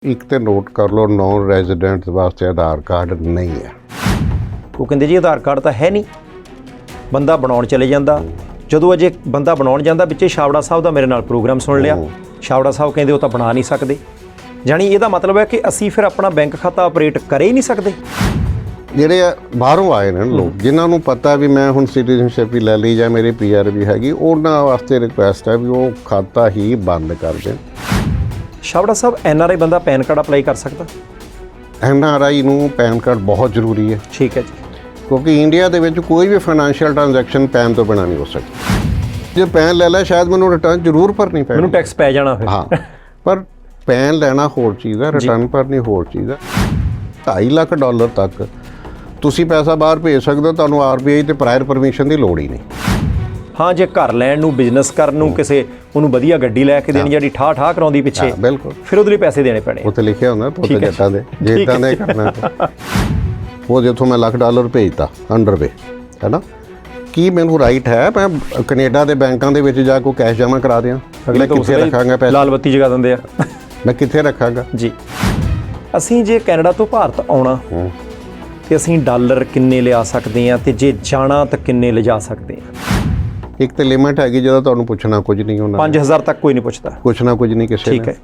ਇੱਕ ਤੇ ਨੋਟ ਕਰ ਲਓ, ਨੌਨ ਰੈਜ਼ੀਡੈਂਟਸ ਵਾਸਤੇ ਆਧਾਰ ਕਾਰਡ ਨਹੀਂ ਹੈ। ਉਹ ਕਹਿੰਦੇ ਜੀ ਆਧਾਰ ਕਾਰਡ ਤਾਂ ਹੈ ਨਹੀਂ, ਬੰਦਾ ਬਣਾਉਣ ਚਲੇ ਜਾਂਦਾ। ਜਦੋਂ ਅਜੇ ਬੰਦਾ ਬਣਾਉਣ ਜਾਂਦਾ ਵਿੱਚੇ ਛਾਬੜਾ ਸਾਹਿਬ ਦਾ ਮੇਰੇ ਨਾਲ ਪ੍ਰੋਗਰਾਮ ਸੁਣ ਲਿਆ। ਛਾਬੜਾ ਸਾਹਿਬ ਕਹਿੰਦੇ ਉਹ ਤਾਂ ਬਣਾ ਨਹੀਂ ਸਕਦੇ। ਜਾਣੀ ਇਹਦਾ ਮਤਲਬ ਹੈ ਕਿ ਅਸੀਂ ਫਿਰ ਆਪਣਾ ਬੈਂਕ ਖਾਤਾ ਆਪਰੇਟ ਕਰ ਹੀ ਨਹੀਂ ਸਕਦੇ। ਜਿਹੜੇ ਬਾਹਰੋਂ ਆਏ ਨੇ ਲੋਕ, ਜਿਨ੍ਹਾਂ ਨੂੰ ਪਤਾ ਵੀ ਮੈਂ ਹੁਣ ਸਿਟੀਜ਼ਨਸ਼ਿਪ ਵੀ ਲੈ ਲਈ ਜਾਂ ਮੇਰੀ PR ਵੀ ਹੈਗੀ, ਉਹਨਾਂ ਵਾਸਤੇ ਰਿਕੁਐਸਟ ਹੈ ਵੀ ਉਹ ਖਾਤਾ ਹੀ ਬੰਦ ਕਰ ਦੇਣ। ਛਾਬੜਾ ਸਾਹਿਬ NRI ਬੰਦਾ ਪੈਨ ਕਾਰਡ ਅਪਲਾਈ ਕਰ ਸਕਦਾ? NRI ਨੂੰ ਪੈਨ ਕਾਰਡ ਬਹੁਤ ਜ਼ਰੂਰੀ ਹੈ। ਠੀਕ ਹੈ ਜੀ। ਕਿਉਂਕਿ ਇੰਡੀਆ ਦੇ ਵਿੱਚ ਕੋਈ ਵੀ ਫਾਈਨੈਂਸ਼ੀਅਲ ਟ੍ਰਾਂਜੈਕਸ਼ਨ ਪੈਨ ਤੋਂ ਬਿਨਾਂ ਨਹੀਂ ਹੋ ਸਕਦੀ। ਜੇ ਪੈਨ ਲੈ ਲਿਆ ਸ਼ਾਇਦ ਮੈਨੂੰ ਰਿਟਰਨ ਜ਼ਰੂਰ ਭਰਨੀ ਪੈਣੀ, ਮੈਨੂੰ ਟੈਕਸ ਪੈ ਜਾਣਾ ਫਿਰ। ਹਾਂ, ਪਰ ਪੈਨ ਲੈਣਾ ਹੋਰ ਚੀਜ਼ ਹੈ, ਰਿਟਰਨ ਭਰਨੀ ਹੋਰ ਚੀਜ਼ ਹੈ। $2.5 ਲੱਖ ਤੱਕ ਤੁਸੀਂ ਪੈਸਾ ਬਾਹਰ ਭੇਜ ਸਕਦੇ ਹੋ, ਤੁਹਾਨੂੰ RBI ਤੇ ਪ੍ਰਾਇਰ ਪਰਮਿਸ਼ਨ ਦੀ ਲੋੜ ਹੀ ਨਹੀਂ। ਹਾਂ, ਜੇ ਘਰ ਲੈਣ ਨੂੰ, ਬਿਜ਼ਨਸ ਕਰਨ ਨੂੰ, ਕਿਸੇ ਉਹਨੂੰ ਵਧੀਆ ਗੱਡੀ ਲੈ ਕੇ ਦੇਣੀ ਜਿਹੜੀ ਠਾਹ ਕਰਾਉਂਦੀ ਪਿੱਛੇ, ਬਿਲਕੁਲ, ਫਿਰ ਉਹਦੇ ਲਈ ਪੈਸੇ ਦੇਣੇ ਪੈਣੇ। ਉੱਥੇ ਲਿਖਿਆ ਹੁੰਦਾ ਪੁੱਤ ਜੱਟਾਂ ਦੇ, ਜੇ ਇੱਦਾਂ ਦੇ ਕਰਨਾ ਉਹ ਜਿੱਥੋਂ ਮੈਂ $1 ਲੱਖ ਭੇਜਤਾ ਅੰਡਰਵੇ, ਹੈ ਨਾ, ਕੀ ਮੈਨੂੰ ਰਾਈਟ ਹੈ ਮੈਂ ਕੈਨੇਡਾ ਦੇ ਬੈਂਕਾਂ ਦੇ ਵਿੱਚ ਜਾ ਕੇ ਕੈਸ਼ ਜਮ੍ਹਾਂ ਕਰਾ ਦਿਆਂ? ਅਗਲੇ ਤਾਂ ਕਿੱਥੇ ਰੱਖਾਂਗਾ ਪੈਸੇ? ਲਾਲ ਬੱਤੀ ਜਗਾ ਦਿੰਦੇ ਆ। ਮੈਂ ਕਿੱਥੇ ਰੱਖਾਂਗਾ ਜੀ। ਅਸੀਂ ਜੇ ਕੈਨੇਡਾ ਤੋਂ ਭਾਰਤ ਆਉਣਾ ਤੇ ਅਸੀਂ ਡਾਲਰ ਕਿੰਨੇ ਲਿਆ ਸਕਦੇ ਹਾਂ, ਤੇ ਜੇ ਜਾਣਾ ਤਾਂ ਕਿੰਨੇ ਲਿਜਾ ਸਕਦੇ ਹਾਂ? ਇੱਕ ਤੇ ਲਿਮਿਟ ਹੈਗੀ ਜਦੋਂ ਤੁਹਾਨੂੰ ਪੁੱਛਣਾ ਕੁਝ ਨਹੀਂ ਹੁੰਦਾ। 5000 ਤੱਕ ਕੋਈ ਨਹੀਂ ਪੁੱਛਦਾ। ਪੁੱਛਣਾ ਕੁਝ ਨਹੀਂ ਕਿਸੇ ਨੇ। ਠੀਕ ਹੈ।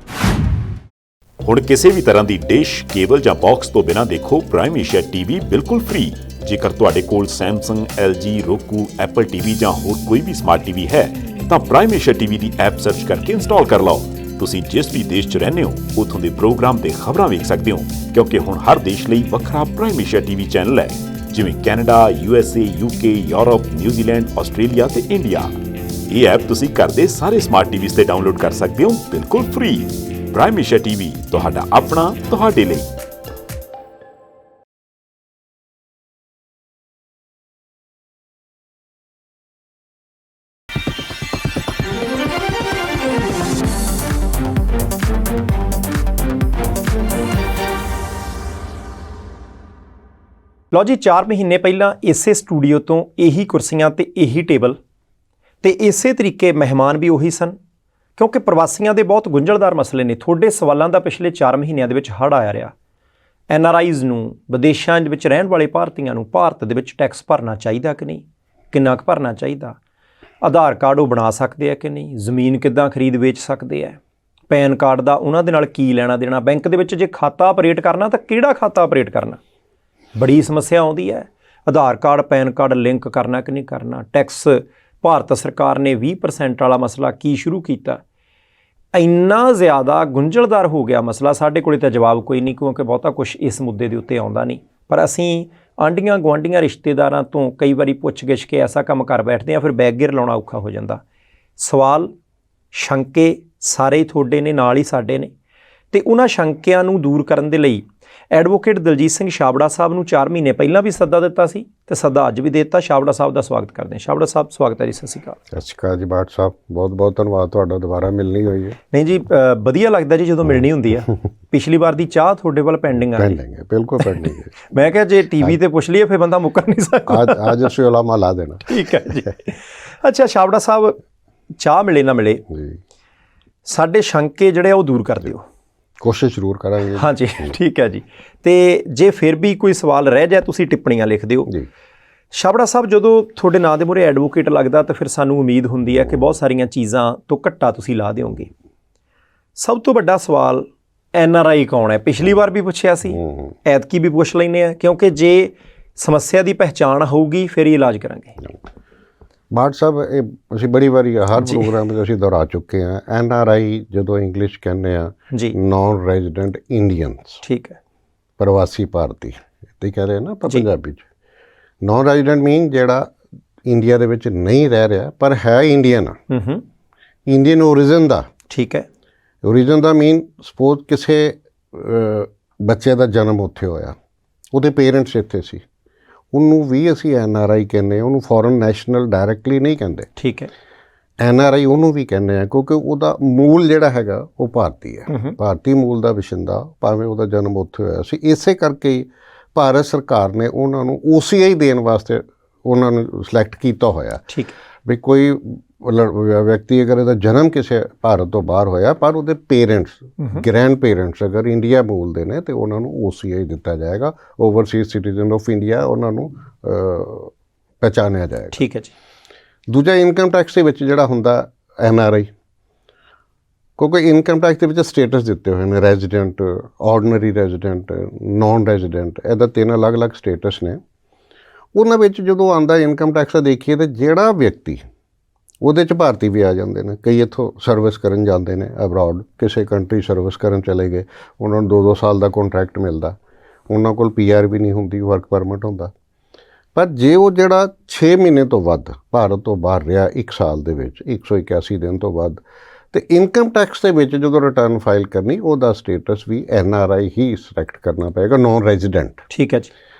ਹੁਣ ਕਿਸੇ ਵੀ ਤਰ੍ਹਾਂ ਦੀ ਡਿਸ਼, ਕੇਬਲ ਜਾਂ ਬਾਕਸ ਤੋਂ ਬਿਨਾਂ ਦੇਖੋ ਪ੍ਰਾਈਮ ਏਸ਼ੀਆ TV ਬਿਲਕੁਲ ਫ੍ਰੀ। ਜੇਕਰ ਤੁਹਾਡੇ ਕੋਲ Samsung, LG, Roku, Apple TV ਜਾਂ ਹੋਰ ਕੋਈ ਵੀ ਸਮਾਰਟ TV ਹੈ ਤਾਂ ਪ੍ਰਾਈਮ ਏਸ਼ੀਆ TV ਦੀ ਐਪ ਸਰਚ ਕਰਕੇ ਇੰਸਟਾਲ ਕਰ ਲਓ। ਤੁਸੀਂ ਜਿਸ ਵੀ ਦੇਸ਼ 'ਚ ਰਹਿੰਦੇ ਹੋ ਉੱਥੋਂ ਦੇ ਪ੍ਰੋਗਰਾਮ ਤੇ ਖਬਰਾਂ ਵੇਖ ਸਕਦੇ ਹੋ, ਕਿਉਂਕਿ ਹੁਣ ਹਰ ਦੇਸ਼ ਲਈ ਵੱਖਰਾ ਪ੍ਰਾਈਮ ਏਸ਼ੀਆ TV ਚੈਨਲ ਹੈ, ਜਿਵੇਂ Canada, USA, UK, Europe, New Zealand, Australia ਤੇ ਇੰਡੀਆ। ਇਹ ਐਪ ਤੁਸੀਂ ਘਰ ਦੇ ਸਾਰੇ ਸਮਾਰਟ TVs ਤੇ ਡਾਊਨਲੋਡ ਕਰ ਸਕਦੇ ਹੋ ਬਿਲਕੁਲ ਫ੍ਰੀ। ਪ੍ਰਾਈਮ ਏਸ਼ੀਆ TV, ਤੁਹਾਡਾ ਆਪਣਾ, ਤੁਹਾਡੇ ਲਈ। ਲਓ ਜੀ, 4 ਮਹੀਨੇ ਪਹਿਲਾਂ ਇਸੇ ਸਟੂਡੀਓ ਤੋਂ ਇਹੀ ਕੁਰਸੀਆਂ ਤੇ ਇਹੀ ਟੇਬਲ ਤੇ ਇਸੇ ਤਰੀਕੇ ਮਹਿਮਾਨ ਵੀ ਉਹੀ ਸਨ, ਕਿਉਂਕਿ ਪ੍ਰਵਾਸੀਆਂ ਦੇ ਬਹੁਤ ਗੁੰਝਲਦਾਰ ਮਸਲੇ ਨੇ। ਤੁਹਾਡੇ ਸਵਾਲਾਂ ਦਾ ਪਿਛਲੇ 4 ਮਹੀਨਿਆਂ ਦੇ ਵਿੱਚ ਹੜ੍ਹ ਆਇਆ ਰਿਹਾ। NRIs ਨੂੰ, ਵਿਦੇਸ਼ਾਂ ਦੇ ਵਿੱਚ ਰਹਿਣ ਵਾਲੇ ਭਾਰਤੀਆਂ ਨੂੰ ਭਾਰਤ ਦੇ ਵਿੱਚ ਟੈਕਸ ਭਰਨਾ ਚਾਹੀਦਾ ਕਿ ਨਹੀਂ, ਕਿੰਨਾ ਕੁ ਭਰਨਾ ਚਾਹੀਦਾ, ਆਧਾਰ ਕਾਰਡ ਉਹ ਬਣਾ ਸਕਦੇ ਆ ਕਿ ਨਹੀਂ, ਜ਼ਮੀਨ ਕਿੱਦਾਂ ਖਰੀਦ ਵੇਚ ਸਕਦੇ ਆ, ਪੈਨ ਕਾਰਡ ਦਾ ਉਹਨਾਂ ਦੇ ਨਾਲ ਕੀ ਲੈਣਾ ਦੇਣਾ, ਬੈਂਕ ਦੇ ਵਿੱਚ ਜੇ ਖਾਤਾ ਆਪਰੇਟ ਕਰਨਾ ਤਾਂ ਕਿਹੜਾ ਖਾਤਾ ਆਪਰੇਟ ਕਰਨਾ, ਬੜੀ ਸਮੱਸਿਆ ਆਉਂਦੀ ਹੈ। ਆਧਾਰ ਕਾਰਡ, ਪੈਨ ਕਾਰਡ ਲਿੰਕ ਕਰਨਾ ਕਿ ਨਹੀਂ ਕਰਨਾ, ਟੈਕਸ ਭਾਰਤ ਸਰਕਾਰ ਨੇ 20% ਵਾਲਾ ਮਸਲਾ ਕੀ ਸ਼ੁਰੂ ਕੀਤਾ। ਇੰਨਾ ਜ਼ਿਆਦਾ ਗੁੰਝਲਦਾਰ ਹੋ ਗਿਆ ਮਸਲਾ, ਸਾਡੇ ਕੋਲੇ ਤਾਂ ਜਵਾਬ ਕੋਈ ਨਹੀਂ, ਕਿਉਂਕਿ ਬਹੁਤਾ ਕੁਛ ਇਸ ਮੁੱਦੇ ਦੇ ਉੱਤੇ ਆਉਂਦਾ ਨਹੀਂ। ਪਰ ਅਸੀਂ ਆਂਢੀਆਂ ਗੁਆਂਢੀਆਂ ਰਿਸ਼ਤੇਦਾਰਾਂ ਤੋਂ ਕਈ ਵਾਰੀ ਪੁੱਛ ਗਿੱਛ ਕੇ ਐਸਾ ਕੰਮ ਕਰ ਬੈਠਦੇ ਹਾਂ, ਫਿਰ ਬੈਗਰ ਲਾਉਣਾ ਔਖਾ ਹੋ ਜਾਂਦਾ। ਸਵਾਲ, ਸ਼ੰਕੇ ਸਾਰੇ ਹੀ ਤੁਹਾਡੇ ਨੇ, ਨਾਲ ਹੀ ਸਾਡੇ ਨੇ, ਤੇ ਉਹਨਾਂ ਸ਼ੰਕਿਆਂ ਨੂੰ ਦੂਰ ਕਰਨ ਦੇ ਲਈ ਐਡਵੋਕੇਟ ਦਲਜੀਤ ਸਿੰਘ ਛਾਬੜਾ ਸਾਹਿਬ ਨੂੰ 4 ਮਹੀਨੇ ਪਹਿਲਾਂ ਵੀ ਸੱਦਾ ਦਿੱਤਾ ਸੀ ਤੇ ਸੱਦਾ ਅੱਜ ਵੀ ਦੇ ਦਿੱਤਾ। ਛਾਬੜਾ ਸਾਹਿਬ ਦਾ ਸਵਾਗਤ ਕਰਦੇ ਹਾਂ। ਛਾਬੜਾ ਸਾਹਿਬ, ਸਵਾਗਤ ਹੈ ਜੀ। ਸਤਿ ਸ਼੍ਰੀ ਅਕਾਲ। ਸਤਿ ਸ਼੍ਰੀ ਅਕਾਲ ਜੀ ਬਾਟ ਸਾਹਿਬ, ਬਹੁਤ ਬਹੁਤ ਧੰਨਵਾਦ ਤੁਹਾਡਾ, ਦੁਬਾਰਾ ਮਿਲਣੀ ਹੋਈ ਹੈ। ਨਹੀਂ ਜੀ, ਵਧੀਆ ਲੱਗਦਾ ਜੀ ਜਦੋਂ ਮਿਲਣੀ ਹੁੰਦੀ ਆ। ਪਿਛਲੀ ਵਾਰ ਦੀ ਚਾਹ ਤੁਹਾਡੇ ਵੱਲ ਪੈਂਡਿੰਗ ਆ ਜੀ। ਬਿਲਕੁਲ ਪੈਂਡਿੰਗ ਹੈ। ਮੈਂ ਕਿਹਾ ਜੇ TV ਤੇ ਪੁੱਛ ਲਈਏ ਫਿਰ ਬੰਦਾ ਮੁੱਕਰ ਨਹੀਂ ਸਕਦਾ। ਅੱਜ ਅਸੀਂ ਉਲਾਮਾ ਲਾ ਦੇਣਾ। ਠੀਕ ਹੈ ਜੀ। ਅੱਛਾ ਛਾਬੜਾ ਸਾਹਿਬ, ਚਾਹ ਮਿਲੇ ਨਾ ਮਿਲੇ, ਸਾਡੇ ਸ਼ੰਕੇ ਜਿਹੜੇ ਆ ਉਹ ਦੂਰ ਕਰ ਦਿਓ। ਕੋਸ਼ਿਸ਼ ਜ਼ਰੂਰ ਕਰਾਂਗੇ। ਹਾਂਜੀ, ਠੀਕ ਹੈ ਜੀ। ਤੇ ਜੇ ਫਿਰ ਵੀ ਕੋਈ ਸਵਾਲ ਰਹਿ ਜਾਏ ਤੁਸੀਂ ਟਿੱਪਣੀਆਂ ਲਿਖ ਦਿਓ ਜੀ। ਛਾਬੜਾ ਸਾਹਿਬ, ਜਦੋਂ ਤੁਹਾਡੇ ਨਾਂ ਦੇ ਮੂਹਰੇ ਐਡਵੋਕੇਟ ਲੱਗਦਾ ਤਾਂ ਫਿਰ ਸਾਨੂੰ ਉਮੀਦ ਹੁੰਦੀ ਹੈ ਕਿ ਬਹੁਤ ਸਾਰੀਆਂ ਚੀਜ਼ਾਂ ਤੋਂ ਘੱਟਾ ਤੁਸੀਂ ਲਾ ਦਿਓਗੇ। ਸਭ ਤੋਂ ਵੱਡਾ ਸਵਾਲ NRI ਕੌਣ ਹੈ? ਪਿਛਲੀ ਵਾਰ ਵੀ ਪੁੱਛਿਆ ਸੀ, ਐਤਕੀ ਵੀ ਪੁੱਛ ਲੈਂਦੇ ਆ, ਕਿਉਂਕਿ ਜੇ ਸਮੱਸਿਆ ਦੀ ਪਹਿਚਾਣ ਹੋਊਗੀ ਫਿਰ ਹੀ ਇਲਾਜ ਕਰਾਂਗੇ। ਬਾਟ ਸਾਹਿਬ, ਇਹ ਅਸੀਂ ਬੜੀ ਵਾਰੀ ਹਰ ਪ੍ਰੋਗਰਾਮ ਵਿੱਚ ਅਸੀਂ ਦੁਹਰਾ ਚੁੱਕੇ ਹਾਂ। NRI ਜਦੋਂ ਇੰਗਲਿਸ਼ ਕਹਿੰਦੇ ਆ ਜੀ, ਨੌਨ ਰੈਜ਼ੀਡੈਂਟ ਇੰਡੀਅਨਸ, ਠੀਕ ਹੈ, ਪ੍ਰਵਾਸੀ ਭਾਰਤੀ ਤੇ ਕਹਿ ਰਹੇ ਨਾ ਆਪਾਂ ਪੰਜਾਬੀ 'ਚ। ਨੌਨ ਰੈਜ਼ੀਡੈਂਟ ਮੀਨ ਜਿਹੜਾ ਇੰਡੀਆ ਦੇ ਵਿੱਚ ਨਹੀਂ ਰਹਿ ਰਿਹਾ ਪਰ ਹੈ ਇੰਡੀਅਨ, ਇੰਡੀਅਨ ਓਰੀਜਨ ਦਾ। ਠੀਕ ਹੈ। ਓਰੀਜਨ ਦਾ ਮੀਨ ਸਪੋਜ਼ ਕਿਸੇ ਬੱਚੇ ਦਾ ਜਨਮ ਉੱਥੇ ਹੋਇਆ, ਉਹਦੇ ਪੇਰੈਂਟਸ ਇੱਥੇ ਸੀ, ਉਹਨੂੰ ਵੀ ਅਸੀਂ NRI ਕਹਿੰਦੇ ਹਾਂ। ਉਹਨੂੰ ਫੋਰਨ ਨੈਸ਼ਨਲ ਡਾਇਰੈਕਟਲੀ ਨਹੀਂ ਕਹਿੰਦੇ। ਠੀਕ ਹੈ। NRI ਉਹਨੂੰ ਵੀ ਕਹਿੰਦੇ ਆ ਕਿਉਂਕਿ ਉਹਦਾ ਮੂਲ ਜਿਹੜਾ ਹੈਗਾ ਉਹ ਭਾਰਤੀ ਹੈ, ਭਾਰਤੀ ਮੂਲ ਦਾ ਵਸਿੰਦਾ, ਭਾਵੇਂ ਉਹਦਾ ਜਨਮ ਉੱਥੇ ਹੋਇਆ ਸੀ। ਇਸੇ ਕਰਕੇ ਹੀ ਭਾਰਤ ਸਰਕਾਰ ਨੇ ਉਹਨਾਂ ਨੂੰ OCI ਦੇਣ ਵਾਸਤੇ ਉਹਨਾਂ ਨੂੰ ਸਿਲੈਕਟ ਕੀਤਾ ਹੋਇਆ। ਠੀਕ, ਵੀ ਕੋਈ ਵਿਅਕਤੀ ਅਗਰ ਇਹਦਾ ਜਨਮ ਕਿਸੇ ਭਾਰਤ ਤੋਂ ਬਾਹਰ ਹੋਇਆ ਪਰ ਉਹਦੇ ਪੇਰੈਂਟਸ ਗ੍ਰੈਂਡ ਪੇਰੈਂਟਸ ਅਗਰ ਇੰਡੀਆ ਮੂਲ ਦੇ ਨੇ ਤੇ ਉਹਨਾਂ ਨੂੰ OCI ਦਿੱਤਾ ਜਾਏਗਾ, ਓਵਰਸੀਜ਼ ਸਿਟੀਜ਼ਨ ਆਫ ਇੰਡੀਆ, ਉਹਨਾਂ ਨੂੰ ਪਹਿਚਾਣਿਆ ਜਾਏਗਾ। ਠੀਕ ਹੈ ਜੀ। ਦੂਜਾ ਇਨਕਮ ਟੈਕਸ ਦੇ ਵਿੱਚ ਜਿਹੜਾ ਹੁੰਦਾ NRI, ਕਿਉਂਕਿ ਇਨਕਮ ਟੈਕਸ ਦੇ ਵਿੱਚ ਸਟੇਟਸ ਦਿੱਤੇ ਹੋਏ ਨੇ, resident, ordinary resident, non resident, ਇਹਦਾ 3 ਅਲੱਗ-ਅਲੱਗ ਸਟੇਟਸ ਨੇ। ਉਹਨਾਂ ਵਿੱਚ ਜਦੋਂ ਆਉਂਦਾ ਇਨਕਮ ਟੈਕਸ ਦਾ ਦੇਖੀਏ ਤਾਂ ਜਿਹੜਾ ਵਿਅਕਤੀ ਉਹਦੇ 'ਚ ਭਾਰਤੀ ਵੀ ਆ ਜਾਂਦੇ ਨੇ, ਕਈ ਇੱਥੋਂ ਸਰਵਿਸ ਕਰਨ ਜਾਂਦੇ ਨੇ ਅਬਰੋਡ, ਕਿਸੇ ਕੰਟਰੀ ਸਰਵਿਸ ਕਰਨ ਚਲੇ ਗਏ, ਉਹਨਾਂ ਨੂੰ 2-2 ਸਾਲ ਦਾ ਕੰਟਰੈਕਟ ਮਿਲਦਾ, ਉਹਨਾਂ ਕੋਲ PR ਵੀ ਨਹੀਂ ਹੁੰਦੀ, ਵਰਕ ਪਰਮਿਟ ਹੁੰਦਾ। ਪਰ ਜੇ ਉਹ ਜਿਹੜਾ 6 ਮਹੀਨੇ ਤੋਂ ਵੱਧ ਭਾਰਤ ਤੋਂ ਬਾਹਰ ਰਿਹਾ 1 ਸਾਲ ਦੇ ਵਿੱਚ, 181 ਦਿਨ ਤੋਂ ਵੱਧ, ਤੇ ਇਨਕਮ ਟੈਕਸ ਦੇ ਵਿੱਚ ਜਦੋਂ ਰਿਟਰਨ ਫਾਈਲ ਕਰਨੀ ਉਹਦਾ ਸਟੇਟਸ ਵੀ NRI ਹੀ ਸਿਲੈਕਟ ਕਰਨਾ ਪਏਗਾ, ਨੌਨ ਰੈਜ਼ੀਡੈਂਟ। ਠੀਕ ਹੈ ਜੀ।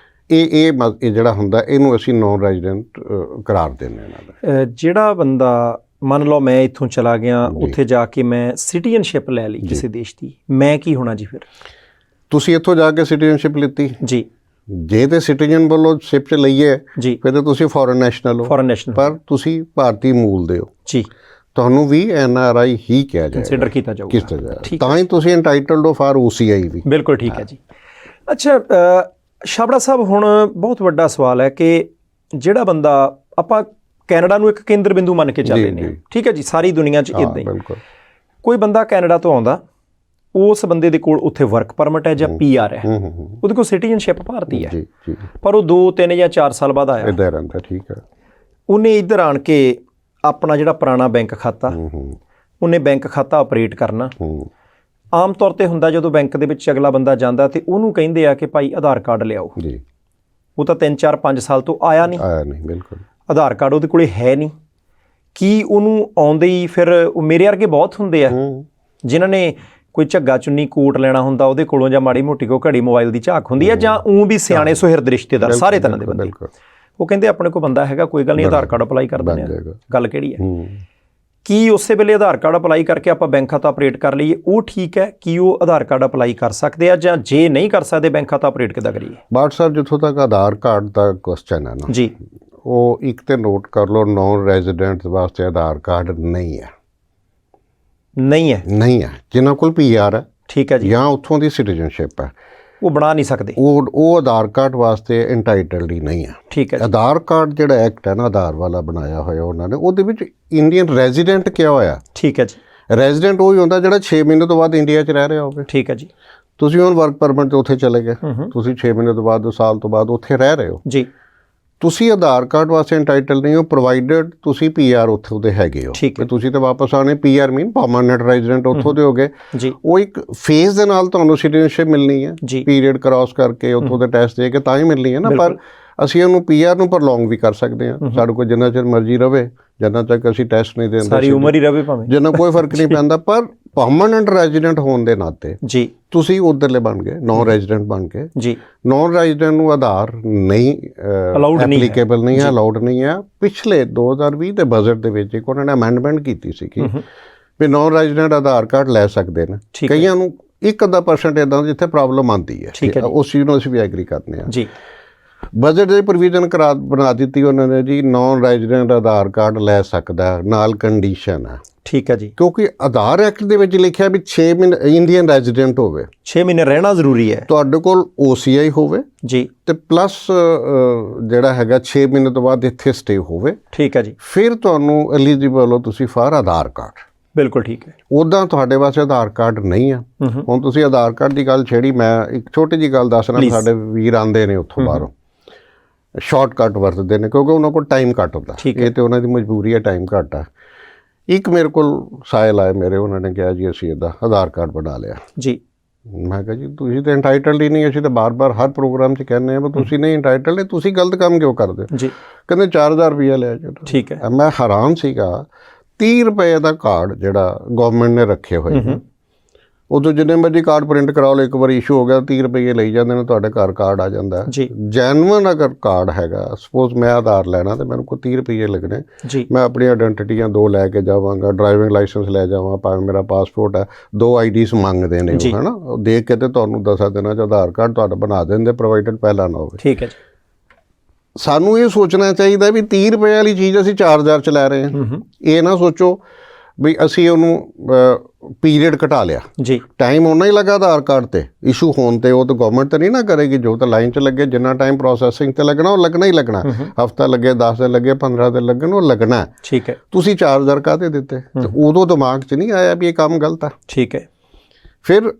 ਇਹ ਜਿਹੜਾ ਹੁੰਦਾ ਇਹਨੂੰ ਅਸੀਂ ਨੌਨ ਰੈਜ਼ੀਡੈਂਟ ਕਰਾਰ ਦਿੰਦੇ ਇਹਨਾਂ ਦਾ। ਜਿਹੜਾ ਬੰਦਾ ਮੰਨ ਲਓ ਮੈਂ ਇੱਥੋਂ ਚਲਾ ਗਿਆ, ਉੱਥੇ ਜਾ ਕੇ ਮੈਂ ਸਿਟੀਜ਼ਨਸ਼ਿਪ ਲੈ ਲਈ ਕਿਸੇ ਦੇਸ਼ ਦੀ, ਮੈਂ ਕੀ ਹੋਣਾ ਜੀ ਫਿਰ? ਤੁਸੀਂ ਇੱਥੋਂ ਜਾ ਕੇ ਸਿਟੀਜ਼ਨਸ਼ਿਪ ਲਿੱਤੀ ਜੀ, ਜੇ ਤੇ ਸਿਟੀਜ਼ਨ ਵੱਲੋਂ ਸ਼ਿਪ 'ਚ ਲਈਏ ਜੀ, ਫਿਰ ਤਾਂ ਤੁਸੀਂ ਫੋਰਨ ਨੈਸ਼ਨਲ ਹੋ, ਫੋਰਨ ਨੈਸ਼ਨਲ, ਪਰ ਤੁਸੀਂ ਭਾਰਤੀ ਮੂਲ ਦੇ ਹੋ ਜੀ, ਤੁਹਾਨੂੰ ਵੀ NRI ਹੀ ਕਿਹਾ ਜਾਏਗਾ, ਕੰਸੀਡਰ ਕੀਤਾ ਜਾਊਗਾ, ਤਾਂ ਹੀ ਤੁਸੀਂ ਐਂਟਾਈਟਲਡ ਹੋ ਫਾਰ OCI ਵੀ। ਬਿਲਕੁਲ ਠੀਕ ਹੈ ਜੀ। ਅੱਛਾ ਛਾਬੜਾ ਸਾਹਿਬ, ਹੁਣ ਬਹੁਤ ਵੱਡਾ ਸਵਾਲ ਹੈ ਕਿ ਜਿਹੜਾ ਬੰਦਾ, ਆਪਾਂ ਕੈਨੇਡਾ ਨੂੰ ਇੱਕ ਕੇਂਦਰ ਬਿੰਦੂ ਮੰਨ ਕੇ ਚੱਲਦੇ ਨੇ, ਠੀਕ ਹੈ ਜੀ, ਸਾਰੀ ਦੁਨੀਆ 'ਚ ਇੱਦਾਂ ਹੀ ਕੋਈ ਬੰਦਾ ਕੈਨੇਡਾ ਤੋਂ ਆਉਂਦਾ, ਉਸ ਬੰਦੇ ਦੇ ਕੋਲ ਉੱਥੇ ਵਰਕ ਪਰਮਿਟ ਹੈ ਜਾਂ PR ਹੈ, ਉਹਦੇ ਕੋਲ ਸਿਟੀਜ਼ਨਸ਼ਿਪ ਭਾਰਤੀ ਹੈ, ਪਰ ਉਹ 2, 3 ਜਾਂ 4 ਸਾਲ ਬਾਅਦ ਆਇਆ, ਇੱਦਾਂ ਰਹਿੰਦਾ, ਠੀਕ ਹੈ, ਉਹਨੇ ਇੱਧਰ ਆਣ ਕੇ ਆਪਣਾ ਜਿਹੜਾ ਪੁਰਾਣਾ ਬੈਂਕ ਖਾਤਾ, ਉਹਨੇ ਬੈਂਕ ਖਾਤਾ ਆਪਰੇਟ ਕਰਨਾ। ਆਮ ਤੌਰ ਤੇ ਹੁੰਦਾ ਜਦੋਂ ਬੈਂਕ ਦੇ ਵਿੱਚ ਅਗਲਾ ਬੰਦਾ ਜਾਂਦਾ ਤੇ ਉਹਨੂੰ ਕਹਿੰਦੇ ਆ ਕਿ ਭਾਈ ਆਧਾਰ ਕਾਰਡ ਲਿਆਓ ਜੀ, ਉਹ ਤਾਂ 3, 4, 5 ਸਾਲ ਤੋਂ ਆਇਆ ਨਹੀਂ, ਬਿਲਕੁਲ ਆਧਾਰ ਕਾਰਡ ਉਹਦੇ ਕੋਲੇ ਹੈ ਨਹੀਂ, ਕੀ ਉਹਨੂੰ ਆਉਂਦੇ ਹੀ ਫਿਰ ਮੇਰੇ ਵਰਗੇ ਬਹੁਤ ਹੁੰਦੇ ਆ ਜਿਨ੍ਹਾਂ ਨੇ ਕੋਈ ਝੱਗਾ ਚੁੰਨੀ ਕੋਟ ਲੈਣਾ ਹੁੰਦਾ ਉਹਦੇ ਕੋਲੋਂ, ਜਾਂ ਮਾੜੀ ਮੋਟੀ ਕੋ ਘੜੀ ਮੋਬਾਈਲ ਦੀ ਝਾਕ ਹੁੰਦੀ ਹੈ, ਜਾਂ ਵੀ ਸਿਆਣੇ ਸੁਹਿਰਦ ਰਿਸ਼ਤੇਦਾਰ, ਸਾਰੇ ਤਰ੍ਹਾਂ ਦੇ ਬੰਦੇ, ਉਹ ਕਹਿੰਦੇ ਆਪਣੇ ਕੋਲ ਬੰਦਾ ਹੈਗਾ, ਕੋਈ ਗੱਲ ਨਹੀਂ ਆਧਾਰ ਕਾਰਡ ਅਪਲਾਈ ਕਰ ਦਿੰਦੇ ਆ, ਗੱਲ ਕਿਹੜੀ ਹੈ? ਕੀ ਉਸੇ ਵੇਲੇ ਆਧਾਰ ਕਾਰਡ ਅਪਲਾਈ ਕਰਕੇ ਆਪਾਂ ਬੈਂਕ ਖਾਤਾ ਆਪਰੇਟ ਕਰ ਲਈਏ, ਉਹ ਠੀਕ ਹੈ? ਕੀ ਉਹ ਆਧਾਰ ਕਾਰਡ ਅਪਲਾਈ ਕਰ ਸਕਦੇ ਆ, ਜਾਂ ਜੇ ਨਹੀਂ ਕਰ ਸਕਦੇ ਬੈਂਕ ਖਾਤਾ ਆਪਰੇਟ ਕਿੱਦਾਂ ਕਰੀਏ? ਬਾਟ ਸਾਹਿਬ, ਜਿੱਥੋਂ ਤੱਕ ਆਧਾਰ ਕਾਰਡ ਦਾ ਕੁਐਸਚਨ ਹੈ ਨਾ ਜੀ, ਉਹ ਇੱਕ ਤੇ ਨੋਟ ਕਰ ਲਓ, ਨੌਨ ਰੈਜ਼ੀਡੈਂਟ ਵਾਸਤੇ ਆਧਾਰ ਕਾਰਡ ਨਹੀਂ ਹੈ, ਨਹੀਂ ਹੈ ਜਿਨ੍ਹਾਂ ਕੋਲ PR ਹੈ, ਠੀਕ ਹੈ ਜੀ, ਜਾਂ ਉੱਥੋਂ ਦੀ ਸਿਟੀਜ਼ਨਸ਼ਿਪ ਹੈ, ਉਹ ਬਣਾ ਨਹੀਂ ਸਕਦੇ, ਉਹ ਆਧਾਰ ਕਾਰਡ ਵਾਸਤੇ ਇੰਟਾਈਟਲਡ ਹੀ ਨਹੀਂ ਹੈ, ਠੀਕ ਹੈ। ਆਧਾਰ ਕਾਰਡ ਜਿਹੜਾ ਐਕਟ ਹੈ ਨਾ ਆਧਾਰ ਵਾਲਾ ਬਣਾਇਆ ਹੋਇਆ ਉਹਨਾਂ ਨੇ, ਉਹਦੇ ਵਿੱਚ ਇੰਡੀਅਨ ਰੈਜ਼ੀਡੈਂਟ ਕਿਹਾ ਹੋਇਆ, ਠੀਕ ਹੈ ਜੀ। ਰੈਜ਼ੀਡੈਂਟ ਉਹ ਹੀ ਹੁੰਦਾ ਜਿਹੜਾ 6 ਮਹੀਨੇ ਤੋਂ ਬਾਅਦ ਇੰਡੀਆ 'ਚ ਰਹਿ ਰਿਹਾ ਹੋਵੇ, ਠੀਕ ਹੈ ਜੀ। ਤੁਸੀਂ ਹੁਣ ਵਰਕ ਪਰਮਿਟ 'ਤੇ ਉੱਥੇ ਚਲੇ ਗਏ, ਤੁਸੀਂ 6 ਮਹੀਨੇ ਤੋਂ ਬਾਅਦ, 2 ਸਾਲ ਤੋਂ ਬਾਅਦ ਉੱਥੇ ਰਹਿ ਰਹੇ ਹੋ ਜੀ, ਤੁਸੀਂ ਆਧਾਰ ਕਾਰਡ ਵਾਸਤੇ ਇੰਟਾਈਟਲ ਨਹੀਂ ਹੋ, ਪ੍ਰੋਵਾਈਡਡ ਤੁਸੀਂ PR ਉੱਥੋਂ ਦੇ ਹੈਗੇ ਹੋ, ਤੇ ਤੁਸੀਂ ਤਾਂ ਵਾਪਸ ਆਉਣੇ, PR ਮੀਨ ਪਰਮਾਨੈਂਟ ਰੈਜ਼ੀਡੈਂਟ ਉੱਥੋਂ ਦੇ ਹੋ ਗਏ ਜੀ। ਉਹ ਇੱਕ ਫੇਜ਼ ਦੇ ਨਾਲ ਤੁਹਾਨੂੰ ਸਿਟੀਜ਼ਨਸ਼ਿਪ ਮਿਲਣੀ ਹੈ, ਪੀਰੀਅਡ ਕ੍ਰਾਸ ਕਰਕੇ ਉੱਥੋਂ ਦੇ ਟੈਸਟ ਦੇ ਕੇ ਤਾਂ ਹੀ ਮਿਲਣੀ ਹੈ ਨਾ, ਪਰ ਅਸੀਂ ਉਹਨੂੰ PR ਨੂੰ ਪ੍ਰੋਲੋਂਗ ਵੀ ਕਰ ਸਕਦੇ ਹਾਂ, ਸਾਡੇ ਕੋਲ ਜਿੰਨਾ ਚਿਰ ਮਰਜ਼ੀ ਰਵੇ, ਜਿੰਨਾ ਤੱਕ ਅਸੀਂ ਟੈਸਟ ਨਹੀਂ ਦਿੰਦੇ, ਸਾਰੀ ਉਮਰ ਹੀ ਰਵੇ ਭਾਵੇਂ, ਜਿੰਨਾ ਕੋਈ ਫਰਕ ਨਹੀਂ ਪੈਂਦਾ, ਪਰ ਪਰਮਾਨੈਂਟ ਰੈਜ਼ੀਡੈਂਟ ਹੋਣ ਦੇ ਨਾਤੇ ਜੀ ਤੁਸੀਂ ਉੱਧਰਲੇ ਬਣ ਗਏ, ਨੌਨ ਰੈਜ਼ੀਡੈਂਟ ਬਣ ਗਏ ਜੀ। ਨੌਨ ਰੈਜ਼ੀਡੈਂਟ ਨੂੰ ਆਧਾਰ ਨਹੀਂ ਐਪਲੀਕੇਬਲ ਨਹੀਂ ਹੈ, ਅਲਾਉਡ ਨਹੀਂ ਹੈ। ਪਿਛਲੇ 2020 ਦੇ ਬਜਟ ਦੇ ਵਿੱਚ ਇੱਕ ਉਹਨਾਂ ਨੇ ਅਮੈਂਡਮੈਂਟ ਕੀਤੀ ਸੀ ਕਿ ਵੀ ਨੌਨ ਰੈਜ਼ੀਡੈਂਟ ਆਧਾਰ ਕਾਰਡ ਲੈ ਸਕਦੇ ਨੇ, ਕਈਆਂ ਨੂੰ 1% ਇੱਦਾਂ ਜਿੱਥੇ ਪ੍ਰੋਬਲਮ ਆਉਂਦੀ ਹੈ, ਉਸ ਚੀਜ਼ ਨੂੰ ਅਸੀਂ ਵੀ ਐਗਰੀ ਕਰਦੇ ਹਾਂ ਜੀ। ਬਜਟ ਦੇ ਪ੍ਰੋਵੀਜ਼ਨ ਬਣਾ ਦਿੱਤੀ ਉਹਨਾਂ ਨੇ ਜੀ, ਨੌਨ ਰੈਜ਼ੀਡੈਂਟ ਆਧਾਰ ਕਾਰਡ ਲੈ ਸਕਦਾ, ਨਾਲ ਕੰਡੀਸ਼ਨ ਹੈ, ਠੀਕ ਹੈ ਜੀ, ਕਿਉਂਕਿ ਆਧਾਰ ਐਕਟ ਦੇ ਵਿੱਚ ਲਿਖਿਆ ਵੀ 6 ਮਹੀਨੇ ਇੰਡੀਅਨ ਰੈਜ਼ੀਡੈਂਟ ਹੋਵੇ, 6 ਮਹੀਨੇ ਰਹਿਣਾ ਜ਼ਰੂਰੀ ਹੈ, ਤੁਹਾਡੇ ਕੋਲ OCI ਹੋਵੇ ਜੀ, ਤੇ ਪਲੱਸ ਜਿਹੜਾ ਹੈਗਾ 6 ਮਹੀਨੇ ਤੋਂ ਬਾਅਦ ਇੱਥੇ ਸਟੇ ਹੋਵੇ, ਠੀਕ ਹੈ ਜੀ, ਫਿਰ ਤੁਹਾਨੂੰ ਐਲੀਜੀਬਲ ਹੋ ਤੁਸੀਂ ਫਾਰ ਆਧਾਰ ਕਾਰਡ। ਬਿਲਕੁਲ ਠੀਕ ਹੈ। ਉੱਦਾਂ ਤੁਹਾਡੇ ਵਾਸਤੇ ਆਧਾਰ ਕਾਰਡ ਨਹੀਂ ਆ। ਹੁਣ ਤੁਸੀਂ ਆਧਾਰ ਕਾਰਡ ਦੀ ਗੱਲ ਛੇੜੀ, ਮੈਂ ਇੱਕ ਛੋਟੀ ਜਿਹੀ ਗੱਲ ਦੱਸਣਾ, ਸਾਡੇ ਵੀਰ ਆਉਂਦੇ ਨੇ ਉੱਥੋਂ ਬਾਹਰੋਂ, ਸ਼ਾਰਟਕਟ ਵਰਤਦੇ ਨੇ ਕਿਉਂਕਿ ਉਹਨਾਂ ਕੋਲ ਟਾਈਮ ਘੱਟ ਹੁੰਦਾ, ਇਹ ਤਾਂ ਉਹਨਾਂ ਦੀ ਮਜਬੂਰੀ ਹੈ, ਟਾਈਮ ਘੱਟ ਆ। ਇੱਕ ਮੇਰੇ ਕੋਲ ਸਾਇਲ ਆਏ ਮੇਰੇ, ਉਹਨਾਂ ਨੇ ਕਿਹਾ ਜੀ ਅਸੀਂ ਇਹਦਾ ਆਧਾਰ ਕਾਰਡ ਬਣਾ ਲਿਆ ਜੀ। ਮੈਂ ਕਿਹਾ ਜੀ ਤੁਸੀਂ ਤਾਂ ਇੰਟਾਈਟਲਡ ਹੀ ਨਹੀਂ, ਅਸੀਂ ਤਾਂ ਬਾਰ-ਬਾਰ ਹਰ ਪ੍ਰੋਗਰਾਮ 'ਚ ਕਹਿੰਦੇ ਹਾਂ ਵੀ ਤੁਸੀਂ ਨਹੀਂ ਇੰਟਾਈਟਲਡ, ਤੁਸੀਂ ਗਲਤ ਕੰਮ ਕਿਉਂ ਕਰਦੇ ਹੋ ਜੀ। ਕਹਿੰਦੇ 4000 ਰੁਪਈਆ ਲਿਆ ਜੀ। ਠੀਕ ਹੈ। ਮੈਂ ਹੈਰਾਨ ਸੀਗਾ, 30 ਰੁਪਏ ਦਾ ਕਾਰਡ ਜਿਹੜਾ ਗਵਰਨਮੈਂਟ ਨੇ ਰੱਖੇ ਹੋਏ ਨੇ, ਉਦੋਂ ਜਿੰਨੇ ਮਰਜ਼ੀ ਕਾਰਡ ਪ੍ਰਿੰਟ ਕਰਾਓ ਲਓ, ਇੱਕ ਵਾਰ ਇਸ਼ੂ ਹੋ ਗਿਆ 30 ਰੁਪਏ ਲਈ ਜਾਂਦੇ ਨੇ, ਤੁਹਾਡੇ ਘਰ ਕਾਰਡ ਆ ਜਾਂਦਾ ਜੀ। ਜੈਨੂਅਨ ਅਗਰ ਕਾਰਡ ਹੈਗਾ, ਸਪੋਜ਼ ਮੈਂ ਆਧਾਰ ਲੈਣਾ ਤੇ ਮੈਨੂੰ ਕੋਈ 30 ਰੁਪਏ ਲੱਗਣੇ ਜੀ। ਮੈਂ ਆਪਣੀ ਆਇਡੈਂਟੀਟੀਆਂ 2 ਲੈ ਕੇ ਜਾਵਾਂਗਾ, ਡਰਾਈਵਿੰਗ ਲਾਇਸੈਂਸ ਲੈ ਜਾਵਾਂ, ਭਾਵੇਂ ਮੇਰਾ ਪਾਸਪੋਰਟ ਹੈ, 2 IDs ਮੰਗਦੇ ਨੇ ਉਹ, ਹੈ ਨਾ, ਉਹ ਦੇਖ ਕੇ ਤੇ ਤੁਹਾਨੂੰ 10 ਦਿਨਾਂ 'ਚ ਆਧਾਰ ਕਾਰਡ ਤੁਹਾਡਾ ਬਣਾ ਦਿੰਦੇ, ਪ੍ਰੋਵਾਈਡਡ ਪਹਿਲਾਂ ਨਾ ਹੋਵੇ। ਠੀਕ ਹੈ ਜੀ। ਸਾਨੂੰ ਇਹ ਸੋਚਣਾ ਚਾਹੀਦਾ ਵੀ 30 ਰੁਪਏ ਵਾਲੀ ਚੀਜ਼ ਅਸੀਂ 4000 ਚ ਲੈ ਰਹੇ ਹਾਂ। ਇਹ ਨਾ ਸੋਚੋ ਵੀ ਅਸੀਂ ਉਹਨੂੰ ਪੀਰੀਅਡ ਘਟਾ ਲਿਆ ਜੀ, ਟਾਈਮ ਉਹਨਾਂ ਹੀ ਲੱਗਾ ਆਧਾਰ ਕਾਰਡ ਤੇ ਇਸ਼ੂ ਹੋਣ ਤੇ, ਉਹ ਤਾਂ ਗਵਰਨਮੈਂਟ ਤਾਂ ਨਹੀਂ ਨਾ ਕਰੇਗੀ, ਜੋ ਤਾਂ ਲਾਈਨ 'ਚ ਲੱਗੇ ਜਿੰਨਾ ਟਾਈਮ ਪ੍ਰੋਸੈਸਿੰਗ ਤੇ ਲੱਗਣਾ ਉਹ ਲੱਗਣਾ ਹੀ ਲੱਗਣਾ, ਹਫਤਾ ਲੱਗੇ 10 ਦਿਨ ਲੱਗੇ 15 ਦਿਨ ਲੱਗਣ ਉਹ ਲੱਗਣਾ। ਠੀਕ ਹੈ। ਤੁਸੀਂ 4000 ਕਾਹਤੇ ਦਿੱਤੇ? ਤੇ ਉਦੋਂ ਦਿਮਾਗ 'ਚ ਨਹੀਂ ਆਇਆ ਵੀ ਇਹ ਕੰਮ ਗਲਤ ਆ। ਠੀਕ ਹੈ। ਫਿਰ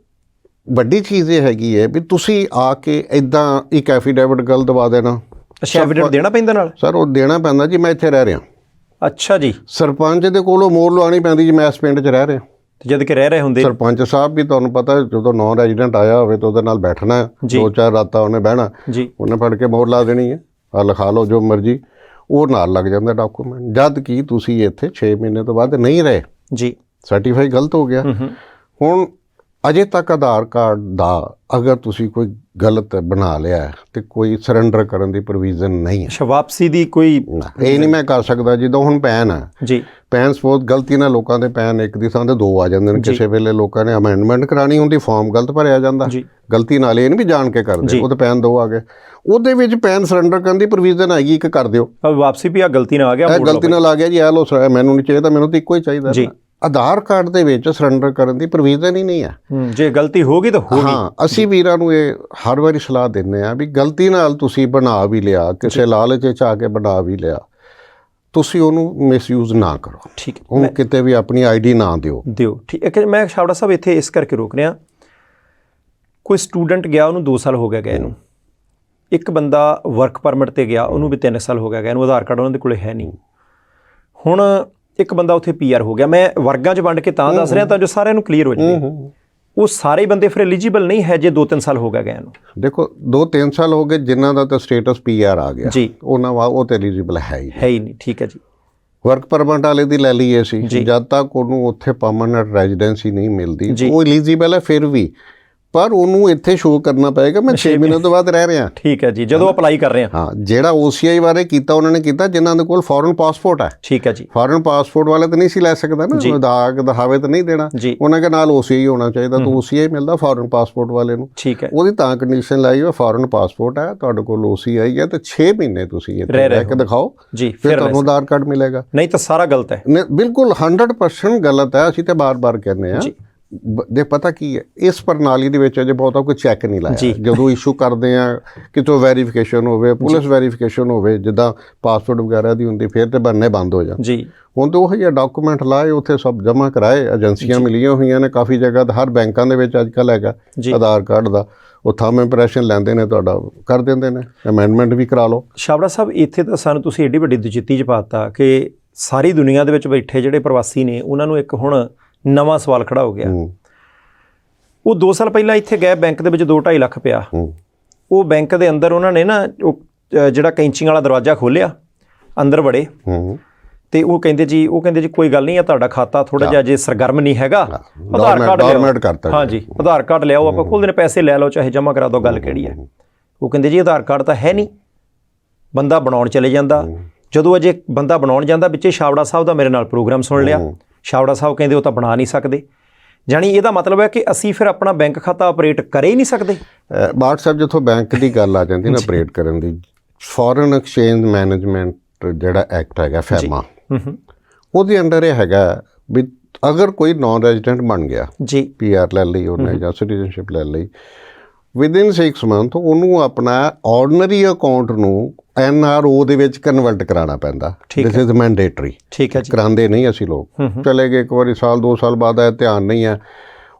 ਵੱਡੀ ਚੀਜ਼ ਇਹ ਹੈਗੀ ਹੈ ਵੀ ਤੁਸੀਂ ਆ ਕੇ ਇੱਦਾਂ ਇੱਕ ਐਫੀਡੇਵਿਟ ਗੱਲ ਦਵਾ ਦੇਣਾ। ਅੱਛਾ, ਐਵੀਡੈਂਟ ਦੇਣਾ ਪੈਂਦਾ ਨਾਲ? ਸਰ ਉਹ ਦੇਣਾ ਪੈਂਦਾ ਜੀ ਮੈਂ ਇੱਥੇ ਰਹਿ ਰਿਹਾ। ਅੱਛਾ ਜੀ। ਸਰਪੰਚ ਦੇ ਕੋਲੋਂ ਮੋਹਰ ਲਵਾਉਣੀ ਪੈਂਦੀ ਜੀ ਮੈਂ ਇਸ ਪਿੰਡ 'ਚ ਰਹਿ ਰਿਹਾ। ਤੇ ਜਦ ਕਿ ਰਹਿ ਰਹੇ ਹੁੰਦੇ ਸਰਪੰਚ ਸਾਹਿਬ ਵੀ ਤੁਹਾਨੂੰ ਪਤਾ ਜਦੋਂ ਨੌਨ ਰੈਜ਼ੀਡੈਂਟ ਆਇਆ ਹੋਵੇ ਤਾਂ ਉਹਦੇ ਨਾਲ ਬੈਠਣਾ, 2-4 ਰਾਤਾਂ ਉਹਨੇ ਬਹਿਣਾ ਜੀ, ਉਹਨੇ ਫੜ ਕੇ ਮੋਹਰ ਲਾ ਦੇਣੀ ਹੈ, ਆ ਲਿਖਾ ਲਓ ਜੋ ਮਰਜ਼ੀ, ਉਹ ਨਾਲ ਲੱਗ ਜਾਂਦਾ ਡਾਕੂਮੈਂਟ। ਜਦ ਕਿ ਤੁਸੀਂ ਇੱਥੇ 6 ਮਹੀਨੇ ਤੋਂ ਬਾਅਦ ਨਹੀਂ ਰਹੇ ਜੀ, ਸਰਟੀਫਾਈ ਗਲਤ ਹੋ ਗਿਆ। ਹੁਣ ਅਜੇ ਤੱਕ ਆਧਾਰ ਕਾਰਡ ਦਾ ਅਗਰ ਤੁਸੀਂ ਕੋਈ ਗਲਤ ਬਣਾ ਲਿਆ ਤੇ ਕੋਈ ਸਰੈਂਡਰ ਕਰਨ ਦੀ ਪ੍ਰੋਵੀਜ਼ਨ ਨਹੀਂ ਹੈ। ਅੱਛਾ, ਵਾਪਸੀ ਦੀ ਕੋਈ ਇਹ ਨਹੀਂ ਮੈਂ ਕਰ ਸਕਦਾ। ਜਦੋਂ ਹੁਣ ਪੈਨ ਹੈ ਜੀ, ਪੈਨ ਸਪੋਜ਼ ਗਲਤੀ ਨਾਲ ਲੋਕਾਂ ਦੇ ਪੈਨ ਇੱਕ ਦੀ ਥਾਂ ਤੇ 2 ਆ ਜਾਂਦੇ ਨੇ, ਕਿਸੇ ਵੇਲੇ ਲੋਕਾਂ ਨੇ ਅਮੈਂਡਮੈਂਟ ਕਰਾਣੀ ਹੁੰਦੀ, ਫਾਰਮ ਗਲਤ ਭਰਿਆ ਜਾਂਦਾ ਗਲਤੀ ਨਾਲ, ਇਹ ਨਹੀਂ ਵੀ ਜਾਣ ਕੇ ਕਰਦੇ, ਉਹ ਤਾਂ ਪੈਨ 2 ਆ ਗਏ, ਉਹਦੇ ਵਿੱਚ ਪੈਨ ਸਰੈਂਡਰ ਕਰਨ ਦੀ ਪ੍ਰੋਵੀਜ਼ਨ ਆਏਗੀ, ਇੱਕ ਕਰ ਦਿਓ ਵਾਪਸੀ ਵੀ ਆ ਗਲਤੀ ਨਾਲ ਆ ਗਿਆ, ਗਲਤੀ ਨਾਲ ਆ ਗਿਆ ਜੀ, ਆ ਲੋ ਮੈਨੂੰ ਨਹੀਂ ਚਾਹੀਦਾ, ਮੈਨੂੰ ਤਾਂ ਇੱਕੋ ਹੀ ਚਾਹੀਦਾ। ਆਧਾਰ ਕਾਰਡ ਦੇ ਵਿੱਚ ਸਰੈਂਡਰ ਕਰਨ ਦੀ ਪ੍ਰੋਵੀਜ਼ਨ ਹੀ ਨਹੀਂ ਹੈ। ਜੇ ਗਲਤੀ ਹੋ ਗਈ ਤਾਂ ਹੋ ਗਈ। ਹਾਂ, ਅਸੀਂ ਵੀਰਾਂ ਨੂੰ ਇਹ ਹਰ ਵਾਰੀ ਸਲਾਹ ਦਿੰਦੇ ਆ ਵੀ ਗਲਤੀ ਨਾਲ ਤੁਸੀਂ ਬਣਾ ਵੀ ਲਿਆ, ਕਿਸੇ ਲਾਲਚ 'ਚ ਆ ਕੇ ਬਣਾ ਵੀ ਲਿਆ, ਤੁਸੀਂ ਉਹਨੂੰ ਮਿਸਯੂਜ਼ ਨਾ ਕਰੋ। ਠੀਕ ਹੈ। ਉਹਨੂੰ ਕਿਤੇ ਵੀ ਆਪਣੀ ਆਈਡੀ ਨਾ ਦਿਓ। ਠੀਕ ਹੈ। ਮੈਂ ਛਾਬੜਾ ਸਾਹਿਬ ਇੱਥੇ ਇਸ ਕਰਕੇ ਰੋਕ ਰਿਹਾ, ਕੋਈ ਸਟੂਡੈਂਟ ਗਿਆ ਉਹਨੂੰ 2 ਸਾਲ ਹੋ ਗਿਆ ਇਹਨੂੰ, ਇੱਕ ਬੰਦਾ ਵਰਕ ਪਰਮਿਟ ਤੇ ਗਿਆ ਉਹਨੂੰ ਵੀ 3 ਸਾਲ ਹੋ ਗਿਆ ਇਹਨੂੰ, ਆਧਾਰ ਕਾਰਡ ਉਹਨਾਂ ਦੇ ਕੋਲੇ ਹੈ ਨਹੀਂ। ਹੁਣ ਇੱਕ ਬੰਦਾ ਉੱਥੇ PR ਹੋ ਗਿਆ। ਮੈਂ ਵਰਗਾਂ ਚ ਵੰਡ ਕੇ ਤਾਂ ਦੱਸ ਰਿਹਾ ਤਾਂ ਜੋ ਸਾਰਿਆਂ ਨੂੰ ਕਲੀਅਰ ਹੋ ਜਾਵੇ। ਉਹ ਸਾਰੇ ਬੰਦੇ ਫਿਰ ਐਲੀਜੀਬਲ ਨਹੀਂ ਹੈ ਜੇ 2-3 ਸਾਲ ਹੋ ਗਿਆ ਇਹਨੂੰ। ਦੇਖੋ 2-3 ਸਾਲ ਹੋ ਗਏ ਜਿਨ੍ਹਾਂ ਦਾ ਤਾਂ ਸਟੇਟਸ PR ਆ ਗਿਆ ਜੀ, ਉਹਨਾਂ ਉਹ ਤੇ ਐਲੀਜੀਬਲ ਹੈ ਹੀ ਨਹੀਂ। ਠੀਕ ਹੈ ਜੀ। ਵਰਕ ਪਰਮਿਟ ਵਾਲੇ ਦੀ ਲੈ ਲਈਏ ਸੀ, ਜਦ ਤੱਕ ਉਹਨੂੰ ਉੱਥੇ ਪਰਮਾਨੈਂਟ ਰੈਜ਼ੀਡੈਂਸੀ ਨਹੀਂ ਮਿਲਦੀ ਉਹ ਐਲੀਜੀਬਲ ਹੈ ਫਿਰ ਵੀ, ਪਰ ਉਹਨੂੰ ਇੱਥੇ ਸ਼ੋਅ ਕਰਨਾ ਪਏਗਾ ਮੈਂ 6 ਮਹੀਨੇ ਤੋਂ ਬਾਅਦ ਰਹਿ ਰਿਹਾ। ਠੀਕ ਹੈ ਜੀ, ਜਦੋਂ ਅਪਲਾਈ ਕਰ ਰਹੇ ਹਾਂ। ਹਾਂ, ਜਿਹੜਾ OCI ਬਾਰੇ ਕੀਤਾ ਉਹਨਾਂ ਨੇ ਕੀਤਾ ਜਿਨ੍ਹਾਂ ਦੇ ਕੋਲ ਫੋਰਨ ਪਾਸਪੋਰਟ ਹੈ। ਠੀਕ ਹੈ ਜੀ। ਫੋਰਨ ਪਾਸਪੋਰਟ ਵਾਲੇ ਤਾਂ ਨਹੀਂ ਸੀ ਲੈ ਸਕਦਾ ਨਾ, ਦਿਖਾਵੇ ਤਾਂ ਨਹੀਂ ਦੇਣਾ, ਉਹਨਾਂ ਦੇ ਨਾਲ OCI ਹੋਣਾ ਚਾਹੀਦਾ, ਤਾਂ OCI ਮਿਲਦਾ ਫੋਰਨ ਪਾਸਪੋਰਟ ਵਾਲੇ ਨੂੰ। ਠੀਕ ਹੈ। ਉਹਦੀ ਤਾਂ ਕੰਡੀਸ਼ਨ ਲਾਈ ਹੋਈ ਫੋਰਨ ਪਾਸਪੋਰਟ ਹੈ, ਤੁਹਾਡੇ ਕੋਲ OCI ਹੈ ਤੇ 6 ਮਹੀਨੇ ਤੁਸੀਂ ਇੱਥੇ ਰਹਿ ਕੇ ਦਿਖਾਓ ਜੀ, ਫਿਰ ਤੁਹਾਨੂੰ ਆਧਾਰ ਕਾਰਡ ਮਿਲੇਗਾ। ਨਹੀਂ ਤਾਂ ਸਾਰਾ ਗਲਤ ਹੈ। ਬਿਲਕੁਲ 100% ਗਲਤ ਹੈ। ਅਸੀਂ ਤਾਂ ਬਾਰ-ਬਾਰ ਕਹਿੰਦੇ ਹਾਂ ਦੇ ਪਤਾ ਕੀ ਹੈ, ਇਸ ਪ੍ਰਣਾਲੀ ਦੇ ਵਿੱਚ ਅਜੇ ਬਹੁਤਾ ਕੋਈ ਚੈੱਕ ਨਹੀਂ ਲਾਇਆ। ਜਦੋਂ ਇਸ਼ੂ ਕਰਦੇ ਆ ਕਿਤੋਂ ਵੈਰੀਫਿਕੇਸ਼ਨ ਹੋਵੇ, ਪੁਲਿਸ ਵੈਰੀਫਿਕੇਸ਼ਨ ਹੋਵੇ, ਜਿੱਦਾਂ ਪਾਸਪੋਰਟ ਵਗੈਰਾ ਦੀ ਹੁੰਦੀ, ਫਿਰ ਤੇ ਬੰਨੇ ਬੰਦ ਹੋ ਜਾਣ ਜੀ। ਹੁਣ ਤਾਂ ਉਹ ਜਿਹੇ ਡਾਕੂਮੈਂਟ ਲਾਏ, ਉੱਥੇ ਸਭ ਜਮ੍ਹਾਂ ਕਰਾਏ, ਏਜੰਸੀਆਂ ਮਿਲੀਆਂ ਹੋਈਆਂ ਨੇ ਕਾਫੀ ਜਗ੍ਹਾ, ਹਰ ਬੈਂਕਾਂ ਦੇ ਵਿੱਚ ਅੱਜ ਕੱਲ੍ਹ ਹੈਗਾ ਆਧਾਰ ਕਾਰਡ ਦਾ, ਉਹ ਥੰਬ ਇੰਪ੍ਰੈਸ਼ਨ ਲੈਂਦੇ ਨੇ, ਤੁਹਾਡਾ ਕਰ ਦਿੰਦੇ ਨੇ, ਅਮੈਂਡਮੈਂਟ ਵੀ ਕਰਾ ਲਓ। ਛਾਬੜਾ ਸਾਹਿਬ ਇੱਥੇ ਤਾਂ ਸਾਨੂੰ ਤੁਸੀਂ ਏਡੀ ਵੱਡੀ ਦੁਚਿੱਤੀ 'ਚ ਪਾਤਾ ਕਿ ਸਾਰੀ ਦੁਨੀਆ ਦੇ ਵਿੱਚ ਬੈਠੇ ਜਿਹੜੇ ਪ੍ਰਵਾਸੀ ਨੇ ਉਹਨਾਂ ਨੂੰ ਇੱਕ ਹੁਣ ਨਵਾਂ ਸਵਾਲ ਖੜਾ ਹੋ ਗਿਆ। ਉਹ 2 ਸਾਲ ਪਹਿਲਾਂ ਇੱਥੇ ਗਏ, ਬੈਂਕ ਦੇ ਵਿੱਚ 2-2.5 ਲੱਖ ਪਿਆ, ਉਹ ਬੈਂਕ ਦੇ ਅੰਦਰ ਉਹਨਾਂ ਨੇ ਨਾ ਉਹ ਜਿਹੜਾ ਕੈਂਚੀਆਂ ਵਾਲਾ ਦਰਵਾਜ਼ਾ ਖੋਲ੍ਹਿਆ, ਅੰਦਰ ਵੜੇ ਤੇ ਉਹ ਕਹਿੰਦੇ ਜੀ ਕੋਈ ਗੱਲ ਨਹੀਂ ਆ, ਤੁਹਾਡਾ ਖਾਤਾ ਥੋੜਾ ਜਿਹਾ ਜੇ ਸਰਗਰਮ ਨਹੀਂ ਹੈਗਾ, ਆਧਾਰ ਕਾਰਡ ਹਾਂਜੀ ਆਧਾਰ ਕਾਰਡ ਲਿਆਓ, ਆਪਾਂ ਖੋਲ੍ਹਦੇ ਨੇ, ਪੈਸੇ ਲੈ ਲਓ ਚਾਹੇ ਜਮ੍ਹਾਂ ਕਰਾ ਦਿਓ, ਗੱਲ ਕਿਹੜੀ ਹੈ। ਉਹ ਕਹਿੰਦੇ ਜੀ ਆਧਾਰ ਕਾਰਡ ਤਾਂ ਹੈ ਨਹੀਂ, ਬੰਦਾ ਬਣਾਉਣ ਚਲੇ ਜਾਂਦਾ। ਜਦੋਂ ਅਜੇ ਬੰਦਾ ਬਣਾਉਣ ਜਾਂਦਾ, ਵਿੱਚੇ ਛਾਬੜਾ ਸਾਹਿਬ ਦਾ ਮੇਰੇ ਨਾਲ ਪ੍ਰੋਗਰਾਮ ਸੁਣ ਲਿਆ, ਛਾਬੜਾ ਸਾਹਿਬ ਕਹਿੰਦੇ ਉਹ ਤਾਂ ਬਣਾ ਨਹੀਂ ਸਕਦੇ। ਜਾਣੀ ਇਹਦਾ ਮਤਲਬ ਹੈ ਕਿ ਅਸੀਂ ਫਿਰ ਆਪਣਾ ਬੈਂਕ ਖਾਤਾ ਆਪਰੇਟ ਕਰੇ ਹੀ ਨਹੀਂ ਸਕਦੇ। ਬਾਟ ਸਾਹਿਬ ਜਿੱਥੋਂ ਬੈਂਕ ਦੀ ਗੱਲ ਆ ਜਾਂਦੀ ਨਾ ਆਪਰੇਟ ਕਰਨ ਦੀ, ਫੋਰਨ ਐਕਸਚੇਂਜ ਮੈਨੇਜਮੈਂਟ ਜਿਹੜਾ ਐਕਟ ਹੈਗਾ ਫੈਮਾ, ਉਹਦੇ ਅੰਡਰ ਇਹ ਹੈਗਾ ਵੀ ਅਗਰ ਕੋਈ ਨੌਨ ਰੈਜ਼ੀਡੈਂਟ ਬਣ ਗਿਆ ਜੀ, PR ਲੈ ਲਈ ਉਹਨੇ ਜਾਂ ਸਿਟੀਜ਼ਨਸ਼ਿਪ ਲੈ ਲਈ, ਵਿਦਿਨ 6 ਮੰਥ ਉਹਨੂੰ ਆਪਣਾ ਆਰਡੀਨਰੀ ਅਕਾਊਂਟ ਨੂੰ NRO ਦੇ ਵਿੱਚ ਕਨਵਰਟ ਕਰਾਉਣਾ ਪੈਂਦਾ। This is mandatory. ਠੀਕ ਹੈ ਜੀ। ਕਰਾਉਂਦੇ ਨਹੀਂ ਅਸੀਂ ਲੋਕ, ਚਲੇ ਗਏ ਇੱਕ ਵਾਰੀ, ਸਾਲ 2 ਸਾਲ ਬਾਅਦ ਆਇਆ, ਧਿਆਨ ਨਹੀਂ ਹੈ।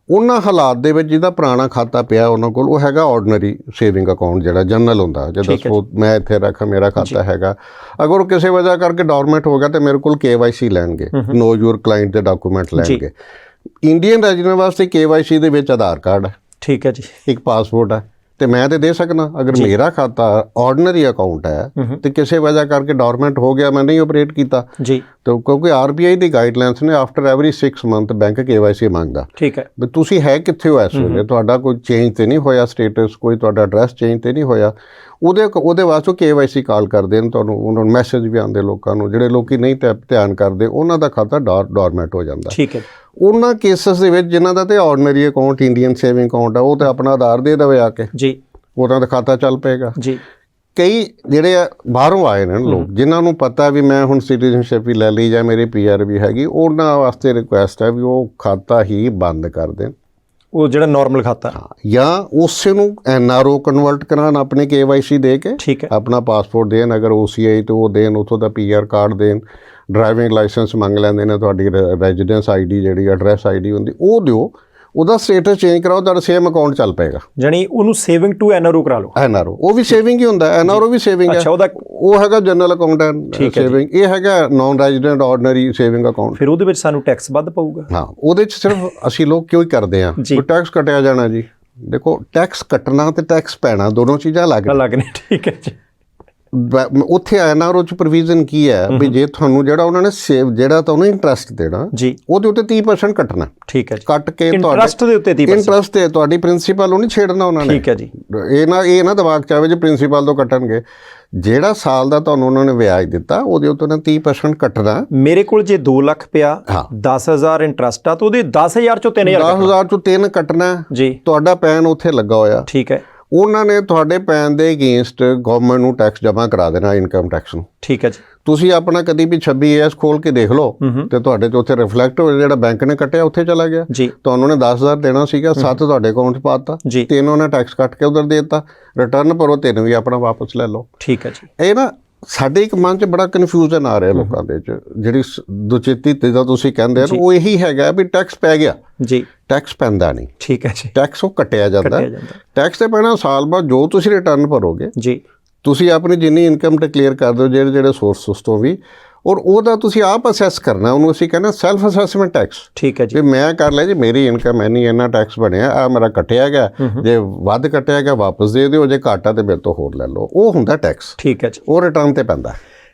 ਉਹਨਾਂ ਹਾਲਾਤ ਦੇ ਵਿੱਚ ਜਿਹਦਾ ਪੁਰਾਣਾ ਖਾਤਾ ਪਿਆ ਉਹਨਾਂ ਕੋਲ, ਉਹ ਹੈਗਾ ਆਰਡੀਨਰੀ ਸੇਵਿੰਗ ਅਕਾਊਂਟ ਜਿਹੜਾ ਜਨਰਲ ਹੁੰਦਾ, ਜਦੋਂ ਮੈਂ ਇੱਥੇ ਰੱਖਾਂ ਮੇਰਾ ਖਾਤਾ ਹੈਗਾ, ਅਗਰ ਉਹ ਕਿਸੇ ਵਜ੍ਹਾ ਕਰਕੇ ਡੋਰਮੈਂਟ ਹੋ ਗਿਆ ਤਾਂ ਮੇਰੇ ਕੋਲ KYC ਲੈਣਗੇ, ਨੋ ਯੂਰ ਕਲਾਇੰਟ ਦੇ ਡਾਕੂਮੈਂਟ ਲੈਣਗੇ। ਇੰਡੀਅਨ ਰੈਜ਼ੀਡੈਂਟ ਵਾਸਤੇ KYC ਦੇ ਵਿੱਚ ਆਧਾਰ ਕਾਰਡ ਹੈ, ਠੀਕ ਹੈ ਜੀ, ਇੱਕ ਪਾਸਪੋਰਟ ਹੈ, ਤੇ ਮੈਂ ਤੇ ਦੇ ਸਕਣਾ। ਅਗਰ ਮੇਰਾ ਖਾਤਾ ਆਰਡੀਨਰੀ ਅਕਾਊਂਟ ਹੈ ਤੇ ਕਿਸੇ ਵਜ੍ਹਾ ਕਰਕੇ ਡੋਰਮੈਂਟ ਹੋ ਗਿਆ, ਮੈਂ ਨਹੀਂ ਆਪਰੇਟ ਕੀਤਾ ਜੀ, ਤਾਂ ਕਿਉਂਕਿ RBI ਦੀ ਗਾਈਡਲਾਈਨਸ ਨੇ after every 6 month bank KYC ਮੰਗਦਾ। ਠੀਕ ਹੈ, ਵੀ ਤੁਸੀਂ ਹੈ ਕਿੱਥੇ ਹੋ ਇਸ ਵੇਲੇ, ਤੁਹਾਡਾ ਕੋਈ ਚੇਂਜ ਤੇ ਨਹੀਂ ਹੋਇਆ ਸਟੇਟਸ, ਕੋਈ ਤੁਹਾਡਾ ਐਡਰੈਸ ਚੇਂਜ ਤੇ ਨਹੀਂ ਹੋਇਆ, ਉਹਦੇ ਵਾਸਤੇ KYC ਕਾਲ ਕਰਦੇ ਨੇ ਤੁਹਾਨੂੰ, ਉਹਨਾਂ ਨੂੰ ਮੈਸੇਜ ਵੀ ਆਉਂਦੇ ਲੋਕਾਂ ਨੂੰ, ਜਿਹੜੇ ਲੋਕੀ ਨਹੀਂ ਧਿਆਨ ਕਰਦੇ ਉਹਨਾਂ ਦਾ ਖਾਤਾ ਡੋਰਮੈਂਟ ਹੋ ਜਾਂਦਾ। ਠੀਕ ਹੈ। ਉਹਨਾਂ ਕੇਸਿਸ ਦੇ ਵਿੱਚ ਜਿਨ੍ਹਾਂ ਦਾ ਤੇ ordinary account Indian saving account ਆ, ਉਹ ਤਾਂ ਆਪਣਾ ਆਧਾਰ ਦੇ ਦੇਵੇ ਆ ਕੇ ਜੀ, ਉਹਨਾਂ ਦਾ ਖਾਤਾ ਚੱਲ ਪਏਗਾ ਜੀ। ਕਈ ਜਿਹੜੇ ਆ ਬਾਹਰੋਂ ਆਏ ਨੇ ਲੋਕ, ਜਿਨ੍ਹਾਂ ਨੂੰ ਪਤਾ ਵੀ ਮੈਂ ਹੁਣ ਸਿਟੀਜ਼ਨਸ਼ਿਪ ਵੀ ਲੈ ਲਈ ਜਾਂ ਮੇਰੇ PR ਵੀ ਹੈਗੀ, ਉਹਨਾਂ ਵਾਸਤੇ ਰਿਕੁਐਸਟ ਹੈ ਵੀ ਉਹ ਖਾਤਾ ਹੀ ਬੰਦ ਕਰ ਦੇਣ, ਉਹ ਜਿਹੜਾ ਨਾਰਮਲ ਖਾਤਾ, ਜਾਂ ਉਸੇ ਨੂੰ NRO ਕਨਵਰਟ ਕਰਾਉਣ ਆਪਣੇ KYC ਦੇ ਕੇ, ਠੀਕ ਹੈ, ਆਪਣਾ ਪਾਸਪੋਰਟ ਦੇਣ, ਅਗਰ OCI ਤੇ ਉਹ ਦੇਣ, ਉੱਥੋਂ ਦਾ PR ਕਾਰਡ ਦੇਣ, ਡਰਾਈਵਿੰਗ ਲਾਇਸੈਂਸ ਮੰਗ ਲੈਂਦੇ ਨੇ, ਤੁਹਾਡੀ ਰੈਜ਼ੀਡੈਂਸ ID ਜਿਹੜੀ ਐਡਰੈਸ ID ਹੁੰਦੀ ਉਹ ਦਿਓ, ਉਹਦਾ ਸਟੇਟਸ ਚੇਂਜ ਕਰਾਓ, ਤੁਹਾਡਾ ਸੇਮ ਅਕਾਊਂਟ ਚੱਲ ਪਏਗਾ। ਜਾਣੀ ਉਹਨੂੰ ਸੇਵਿੰਗ ਟੂ NRO ਕਰਾ ਲਓ। NRO ਉਹ ਵੀ ਸੇਵਿੰਗ ਹੀ ਹੁੰਦਾ, NRO ਵੀ ਸੇਵਿੰਗ ਹੈ। ਅੱਛਾ, ਉਹਦਾ ਉਹ ਹੈਗਾ ਜਨਰਲ ਅਕਾਊਂਟ ਸੇਵਿੰਗ, ਇਹ ਹੈਗਾ non resident ordinary saving account. ਫਿਰ ਉਹਦੇ ਵਿੱਚ ਸਾਨੂੰ ਟੈਕਸ ਵੱਧ ਪਊਗਾ। ਹਾਂ, ਉਹਦੇ 'ਚ ਸਿਰਫ ਅਸੀਂ ਲੋਕ ਕਿਉਂ ਹੀ ਕਰਦੇ ਹਾਂ, ਟੈਕਸ ਕੱਟਿਆ ਜਾਣਾ ਜੀ। ਦੇਖੋ, ਟੈਕਸ ਕੱਟਣਾ ਤੇ ਟੈਕਸ ਪੈਣਾ ਦੋਨੋਂ ਚੀਜ਼ਾਂ ਅਲੱਗ ਨੇ। ਠੀਕ ਹੈ ਜੀ। ਉੱਥੇ NRO 'ਚ ਪ੍ਰੋਵੀਜ਼ਨ ਕੀ ਹੈ ਵੀ ਜੇ ਤੁਹਾਨੂੰ ਜਿਹੜਾ ਉਹਨਾਂ ਨੇ ਸੇਵ ਜਿਹੜਾ ਤਾਂ ਉਹਨੂੰ ਇੰਟਰਸਟ ਦੇਣਾ ਜੀ, ਉਹਦੇ ਉੱਤੇ 30% ਕੱਟਣਾ। ਠੀਕ ਹੈ ਜੀ। ਕੱਟ ਕੇ ਇੰਟਰਸਟ ਦੇ ਉੱਤੇ 30%, ਇੰਟਰਸਟ ਤੇ ਤੁਹਾਡੀ ਪ੍ਰਿੰਸੀਪਲ ਉਹ ਨਹੀਂ ਛੇੜਨਾ ਉਹਨਾਂ ਨੇ। ਠੀਕ ਹੈ ਜੀ। ਇਹ ਨਾ ਦਿਮਾਗ 'ਚ ਆਵੇ ਜੇ ਪ੍ਰਿੰਸੀਪਲ ਤੋਂ ਕੱਟਣਗੇ, ਜਿਹੜਾ ਸਾਲ ਦਾ ਤੁਹਾਨੂੰ ਉਹਨਾਂ ਨੇ ਵਿਆਜ ਦਿੱਤਾ ਉਹਦੇ ਉੱਤੇ ਨਾ 30% ਕੱਟਣਾ। ਮੇਰੇ ਕੋਲ ਜੇ 2 ਲੱਖ ਪਿਆ, 10,000 ਇੰਟਰਸਟ ਆ, ਤਾਂ ਉਹਦੇ 10,000 ਚੋਂ 10,000 ਚੋਂ 3 ਕੱਟਣਾ ਜੀ। ਤੁਹਾਡਾ ਪੈਨ ਉੱਥੇ ਲੱਗਾ ਹੋਇਆ, ਠੀਕ ਹੈ, ਉਹਨਾਂ ਨੇ ਤੁਹਾਡੇ ਪੈਨ ਦੇ ਅਗੇਂਸਟ ਗਵਰਨਮੈਂਟ ਨੂੰ ਟੈਕਸ ਜਮ੍ਹਾਂ ਕਰਾ ਦੇਣਾ, ਇਨਕਮ ਟੈਕਸ ਨੂੰ। ਠੀਕ ਹੈ ਜੀ। ਤੁਸੀਂ ਆਪਣਾ ਕਦੀ ਵੀ 26AS ਖੋਲ ਕੇ ਦੇਖ ਲਓ ਤੇ ਤੁਹਾਡੇ 'ਚ ਉੱਥੇ ਰਿਫਲੈਕਟ ਹੋ ਜਿਹੜਾ ਬੈਂਕ ਨੇ ਕੱਟਿਆ ਉੱਥੇ ਚਲਾ ਗਿਆ ਜੀ। ਤੁਹਾਨੂੰ ਨੇ 10,000 ਦੇਣਾ ਸੀਗਾ, 7 ਤੁਹਾਡੇ ਅਕਾਊਂਟ 'ਚ ਪਾ ਦਿੱਤਾ, 3 ਉਹਨੇ ਟੈਕਸ ਕੱਟ ਕੇ ਉਧਰ ਦੇ ਦਿੱਤਾ, ਰਿਟਰਨ ਭਰੋ, 3 ਵੀ ਆਪਣਾ ਵਾਪਸ ਲੈ ਲਓ। ਠੀਕ ਹੈ ਜੀ। ਇਹ ਨਾ ਸਾਡੇ ਇੱਕ ਮਨ 'ਚ ਬੜਾ ਕਨਫਿਊਜ਼ਨ ਆ ਰਿਹਾ ਲੋਕਾਂ ਦੇ 'ਚ, ਜਿਹੜੀ ਦੁਚਿੱਤੀ ਜਿੱਦਾਂ ਤੁਸੀਂ ਕਹਿੰਦੇ ਹੋ, ਉਹ ਇਹੀ ਹੈਗਾ ਵੀ ਟੈਕਸ ਪੈ ਗਿਆ ਜੀ। ਟੈਕਸ ਪੈਂਦਾ ਨਹੀਂ। ਠੀਕ ਹੈ ਜੀ। ਟੈਕਸ ਉਹ ਕੱਟਿਆ ਜਾਂਦਾ। ਟੈਕਸ ਤੇ ਪੈਣਾ ਸਾਲ ਬਾਅਦ, ਜੋ ਤੁਸੀਂ ਰਿਟਰਨ ਭਰੋਗੇ ਜੀ, ਤੁਸੀਂ ਆਪਣੀ ਜਿੰਨੀ ਇਨਕਮ ਡਿਕਲੇਅਰ ਕਰਦੇ ਹੋ ਜਿਹੜੇ ਸੋਰਸਿਸ ਤੋਂ ਵੀ, ਔਰ ਉਹਦਾ ਤੁਸੀਂ ਆਪ ਅਸੈਸ ਕਰਨਾ, ਉਹਨੂੰ ਅਸੀਂ ਕਹਿੰਦੇ ਸੈਲਫ ਅਸੈਸਮੈਂਟ ਟੈਕਸ। ਠੀਕ ਹੈ ਜੀ। ਵੀ ਮੈਂ ਕਰ ਲਿਆ ਜੀ, ਮੇਰੀ ਇਨਕਮ ਇੰਨਾ ਟੈਕਸ ਬਣਿਆ, ਆ ਮੇਰਾ ਕੱਟਿਆ ਗਿਆ, ਜੇ ਵੱਧ ਕੱਟਿਆ ਗਿਆ ਵਾਪਸ ਦੇ ਦਿਓ, ਜੇ ਘਾਟਾ ਤੇ ਮੇਰੇ ਤੋਂ ਹੋਰ ਲੈ ਲਓ, ਉਹ ਹੁੰਦਾ ਟੈਕਸ। ਠੀਕ ਹੈ ਜੀ। ਉਹ ਰਿਟਰਨ ਤੇ ਪੈਂਦਾ।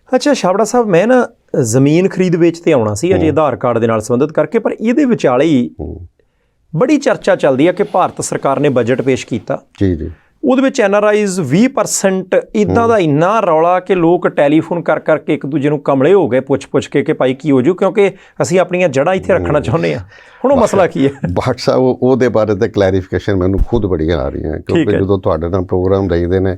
ਅੱਛਾ ਛਾਬੜਾ ਸਾਹਿਬ, ਮੈਂ ਨਾ ਜ਼ਮੀਨ ਖਰੀਦ ਵੇਚ ਤੇ ਆਉਣਾ ਸੀ ਅਜੇ ਆਧਾਰ ਕਾਰਡ ਦੇ ਨਾਲ ਸੰਬੰਧਿਤ ਕਰਕੇ, ਪਰ ਇਹਦੇ ਵਿਚਾਲੇ ਹੀ ਬੜੀ ਚਰਚਾ ਚੱਲਦੀ ਹੈ ਕਿ ਭਾਰਤ ਸਰਕਾਰ ਨੇ ਬਜਟ ਪੇਸ਼ ਕੀਤਾ ਜੀ ਜੀ, ਉਹਦੇ ਵਿੱਚ NRIs 20% ਇੱਦਾਂ ਦਾ ਇੰਨਾ ਰੌਲਾ ਕਿ ਲੋਕ ਟੈਲੀਫੋਨ ਕਰ ਕਰਕੇ ਇੱਕ ਦੂਜੇ ਨੂੰ ਕਮਲੇ ਹੋ ਗਏ ਪੁੱਛ ਕੇ ਕਿ ਭਾਈ ਕੀ ਹੋ ਜੂ, ਕਿਉਂਕਿ ਅਸੀਂ ਆਪਣੀਆਂ ਜੜ੍ਹਾਂ ਇੱਥੇ ਰੱਖਣਾ ਚਾਹੁੰਦੇ ਹਾਂ। ਹੁਣ ਉਹ ਮਸਲਾ ਕੀ ਹੈ? ਬਾਟ ਸਾਹਿਬ, ਉਹਦੇ ਬਾਰੇ ਤਾਂ ਕਲੈਰੀਫਿਕੇਸ਼ਨ ਮੈਨੂੰ ਖੁਦ ਬੜੀਆਂ ਆ ਰਹੀਆਂ, ਕਿਉਂਕਿ ਜਦੋਂ ਤੁਹਾਡੇ ਨਾਲ ਪ੍ਰੋਗਰਾਮ ਦੇਖਦੇ ਨੇ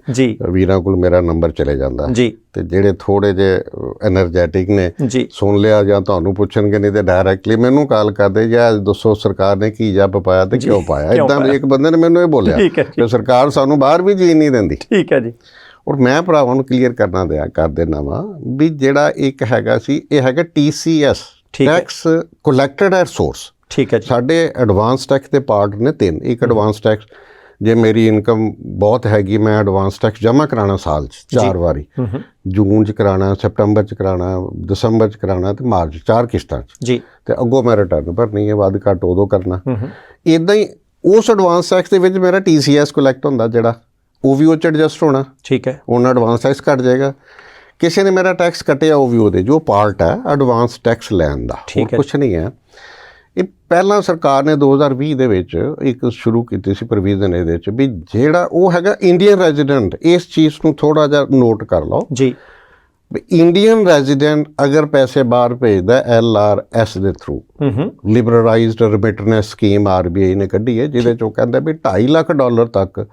ਵੀਰਾਂ ਕੋਲ ਮੇਰਾ ਨੰਬਰ ਚਲੇ ਜਾਂਦਾ ਜੀ, ਤੇ ਜਿਹੜੇ ਥੋੜੇ ਜਿਹੇ ਐਨਰਜੈਟਿਕ ਨੇ ਸੁਣ ਲਿਆ ਜਾਂ ਤੁਹਾਨੂੰ ਪੁੱਛਣਗੇ, ਨਹੀਂ ਤੇ ਡਾਇਰੈਕਟਲੀ ਮੈਨੂੰ ਕਾਲ ਕਰਦੇ, ਜਾਂ ਦੱਸੋ ਸਰਕਾਰ ਨੇ ਕੀ ਜੱਬ ਪਾਇਆ ਤੇ ਕਿਉਂ ਪਾਇਆ। ਇੱਦਾਂ ਇੱਕ ਬੰਦੇ ਨੇ ਮੈਨੂੰ ਇਹ ਬੋਲਿਆ ਕਿ ਸਰਕਾਰ ਸਾਨੂੰ ਬਾਹਰ ਵੀ ਜੀਣ ਨਹੀਂ ਦਿੰਦੀ। ਠੀਕ ਹੈ ਜੀ। ਔਰ ਮੈਂ ਭਰਾਵਾਂ ਨੂੰ ਕਲੀਅਰ ਕਰ ਦੇਣਾ ਵਾ ਵੀ ਜਿਹੜਾ ਇੱਕ ਹੈਗਾ ਸੀ, ਇਹ ਹੈਗਾ TCS, tax collected at source. ਠੀਕ ਹੈ ਜੀ। ਸਾਡੇ ਐਡਵਾਂਸ ਟੈਕਸ ਦੇ ਪਾਰਟ ਨੇ 3। ਇੱਕ ਐਡਵਾਂਸ ਟੈਕਸ, ਜੇ ਮੇਰੀ ਇਨਕਮ ਬਹੁਤ ਹੈਗੀ, ਮੈਂ ਐਡਵਾਂਸ ਟੈਕਸ ਜਮ੍ਹਾਂ ਕਰਾਉਣਾ ਸਾਲ 'ਚ 4 ਵਾਰੀ, ਜੂਨ 'ਚ ਕਰਾਉਣਾ, ਸਪਟੰਬਰ 'ਚ ਕਰਾਉਣਾ, ਦਸੰਬਰ 'ਚ ਕਰਾਉਣਾ ਤੇ ਮਾਰਚ, 4 ਕਿਸ਼ਤਾਂ 'ਚ ਜੀ, ਤੇ ਅੱਗੋਂ ਮੈਂ ਰਿਟਰਨ ਭਰਨੀ ਹੈ, ਵੱਧ ਘੱਟ ਉਦੋਂ ਕਰਨਾ। ਇੱਦਾਂ ਹੀ ਉਸ ਐਡਵਾਂਸ ਟੈਕਸ ਦੇ ਵਿੱਚ ਮੇਰਾ TCS ਕਲੈਕਟ ਹੁੰਦਾ, ਜਿਹੜਾ ਉਹ ਵੀ ਉਹ 'ਚ ਐਡਜਸਟ ਹੋਣਾ। ਠੀਕ ਹੈ। ਉਹਨਾਂ ਐਡਵਾਂਸ ਟੈਕਸ ਘੱਟ ਜਾਏਗਾ। ਕਿਸੇ ਨੇ ਮੇਰਾ ਟੈਕਸ ਕੱਟਿਆ, ਉਹ ਵੀ ਉਹਦੇ ਜੋ ਪਾਰਟ ਹੈ ਐਡਵਾਂਸ ਟੈਕਸ ਲੈਣ ਦਾ, ਹੋਰ ਕੁਛ ਨਹੀਂ ਹੈ। ਇਹ ਪਹਿਲਾਂ ਸਰਕਾਰ ਨੇ 2020 ਦੇ ਵਿੱਚ ਇੱਕ ਸ਼ੁਰੂ ਕੀਤੀ ਸੀ ਪ੍ਰੋਵੀਜ਼ਨ ਇਹਦੇ ਵਿੱਚ, ਵੀ ਜਿਹੜਾ ਉਹ ਹੈਗਾ ਇੰਡੀਅਨ ਰੈਜ਼ੀਡੈਂਟ, ਇਸ ਚੀਜ਼ ਨੂੰ ਥੋੜ੍ਹਾ ਜਿਹਾ ਨੋਟ ਕਰ ਲਓ ਜੀ, ਵੀ ਇੰਡੀਅਨ ਰੈਜ਼ੀਡੈਂਟ ਅਗਰ ਪੈਸੇ ਬਾਹਰ ਭੇਜਦਾ LRS ਦੇ ਥਰੂ, ਲਿਬਰਲਾਈਜ਼ਡ ਰਿਮਿਟਨੈਂਸ ਸਕੀਮ RBI ਨੇ ਕੱਢੀ ਹੈ, ਜਿਹਦੇ 'ਚ ਉਹ ਕਹਿੰਦਾ ਵੀ $2.5 ਲੱਖ ਤੱਕ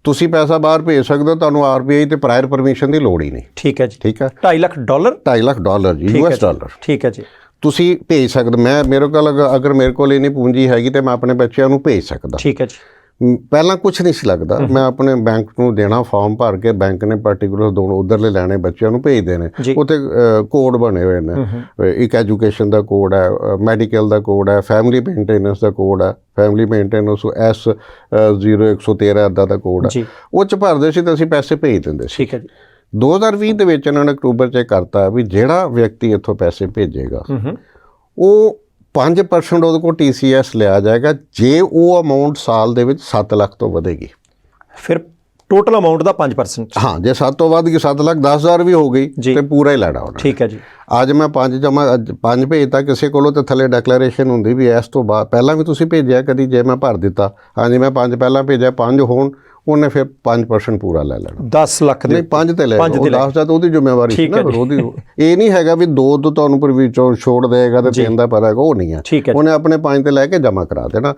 ਤੁਸੀਂ ਪੈਸਾ ਬਾਹਰ ਭੇਜ ਸਕਦੇ ਹੋ, ਤੁਹਾਨੂੰ RBI ਤੇ ਪ੍ਰਾਇਰ ਪਰਮਿਸ਼ਨ ਦੀ ਲੋੜ ਹੀ ਨਹੀਂ। ਠੀਕ ਹੈ ਜੀ। ਠੀਕ ਹੈ। $2.5 ਲੱਖ $2.5 ਲੱਖ ਜੀ, US ਡਾਲਰ। ਠੀਕ ਹੈ ਜੀ। ਤੁਸੀਂ ਭੇਜ ਸਕਦੇ, ਮੇਰੇ ਕੋਲ ਅਗਰ ਮੇਰੇ ਕੋਲ ਇੰਨੀ ਪੂੰਜੀ ਹੈਗੀ ਤੇ ਮੈਂ ਆਪਣੇ ਬੱਚਿਆਂ ਨੂੰ ਭੇਜ ਸਕਦਾ। ਠੀਕ ਹੈ ਜੀ। ਪਹਿਲਾਂ ਕੁਛ ਨਹੀਂ ਸੀ ਲੱਗਦਾ, ਮੈਂ ਆਪਣੇ ਬੈਂਕ ਨੂੰ ਦੇਣਾ, ਫਾਰਮ ਭਰ ਕੇ ਬੈਂਕ ਨੇ ਪਾਰਟੀਕੂਲਰ ਦੋਨੋਂ ਉੱਧਰਲੇ ਲੈਣੇ, ਬੱਚਿਆਂ ਨੂੰ ਭੇਜਦੇ ਨੇ, ਉੱਥੇ ਕੋਡ ਬਣੇ ਹੋਏ ਨੇ। ਇੱਕ ਐਜੂਕੇਸ਼ਨ ਦਾ ਕੋਡ ਹੈ, ਮੈਡੀਕਲ ਦਾ ਕੋਡ ਹੈ, ਫੈਮਿਲੀ ਮੇਨਟੇਨੈਂਸ ਦਾ ਕੋਡ ਹੈ, ਫੈਮਿਲੀ ਮੇਨਟੇਨੈਂਸ S0113 ਇੱਦਾਂ ਦਾ ਕੋਡ ਹੈ, ਉਹ 'ਚ ਭਰਦੇ ਸੀ ਤਾਂ ਅਸੀਂ ਪੈਸੇ ਭੇਜ ਦਿੰਦੇ ਸੀ। ਠੀਕ ਹੈ ਜੀ। 2020 ਦੇ ਵਿੱਚ ਇਹਨਾਂ ਨੇ ਅਕਤੂਬਰ 'ਚ ਕਰਤਾ ਵੀ ਜਿਹੜਾ ਵਿਅਕਤੀ ਇੱਥੋਂ ਪੈਸੇ ਭੇਜੇਗਾ ਉਹ 5% ਉਹਦੇ ਕੋਲ TCS ਲਿਆ ਜਾਏਗਾ, ਜੇ ਉਹ ਅਮਾਊਂਟ ਸਾਲ ਦੇ ਵਿੱਚ 7 ਲੱਖ ਤੋਂ ਵਧੇਗੀ। ਫਿਰ ਟੋਟਲ ਅਮਾਊਂਟ ਦਾ 5%? ਹਾਂ, ਜੇ 7 ਤੋਂ ਵੱਧ ਗਈ, 7 ਲੱਖ 10,000 ਵੀ ਹੋ ਗਈ ਤੇ ਪੂਰਾ ਹੀ ਲੈਣਾ ਉਹਨੇ। ਠੀਕ ਹੈ ਜੀ। ਅੱਜ ਮੈਂ 5 ਭੇਜਤਾ ਕਿਸੇ ਕੋਲੋਂ, ਤੇ ਥੱਲੇ ਡੈਕਲੇਰੇਸ਼ਨ ਹੁੰਦੀ ਵੀ ਇਸ ਤੋਂ ਬਾਅਦ ਪਹਿਲਾਂ ਵੀ ਤੁਸੀਂ ਭੇਜਿਆ ਕਦੀ, ਜੇ ਮੈਂ ਭਰ ਦਿੱਤਾ ਹਾਂਜੀ ਮੈਂ 5 ਪਹਿਲਾਂ ਭੇਜਿਆ, 5 ਹੋਣ, ਉਹਨੇ ਫਿਰ 5% ਪੂਰਾ ਲੈ ਲੈਣਾ। 10 ਲੱਖ ਦੇ 5 ਤੇ ਲੈ ਲਓ, 10 ਦਾ ਤਾਂ ਉਹਦੀ ਜ਼ਿੰਮੇਵਾਰੀ ਸੀ ਨਾ, ਫਿਰ ਉਹਦੀ। ਇਹ ਨਹੀਂ ਹੈਗਾ ਵੀ 2 ਤੋਂ ਤੁਹਾਨੂੰ ਪਰ ਵਿੱਚੋਂ ਛੋੜ ਦੇਗਾ ਤੇ 3 ਦਾ ਪਰ ਹੈਗਾ, ਉਹ ਨਹੀਂ ਹੈ। ਉਹਨੇ ਆਪਣੇ 5 ਤੇ ਲੈ ਕੇ ਜਮ੍ਹਾਂ ਕਰਾ ਦੇਣਾ।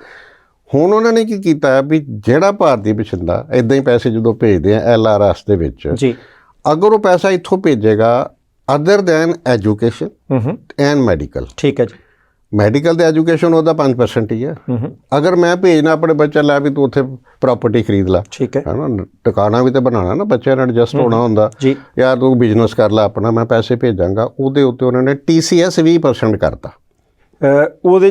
ਹੁਣ ਉਹਨਾਂ ਨੇ ਕੀ ਕੀਤਾ ਵੀ ਜਿਹੜਾ ਭਾਰਤੀ ਵਸਿੰਦਾ ਇਦਾਂ ਹੀ ਪੈਸੇ ਜਦੋਂ ਭੇਜਦੇ ਆ LRS ਦੇ ਵਿੱਚ ਜੀ, ਅਗਰ ਉਹ ਪੈਸਾ ਇੱਥੋਂ ਭੇਜੇਗਾ other than education and medical, ਠੀਕ ਹੈ ਜੀ, ਮੈਡੀਕਲ ਤੇ ਐਜੂਕੇਸ਼ਨ ਉਹਦਾ 5% ਹੀ ਹੈ। ਅਗਰ ਮੈਂ ਭੇਜਣਾ ਆਪਣੇ ਬੱਚਾ ਲੈ ਵੀ ਤੂੰ ਉੱਥੇ ਪ੍ਰਾਪਰਟੀ ਖਰੀਦ ਲਾ, ਠੀਕ ਹੈ ਨਾ, ਟਿਕਾਣਾ ਵੀ ਤਾਂ ਬਣਾਉਣਾ ਨਾ, ਬੱਚਿਆਂ ਨਾਲ ਐਡਜਸਟ ਹੋਣਾ ਹੁੰਦਾ ਜੀ, ਯਾਰ ਤੂੰ ਬਿਜ਼ਨਸ ਕਰ ਲੈ ਆਪਣਾ, ਮੈਂ ਪੈਸੇ ਭੇਜਾਂਗਾ, ਉਹਦੇ ਉੱਤੇ ਉਹਨਾਂ ਨੇ TCS 20% ਕਰਤਾ। ਉਹਦੇ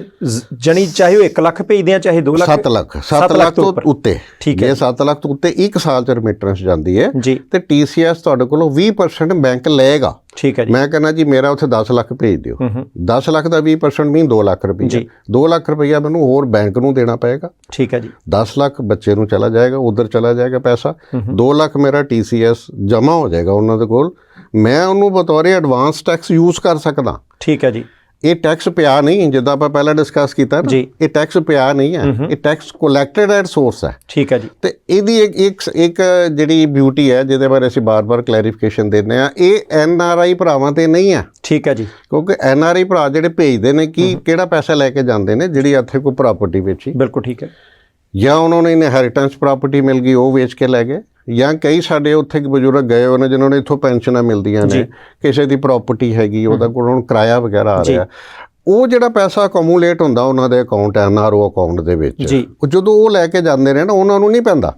ਜਣੀ ਚਾਹੇ ਉਹ 1 ਲੱਖ ਭੇਜਦੇ ਆ ਚਾਹੇ 2 ਲੱਖ, 7 ਲੱਖ ਤੋਂ ਉੱਤੇ, ਠੀਕ ਹੈ, ਜੇ 7 ਲੱਖ ਤੋਂ ਉੱਤੇ 1 ਸਾਲ 'ਚ ਰemittance ਜਾਂਦੀ ਹੈ ਜੀ, ਤੇ TCS ਤੁਹਾਡੇ ਕੋਲੋਂ 20% ਬੈਂਕ ਲਏਗਾ। ਠੀਕ ਹੈ ਜੀ, ਮੈਂ ਕਹਿੰਦਾ ਜੀ ਮੇਰਾ ਉੱਥੇ 10 ਲੱਖ ਭੇਜ ਦਿਓ, 10 ਲੱਖ ਦਾ 20% ਮੀਨ 2 ਲੱਖ ਰੁਪਈਆ, 2 ਲੱਖ ਰੁਪਈਆ ਮੈਨੂੰ ਹੋਰ ਬੈਂਕ ਨੂੰ ਦੇਣਾ ਪਏਗਾ। ਠੀਕ ਹੈ ਜੀ, 10 ਲੱਖ ਬੱਚੇ ਨੂੰ ਚਲਾ ਜਾਏਗਾ, ਉਧਰ ਚਲਾ ਜਾਏਗਾ ਪੈਸਾ, 2 ਲੱਖ ਮੇਰਾ TCS ਜਮ੍ਹਾਂ ਹੋ ਜਾਏਗਾ ਉਹਨਾਂ ਦੇ ਕੋਲ, ਮੈਂ ਉਹਨੂੰ ਬਤੌਰੇ ਐਡਵਾਂਸ ਟੈਕਸ ਯੂਜ਼ ਕਰ ਸਕਦਾ। ਇੱਕ ਹੈ ਜੀ, ਇਹ ਟੈਕਸ ਪਿਆ ਨਹੀਂ, ਜਿੱਦਾਂ ਆਪਾਂ ਪਹਿਲਾਂ ਡਿਸਕਸ ਕੀਤਾ ਨਾ, ਇਹ ਟੈਕਸ ਪਿਆ ਨਹੀਂ ਹੈ, ਇਹ ਟੈਕਸ ਕਲੈਕਟਡ ਐਟ ਸੋਰਸ ਹੈ। ਠੀਕ ਹੈ ਜੀ, ਤੇ ਇਹਦੀ ਇੱਕ ਜਿਹੜੀ ਬਿਊਟੀ ਹੈ ਜਿਹਦੇ ਬਾਰੇ ਅਸੀਂ ਬਾਰ-ਬਾਰ ਕਲੈਰੀਫਿਕੇਸ਼ਨ ਦਿੰਦੇ ਆ, ਇਹ NRI ਭਰਾਵਾਂ ਤੇ ਨਹੀਂ ਹੈ। ਠੀਕ ਹੈ ਜੀ, ਕਿਉਂਕਿ NRI ਭਰਾ ਜਿਹੜੇ ਭੇਜਦੇ ਨੇ ਕਿ ਕਿਹੜਾ ਪੈਸਾ ਲੈ ਕੇ ਜਾਂਦੇ ਨੇ, ਜਿਹੜੀ ਇੱਥੇ ਕੋਈ ਪ੍ਰਾਪਰਟੀ ਵੇਚੀ, ਬਿਲਕੁਲ ਠੀਕ ਹੈ, ਜਾਂ ਉਹਨਾਂ ਨੂੰ ਇਨਹੈਰੀਟੈਂਸ ਪ੍ਰਾਪਰਟੀ ਮਿਲ ਗਈ ਉਹ ਵੇਚ ਕੇ ਲੈ ਗਏ, ਜਾਂ ਕਈ ਸਾਡੇ ਉੱਥੇ ਬਜ਼ੁਰਗ ਗਏ ਹੋਏ ਨੇ ਜਿਨ੍ਹਾਂ ਨੂੰ ਇੱਥੋਂ ਪੈਨਸ਼ਨਾਂ ਮਿਲਦੀਆਂ ਨੇ, ਕਿਸੇ ਦੀ ਪ੍ਰਾਪਰਟੀ ਹੈਗੀ ਉਹਦਾ ਕੋਲ ਹੁਣ ਕਿਰਾਇਆ ਵਗੈਰਾ ਆ ਰਿਹਾ, ਉਹ ਜਿਹੜਾ ਪੈਸਾ ਅਕੂਮੂਲੇਟ ਹੁੰਦਾ ਉਹਨਾਂ ਦੇ ਅਕਾਊਂਟ NRO ਅਕਾਊਂਟ ਦੇ ਵਿੱਚ, ਜਦੋਂ ਉਹ ਲੈ ਕੇ ਜਾਂਦੇ ਨੇ ਨਾ ਉਹਨਾਂ ਨੂੰ ਨਹੀਂ ਪੈਂਦਾ,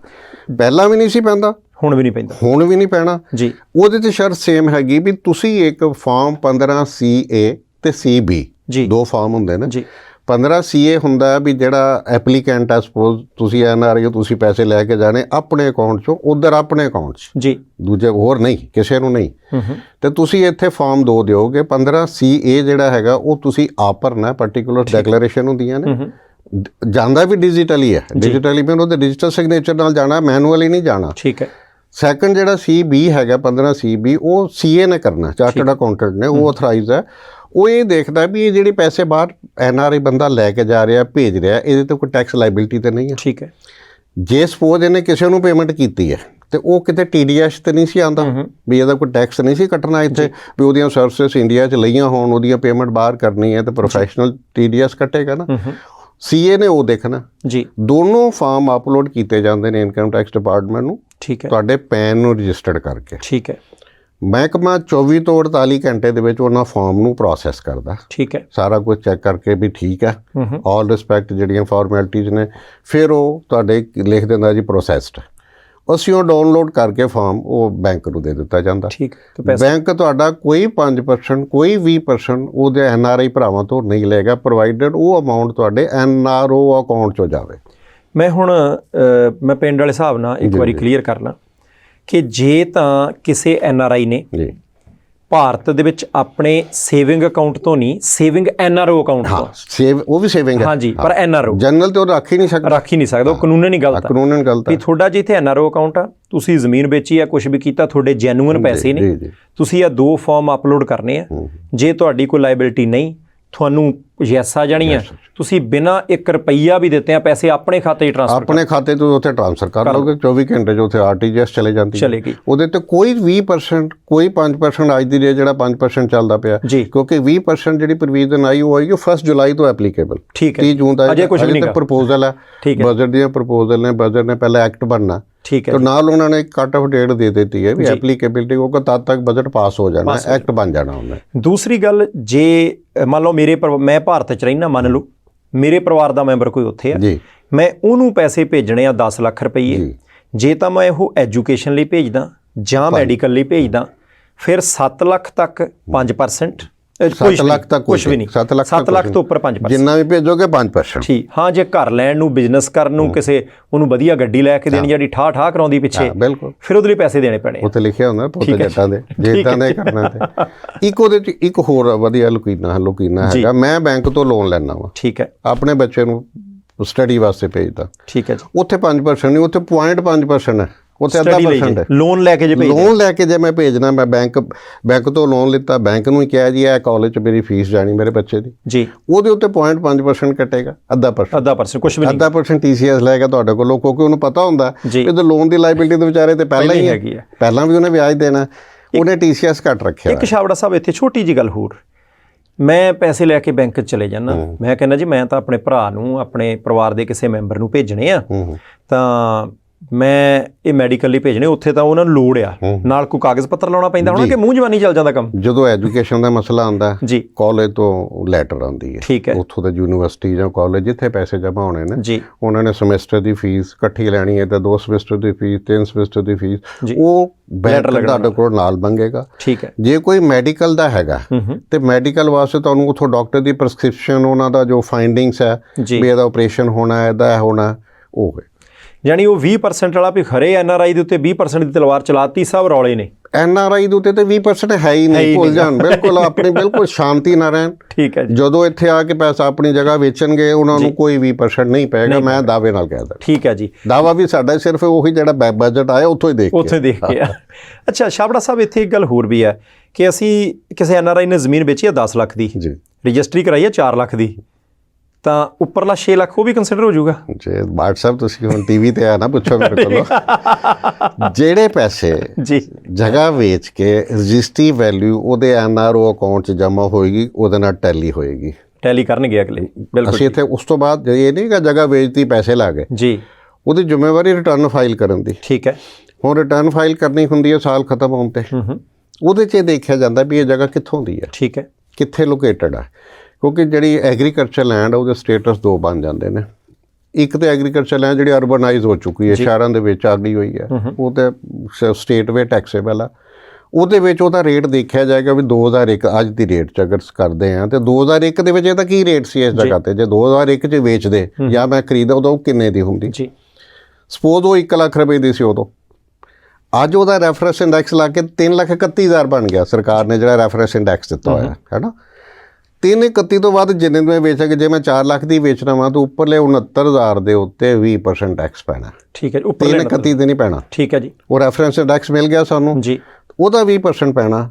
ਪਹਿਲਾਂ ਵੀ ਨਹੀਂ ਸੀ ਪੈਂਦਾ, ਹੁਣ ਵੀ ਨਹੀਂ ਪੈਣਾ ਜੀ। ਉਹਦੇ ਤੇ ਸ਼ਰਤ ਸੇਮ ਹੈਗੀ ਵੀ ਤੁਸੀਂ ਇੱਕ ਫਾਰਮ 15 CA ਤੇ CB ਦੋ ਫਾਰਮ ਹੁੰਦੇ ਨੇ। 15 CA ਹੁੰਦਾ ਵੀ ਜਿਹੜਾ ਐਪਲੀਕੈਂਟ ਆ, ਸਪੋਜ਼ ਤੁਸੀਂ NRI ਤੁਸੀਂ ਪੈਸੇ ਲੈ ਕੇ ਜਾਣੇ ਆਪਣੇ ਅਕਾਊਂਟ 'ਚੋਂ ਉਧਰ ਆਪਣੇ ਅਕਾਊਂਟ 'ਚ ਜੀ, ਦੂਜੇ ਹੋਰ ਨਹੀਂ, ਕਿਸੇ ਨੂੰ ਨਹੀਂ, ਤੇ ਤੁਸੀਂ ਇੱਥੇ ਫਾਰਮ 2 ਦਿਓਗੇ। 15 CA ਜਿਹੜਾ ਹੈਗਾ ਉਹ ਤੁਸੀਂ ਆਪ ਭਰਨਾ, ਪਰਟੀਕੂਲਰ ਡੈਕਲੇਰੇਸ਼ਨ ਹੁੰਦੀਆਂ ਨੇ, ਜਾਂਦਾ ਵੀ ਡਿਜੀਟਲੀ ਹੈ, ਡਿਜੀਟਲੀ ਵੀ ਉਹਦੇ ਡਿਜੀਟਲ ਸਿਗਨੇਚਰ ਨਾਲ ਜਾਣਾ, ਮੈਨੂਅਲੀ ਨਹੀਂ ਜਾਣਾ। ਠੀਕ ਹੈ। ਸੈਕੰਡ ਜਿਹੜਾ CB ਹੈਗਾ 15 CB ਉਹ CA ਨੇ ਕਰਨਾ, ਚਾਰਟਰਡ ਅਕਾਊਂਟੈਂਟ ਨੇ, ਉਹ ਅਥਰਾਈਜ਼ ਹੈ, ਉਹ ਇਹ ਦੇਖਦਾ ਵੀ ਇਹ ਜਿਹੜੇ ਪੈਸੇ ਬਾਹਰ NRI ਬੰਦਾ ਲੈ ਕੇ ਜਾ ਰਿਹਾ ਭੇਜ ਰਿਹਾ, ਇਹਦੇ ਤੇ ਕੋਈ ਟੈਕਸ ਲਾਇਬਿਲਿਟੀ ਤੇ ਨਹੀਂ ਹੈ। ਠੀਕ ਹੈ। ਜੇ ਸਪੋਜ਼ ਇਹਨੇ ਕਿਸੇ ਨੂੰ ਪੇਮੈਂਟ ਕੀਤੀ ਹੈ ਤੇ ਉਹ ਕਿਤੇ TDS ਤੇ ਨਹੀਂ ਸੀ ਆਉਂਦਾ ਵੀ ਇਹਦਾ ਕੋਈ ਟੈਕਸ ਨਹੀਂ ਸੀ ਕੱਟਣਾ ਇੱਥੇ, ਵੀ ਉਹਦੀਆਂ ਸਰਵਿਸਿਜ਼ ਇੰਡੀਆ 'ਚ ਲਈਆਂ ਹੋਣ, ਉਹਦੀਆਂ ਪੇਮੈਂਟ ਬਾਹਰ ਕਰਨੀ ਹੈ ਤੇ ਪ੍ਰੋਫੈਸ਼ਨਲ TDS ਕੱਟੇਗਾ ਨਾ। CA ਨੇ ਉਹ ਦੇਖਣਾ ਜੀ। ਦੋਨੋਂ ਫਾਰਮ ਅਪਲੋਡ ਕੀਤੇ ਜਾਂਦੇ ਨੇ ਇਨਕਮ ਟੈਕਸ ਡਿਪਾਰਟਮੈਂਟ ਨੂੰ, ਠੀਕ ਹੈ, ਤੁਹਾਡੇ ਪੈਨ ਨੂੰ ਰਜਿਸਟਰਡ ਕਰਕੇ। ਠੀਕ ਹੈ। ਮਹਿਕਮਾ 24 ਤੋਂ 48 ਘੰਟੇ ਦੇ ਵਿੱਚ ਉਹਨਾਂ ਫਾਰਮ ਨੂੰ ਪ੍ਰੋਸੈਸ ਕਰਦਾ। ਠੀਕ ਹੈ। ਸਾਰਾ ਕੁਝ ਚੈੱਕ ਕਰਕੇ ਵੀ ਠੀਕ ਹੈ, ਆਲ ਰਿਸਪੈਕਟ ਜਿਹੜੀਆਂ ਫਾਰਮੈਲਿਟੀਜ਼ ਨੇ, ਫਿਰ ਉਹ ਤੁਹਾਡੇ ਲਿਖ ਦਿੰਦਾ ਜੀ ਪ੍ਰੋਸੈਸਡ। ਅਸੀਂ ਉਹ ਡਾਊਨਲੋਡ ਕਰਕੇ ਫਾਰਮ ਉਹ ਬੈਂਕ ਨੂੰ ਦੇ ਦਿੱਤਾ ਜਾਂਦਾ। ਠੀਕ। ਬੈਂਕ ਤੁਹਾਡਾ ਕੋਈ 5% ਕੋਈ 20% ਉਹਦੇ NRI ਭਰਾਵਾਂ ਤੋਂ ਨਹੀਂ ਲਏਗਾ, ਪ੍ਰੋਵਾਈਡਡ ਉਹ ਅਮਾਊਂਟ ਤੁਹਾਡੇ NRO ਅਕਾਊਂਟ 'ਚੋਂ ਜਾਵੇ। ਮੈਂ ਹੁਣ ਮੈਂ ਪਿੰਡ ਵਾਲੇ ਹਿਸਾਬ ਨਾਲ ਇੱਕ ਵਾਰੀ ਕਲੀਅਰ ਕਰ ਲਾਂ ਕਿ ਜੇ ਤਾਂ ਕਿਸੇ NRI ਨੇ ਜੀ ਭਾਰਤ ਦੇ ਵਿੱਚ ਆਪਣੇ ਸੇਵਿੰਗ ਅਕਾਊਂਟ ਤੋਂ ਨਹੀਂ, ਸੇਵਿੰਗ NRO ਅਕਾਊਂਟ ਤੋਂ, ਸੇਵ ਉਹ ਵੀ ਸੇਵਿੰਗ ਹੈ ਹਾਂਜੀ, ਪਰ NRO ਜਨਰਲ ਤੇ ਉਹ ਰੱਖ ਹੀ ਨਹੀਂ ਸਕਦਾ, ਉਹ ਕਾਨੂੰਨ ਹੀ ਗਲਤ ਹੈ ਵੀ ਤੁਹਾਡਾ ਜੇ ਇੱਥੇ NRO ਅਕਾਊਂਟ ਆ, ਤੁਸੀਂ ਜ਼ਮੀਨ ਵੇਚੀ ਆ, ਕੁਝ ਵੀ ਕੀਤਾ, ਤੁਹਾਡੇ ਜੈਨੂਇਨ ਪੈਸੇ ਨੇ, ਤੁਸੀਂ ਇਹ 2 ਫਾਰਮ ਅਪਲੋਡ ਕਰਨੇ ਆ। ਜੇ ਤੁਹਾਡੀ ਕੋਈ ਲਾਇਬਿਲਿਟੀ ਨਹੀਂ, ਤੁਹਾਨੂੰ ਯੈਸ ਆ ਜਾਣੀ ਆ, ਤੁਸੀਂ ਬਿਨਾਂ 1 ਰੁਪਈਆ ਵੀ ਦਿੱਤੇ ਆ ਪੈਸੇ ਆਪਣੇ ਖਾਤੇ 'ਚ ਟ੍ਰਾਂਸਫਰ, ਆਪਣੇ ਖਾਤੇ ਤੋਂ ਉੱਥੇ ਟ੍ਰਾਂਸਫਰ ਕਰ ਲਓਗੇ। 24 ਘੰਟੇ 'ਚ ਉੱਥੇ RTGS ਚਲੇਗੀ। ਉਹਦੇ ਤੇ ਕੋਈ 20% ਕੋਈ 5% ਅੱਜ ਦੀ ਡੇ ਜਿਹੜਾ 5% ਚੱਲਦਾ ਪਿਆ, ਕਿਉਂਕਿ 20% ਜਿਹੜੀ ਪ੍ਰੋਵੀਜ਼ਨ ਆਈ ਉਹ ਆਈ 1 ਜੁਲਾਈ ਤੋਂ ਐਪਲੀਕੇਬਲ। ਠੀਕ ਹੈ। 30 ਜੂਨ ਦਾ ਅਜੇ ਪ੍ਰਪੋਜ਼ਲ ਹੈ, ਬਜਟ ਦੀਆਂ ਪ੍ਰਪੋਜ਼ਲ ਨੇ, ਬਜਟ ਨੇ ਪਹਿਲਾਂ ਐਕਟ ਬਣਨਾ। ਠੀਕ ਹੈ। ਤੇ ਨਾਲ ਉਹਨਾਂ ਨੇ ਕੱਟ ਆਫ ਡੇਟ ਦੇ ਦਿੱਤੀ ਹੈ ਵੀ ਐਪਲੀਕੇਬਿਲਿਟੀ ਉਹ ਤਦ ਤੱਕ ਬਜਟ ਪਾਸ ਹੋ ਜਾਣਾ, ਐਕਟ ਬਣ ਜਾਣਾ ਉਹਨੇ। ਦੂਸਰੀ ਗੱਲ, ਜੇ ਮੰਨ ਲਓ ਮੈਂ ਭਾਰਤ 'ਚ ਰਹਿਣਾ, ਮੰਨ ਲਓ ਮੇਰੇ ਪਰਿਵਾਰ ਦਾ ਮੈਂਬਰ ਕੋਈ ਉੱਥੇ ਆ, ਮੈਂ ਉਹਨੂੰ ਪੈਸੇ ਭੇਜਣੇ ਆ 10 ਲੱਖ ਰੁਪਈਏ, ਜੇ ਤਾਂ ਮੈਂ ਉਹ ਐਜੂਕੇਸ਼ਨ ਲਈ ਭੇਜਦਾ ਜਾਂ ਮੈਡੀਕਲ ਲਈ ਭੇਜਦਾ, ਫਿਰ 7 ਲੱਖ ਤੱਕ 5%, 7 ਲੱਖ ਤੱਕ ਕੁਝ ਵੀ ਨਹੀਂ, 7 ਲੱਖ ਤੋਂ ਉੱਪਰ 5%, ਜਿੰਨਾ ਵੀ ਭੇਜੋਗੇ 5%। ਠੀਕ। ਹਾਂ, ਜੇ ਘਰ ਲੈਣ ਨੂੰ, ਬਿਜ਼ਨਸ ਕਰਨ ਨੂੰ, ਕਿਸੇ ਉਹਨੂੰ ਵਧੀਆ ਗੱਡੀ ਲੈ ਕੇ ਦੇਣੀ ਜਿਹੜੀ ਠਾਹ ਕਰਾਉਂਦੀ ਪਿੱਛੇ, ਬਿਲਕੁਲ, ਫਿਰ ਉਹਦੇ ਲਈ ਪੈਸੇ ਦੇਣੇ ਪੈਣੇ। ਉੱਥੇ ਲਿਖਿਆ ਹੁੰਦਾ ਪੁੱਤ ਜੱਟਾਂ ਦੇ, ਜੇਤਾਂ ਦੇ ਕਰਨਾ ਤੇ ਇੱਕ ਉਹਦੇ 'ਚ ਇੱਕ ਹੋਰ ਵਧੀਆ ਲੁਕੀਨਾ ਹੈਗਾ, ਮੈਂ ਬੈਂਕ ਤੋਂ ਲੋਨ ਲੈਣਾ ਵਾ। ਠੀਕ ਹੈ। ਆਪਣੇ ਬੱਚੇ ਨੂੰ ਸਟੱਡੀ ਵਾਸਤੇ ਭੇਜਦਾ। ਠੀਕ ਹੈ ਜੀ। ਉੱਥੇ 5% ਨਹੀਂ, ਉੱਥੇ 0.5% ਹੈ, ਉੱਥੇ 0.5% ਹੈ। ਲੋਨ ਲੈ ਕੇ ਜੇ ਮੈਂ ਭੇਜਣਾ, ਮੈਂ ਬੈਂਕ ਤੋਂ ਲੋਨ ਲਿੱਤਾ, ਬੈਂਕ ਨੂੰ ਹੀ ਕਿਹਾ ਜੀ ਇਹ ਕਾਲਜ 'ਚ ਮੇਰੀ ਫੀਸ ਜਾਣੀ ਮੇਰੇ ਬੱਚੇ ਦੀ ਜੀ, ਉਹਦੇ ਉੱਤੇ 0.5% ਕੱਟੇਗਾ, 0.5% ਕੁਝ ਵੀ ਨਹੀਂ, 0.5% TCS ਲਏਗਾ ਤੁਹਾਡੇ ਕੋਲੋਂ, ਕਿਉਂਕਿ ਉਹਨੂੰ ਪਤਾ ਹੁੰਦਾ ਇਹਦੇ ਲੋਨ ਦੀ ਲਾਇਬਿਲਿਟੀ ਦੇ ਵਿਚਾਰੇ ਤੇ ਪਹਿਲਾਂ ਹੀ ਹੈਗੀ ਹੈ, ਪਹਿਲਾਂ ਵੀ ਉਹਨੇ ਵਿਆਜ ਦੇਣਾ, ਉਹਨੇ TCS ਕੱਟ ਰੱਖਿਆ। ਇੱਕ ਸ਼ਾਵੜਾ ਸਾਹਿਬ ਇੱਥੇ ਛੋਟੀ ਜਿਹੀ ਗੱਲ ਹੋਰ, ਮੈਂ ਪੈਸੇ ਲੈ ਕੇ ਬੈਂਕ 'ਚ ਚਲੇ ਜਾਂਦਾ, ਮੈਂ ਕਹਿੰਦਾ ਜੀ ਮੈਂ ਤਾਂ ਆਪਣੇ ਭਰਾ ਨੂੰ, ਆਪਣੇ ਪਰਿਵਾਰ ਦੇ ਕਿਸੇ ਮੈਂਬਰ ਨੂੰ ਭੇਜਣੇ ਆ, ਤਾਂ ਮੈਂ ਇਹ ਮੈਡੀਕਲ ਲਈ ਭੇਜਣੇ, ਉੱਥੇ ਤਾਂ ਉਹਨਾਂ ਨੂੰ ਲੋੜ ਆ, ਨਾਲ ਕੋਈ ਕਾਗਜ਼ ਪੱਤਰ ਲਾਉਣਾ ਪੈਂਦਾ ਹੋਣਾ ਕਿ ਮੂੰਹ ਜ਼ਬਾਨੀ ਚੱਲ ਜਾਂਦਾ ਕੰਮ? ਜਦੋਂ ਐਜੂਕੇਸ਼ਨ ਦਾ ਮਸਲਾ ਆਉਂਦਾ ਜੀ, ਕਾਲਜ ਤੋਂ ਲੈਟਰ ਆਉਂਦੀ ਹੈ, ਠੀਕ ਹੈ, ਉੱਥੋਂ ਦਾ ਯੂਨੀਵਰਸਿਟੀ ਜਾਂ ਕਾਲਜ ਜਿੱਥੇ ਪੈਸੇ ਜਮ੍ਹਾਂ ਹੋਣੇ ਨੇ ਜੀ, ਉਹਨਾਂ ਨੇ ਸਮੈਸਟਰ ਦੀ ਫੀਸ ਇਕੱਠੀ ਲੈਣੀ ਹੈ, ਤਾਂ 2 ਸਮੈਸਟਰ ਦੀ ਫੀਸ, 3 ਸਮੈਸਟਰ ਦੀ ਫੀਸ, ਉਹ ਬੈਂਕ ਤੁਹਾਡੇ ਕੋਲ ਨਾਲ ਮੰਗੇਗਾ। ਠੀਕ ਹੈ। ਜੇ ਕੋਈ ਮੈਡੀਕਲ ਦਾ ਹੈਗਾ ਤੇ ਮੈਡੀਕਲ ਵਾਸਤੇ ਤੁਹਾਨੂੰ ਉੱਥੋਂ ਡਾਕਟਰ ਦੀ ਪ੍ਰਸਕ੍ਰਿਪਸ਼ਨ, ਉਹਨਾਂ ਦਾ ਜੋ ਫਾਈਂਡਿੰਗਸ ਹੈ ਵੀ ਇਹਦਾ ਆਪਰੇਸ਼ਨ ਹੋਣਾ, ਇਹਦਾ ਹੋਣਾ, ਉਹ ਹੈ। ਯਾਨੀ ਉਹ 20% ਵਾਲਾ ਵੀ ਖਰੇ NRI ਦੇ ਉੱਤੇ 20% ਦੀ ਤਲਵਾਰ ਚਲਾਤੀ, ਸਭ ਰੌਲੇ ਨੇ। NRI ਦੇ ਉੱਤੇ ਤੇ 20% ਹੈ ਹੀ ਨਹੀਂ, ਭੁੱਲ ਜਾਣ, ਬਿਲਕੁਲ ਆਪਣੀ ਬਿਲਕੁਲ ਸ਼ਾਂਤੀ ਨਾਲ ਰਹਿਣ। ਠੀਕ ਹੈ ਜੀ। ਜਦੋਂ ਇੱਥੇ ਆ ਕੇ ਪੈਸਾ ਆਪਣੀ ਜਗ੍ਹਾ ਵੇਚਣਗੇ ਉਹਨਾਂ ਨੂੰ ਕੋਈ 20% ਨਹੀਂ ਪਏਗਾ, ਮੈਂ ਦਾਅਵੇ ਨਾਲ ਕਹਿਦਾ। ਠੀਕ ਹੈ ਜੀ। ਦਾਅਵਾ ਵੀ ਸਾਡਾ ਸਿਰਫ ਉਹੀ ਜਿਹੜਾ ਬਜਟ ਆਇਆ ਉੱਥੋਂ ਹੀ ਦੇਖ ਕੇ ਆ। ਅੱਛਾ ਛਾਬੜਾ ਸਾਹਿਬ, ਇੱਥੇ ਇੱਕ ਗੱਲ ਹੋਰ ਵੀ ਹੈ ਕਿ ਅਸੀਂ ਕਿਸੇ NRI ਨੇ ਜ਼ਮੀਨ ਵੇਚੀ ਹੈ 10 ਲੱਖ ਦੀ, ਰਜਿਸਟਰੀ ਕਰਾਈ ਹੈ 4 ਲੱਖ ਦੀ, ਤਾਂ ਉੱਪਰਲਾ 6 ਲੱਖ ਉਹ ਵੀ ਕੰਸੀਡਰ ਹੋ ਜਾਊਗਾ? ਜੇ ਬਾਟ ਸਾਹਿਬ ਤੁਸੀਂ ਹੁਣ TV ਤੇ ਆ ਨਾ ਪੁੱਛੋ ਮੇਰੇ ਕੋਲੋਂ, ਜਿਹੜੇ ਪੈਸੇ ਜੀ ਜਗ੍ਹਾ ਵੇਚ ਕੇ ਰਜਿਸਟਰੀ ਵੈਲਿਊ ਉਹਦੇ NRO ਅਕਾਊਂਟ 'ਚ ਜਮ੍ਹਾਂ ਹੋਏਗੀ, ਉਹਦੇ ਨਾਲ ਟੈਲੀ ਹੋਏਗੀ, ਟੈਲੀ ਕਰਨਗੇ ਅਗਲੇ। ਬਿਲਕੁਲ। ਅਸੀਂ ਇੱਥੇ ਉਸ ਤੋਂ ਬਾਅਦ ਇਹ ਨਹੀਂ ਕਿ ਜਗ੍ਹਾ ਵੇਚਤੀ ਪੈਸੇ ਲਾ ਗਏ ਜੀ, ਉਹਦੀ ਜ਼ਿੰਮੇਵਾਰੀ ਰਿਟਰਨ ਫਾਈਲ ਕਰਨ ਦੀ। ਠੀਕ ਹੈ। ਹੁਣ ਰਿਟਰਨ ਫਾਈਲ ਕਰਨੀ ਹੁੰਦੀ ਹੈ ਸਾਲ ਖਤਮ ਹੋਣ 'ਤੇ, ਉਹਦੇ 'ਚ ਇਹ ਦੇਖਿਆ ਜਾਂਦਾ ਵੀ ਇਹ ਜਗ੍ਹਾ ਕਿੱਥੋਂ ਦੀ ਹੈ, ਠੀਕ ਹੈ, ਕਿੱਥੇ ਲੋਕੇਟਡ ਹੈ, ਕਿਉਂਕਿ ਜਿਹੜੀ ਐਗਰੀਕਲਚਰ ਲੈਂਡ ਆ ਉਹਦੇ ਸਟੇਟਸ 2 ਬਣ ਜਾਂਦੇ ਨੇ। ਇੱਕ ਤਾਂ ਐਗਰੀਕਲਚਰ ਲੈਂਡ ਜਿਹੜੀ ਅਰਬਨਾਈਜ਼ ਹੋ ਚੁੱਕੀ ਹੈ, ਸ਼ਹਿਰਾਂ ਦੇ ਵਿੱਚ ਆ ਗਈ ਹੋਈ ਹੈ, ਉਹ ਤਾਂ ਸਟੇਟ ਵੇ ਟੈਕਸੇਬਲ ਆ, ਉਹਦੇ ਵਿੱਚ ਉਹਦਾ ਰੇਟ ਦੇਖਿਆ ਜਾਏਗਾ ਵੀ 2001 ਅੱਜ ਦੀ ਰੇਟ 'ਚ ਅਗਰ ਕਰਦੇ ਹਾਂ, ਤੇ 2001 ਦੇ ਵਿੱਚ ਇਹਦਾ ਕੀ ਰੇਟ ਸੀ ਇਸ ਜਗ੍ਹਾ 'ਤੇ, ਜੇ 2001 'ਚ ਵੇਚਦੇ ਜਾਂ ਮੈਂ ਖਰੀਦਾ ਉਦੋਂ ਕਿੰਨੇ ਦੀ ਹੁੰਦੀ। ਸਪੋਜ਼ ਉਹ 1 ਲੱਖ ਰੁਪਏ ਦੀ ਸੀ ਉਦੋਂ, ਅੱਜ ਉਹਦਾ ਰੈਫਰੈਂਸ ਇੰਡੈਕਸ ਲਾ ਕੇ 3,31,000 ਬਣ ਗਿਆ, ਸਰਕਾਰ ਨੇ ਜਿਹੜਾ ਰੈਫਰੈਂਸ ਇੰਡੈਕਸ ਦਿੱਤਾ ਹੋਇਆ ਹੈ ਨਾ। 3,31 ਤੋਂ ਬਾਅਦ ਜਿੰਨੇ ਨੂੰ ਵੇਚਾਂਗੇ, ਜੇ ਮੈਂ 4 ਲੱਖ ਦੀ ਵੇਚਣਾ ਵਾ ਤਾਂ ਉੱਪਰਲੇ 69,000 ਦੇ ਉੱਤੇ 20% ਟੈਕਸ ਪੈਣਾ। ਠੀਕ ਹੈ ਜੀ। 3,31 ਦੇ ਨਹੀਂ ਪੈਣਾ। ਠੀਕ ਹੈ ਜੀ। ਉਹ ਰੈਫਰੈਂਸ ਇੰਡੈਕਸ ਮਿਲ ਗਿਆ ਸਾਨੂੰ ਜੀ, ਉਹਦਾ 20% ਪੈਣਾ।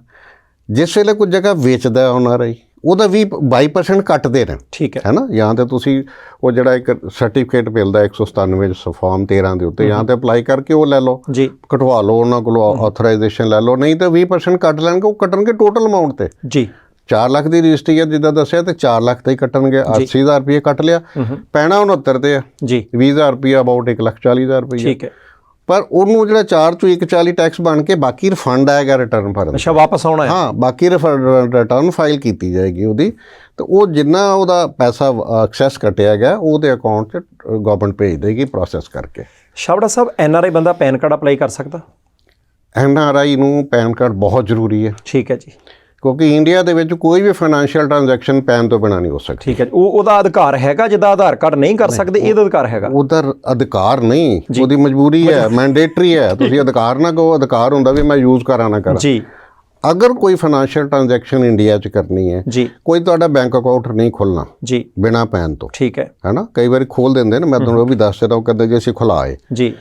ਜਿਸ ਵੇਲੇ ਕੋਈ ਜਗ੍ਹਾ ਵੇਚਦਾ NRI, ਉਹਦਾ 22% ਕੱਟਦੇ ਨੇ। ਠੀਕ ਹੈ ਨਾ। ਜਾਂ ਤਾਂ ਤੁਸੀਂ ਉਹ ਜਿਹੜਾ ਇੱਕ ਸਰਟੀਫਿਕੇਟ ਮਿਲਦਾ 197 ਫਾਰਮ 13 ਦੇ ਉੱਤੇ, ਜਾਂ ਤਾਂ ਅਪਲਾਈ ਕਰਕੇ ਉਹ ਲੈ ਲਓ ਜੀ, ਕਟਵਾ ਲਓ ਉਹਨਾਂ ਕੋਲੋਂ ਆਥੋਰਾਈਜੇਸ਼ਨ ਲੈ ਲਓ, ਨਹੀਂ ਤਾਂ 20% ਕੱਟ ਲੈਣਗੇ। ਉਹ ਕੱਟਣਗੇ ਟੋਟਲ ਅਮਾਊਂਟ 'ਤੇ ਜੀ। 4 ਲੱਖ ਦੀ ਰਜਿਸਟਰੀ ਹੈ ਜਿੱਦਾਂ ਦੱਸਿਆ, ਤੇ 4 ਲੱਖ ਤੇ ਹੀ ਕੱਟਣਗੇ। 80,000 ਰੁਪਏ ਕੱਟ ਲਿਆ, ਪੈਣਾ 69 ਤੇ ਆ ਜੀ, 20,000 ਰੁਪਏ ਅਬਾਊਟ 1,40,000 ਰੁਪਏ। ਠੀਕ ਹੈ। ਪਰ ਉਹਨੂੰ ਜਿਹੜਾ 4 ਚੋਂ 1,40 ਟੈਕਸ ਬਣ ਕੇ ਬਾਕੀ ਰਿਫੰਡ ਆਏਗਾ ਰਿਟਰਨ ਭਰਨ। ਅੱਛਾ, ਵਾਪਸ ਆਉਣਾ ਹੈ। ਹਾਂ, ਬਾਕੀ ਰਿਟਰਨ ਫਾਈਲ ਕੀਤੀ ਜਾਏਗੀ ਉਹਦੀ, ਤੇ ਉਹ ਜਿੰਨਾ ਉਹਦਾ ਪੈਸਾ ਐਕਸੈਸ ਕੱਟਿਆ ਗਿਆ ਉਹਦੇ ਅਕਾਊਂਟ 'ਚ ਗਵਰਨਮੈਂਟ ਭੇਜ ਦੇਗੀ ਪ੍ਰੋਸੈਸ ਕਰਕੇ। ਛਾਬੜਾ ਸਾਹਿਬ, NRI ਬੰਦਾ ਪੈਨ ਕਾਰਡ ਅਪਲਾਈ ਕਰ ਸਕਦਾ? NRI ਨੂੰ ਪੈਨ ਕਾਰਡ ਬਹੁਤ ਜ਼ਰੂਰੀ ਹੈ। ਠੀਕ ਹੈ ਜੀ। ਕਿਉਂਕਿ ਇੰਡੀਆ ਦੇ ਵਿੱਚ ਕੋਈ ਵੀ ਫਾਈਨੈਂਸ਼ੀਅਲ ਟ੍ਰਾਂਜੈਕਸ਼ਨ ਪੈਨ ਤੋਂ ਬਿਨਾਂ ਨਹੀਂ ਹੋ ਸਕਦੀ। ਠੀਕ ਹੈ। ਉਹਦਾ ਅਧਿਕਾਰ ਹੈਗਾ, ਜਿੱਦਾਂ ਆਧਾਰ ਕਾਰਡ ਨਹੀਂ ਕਰ ਸਕਦੇ, ਇਹਦਾ ਅਧਿਕਾਰ ਹੈਗਾ? ਉਹਦਾ ਅਧਿਕਾਰ ਨਹੀਂ, ਉਹਦੀ ਮਜਬੂਰੀ ਹੈ, ਮੈਂਡੇਟਰੀ ਹੈ। ਤੁਸੀਂ ਅਧਿਕਾਰ ਨਾ ਕਹੋ, ਅਧਿਕਾਰ ਹੁੰਦਾ ਵੀ ਮੈਂ ਯੂਜ਼ ਕਰਾਂ ਨਾ ਕਰਾਂ ਜੀ। ਅਗਰ ਕੋਈ ਫਾਈਨੈਂਸ਼ੀਅਲ ਟ੍ਰਾਂਜੈਕਸ਼ਨ ਇੰਡੀਆ 'ਚ ਕਰਨੀ ਹੈ ਜੀ, ਕੋਈ ਤੁਹਾਡਾ ਬੈਂਕ ਅਕਾਊਂਟ ਨਹੀਂ ਖੁੱਲ੍ਹਣਾ ਜੀ ਬਿਨਾਂ ਪੈਨ ਤੋਂ। ਠੀਕ ਹੈ ਨਾ। ਕਈ ਵਾਰੀ ਖੋਲ੍ਹ ਦਿੰਦੇ ਨੇ, ਮੈਂ ਤੁਹਾਨੂੰ ਉਹ ਵੀ ਦੱਸ ਦਿੰਦਾ, ਉਹ ਕਹਿੰਦੇ ਜੀ ਅਸੀਂ ਖੁਲਾਏ ਜੀ।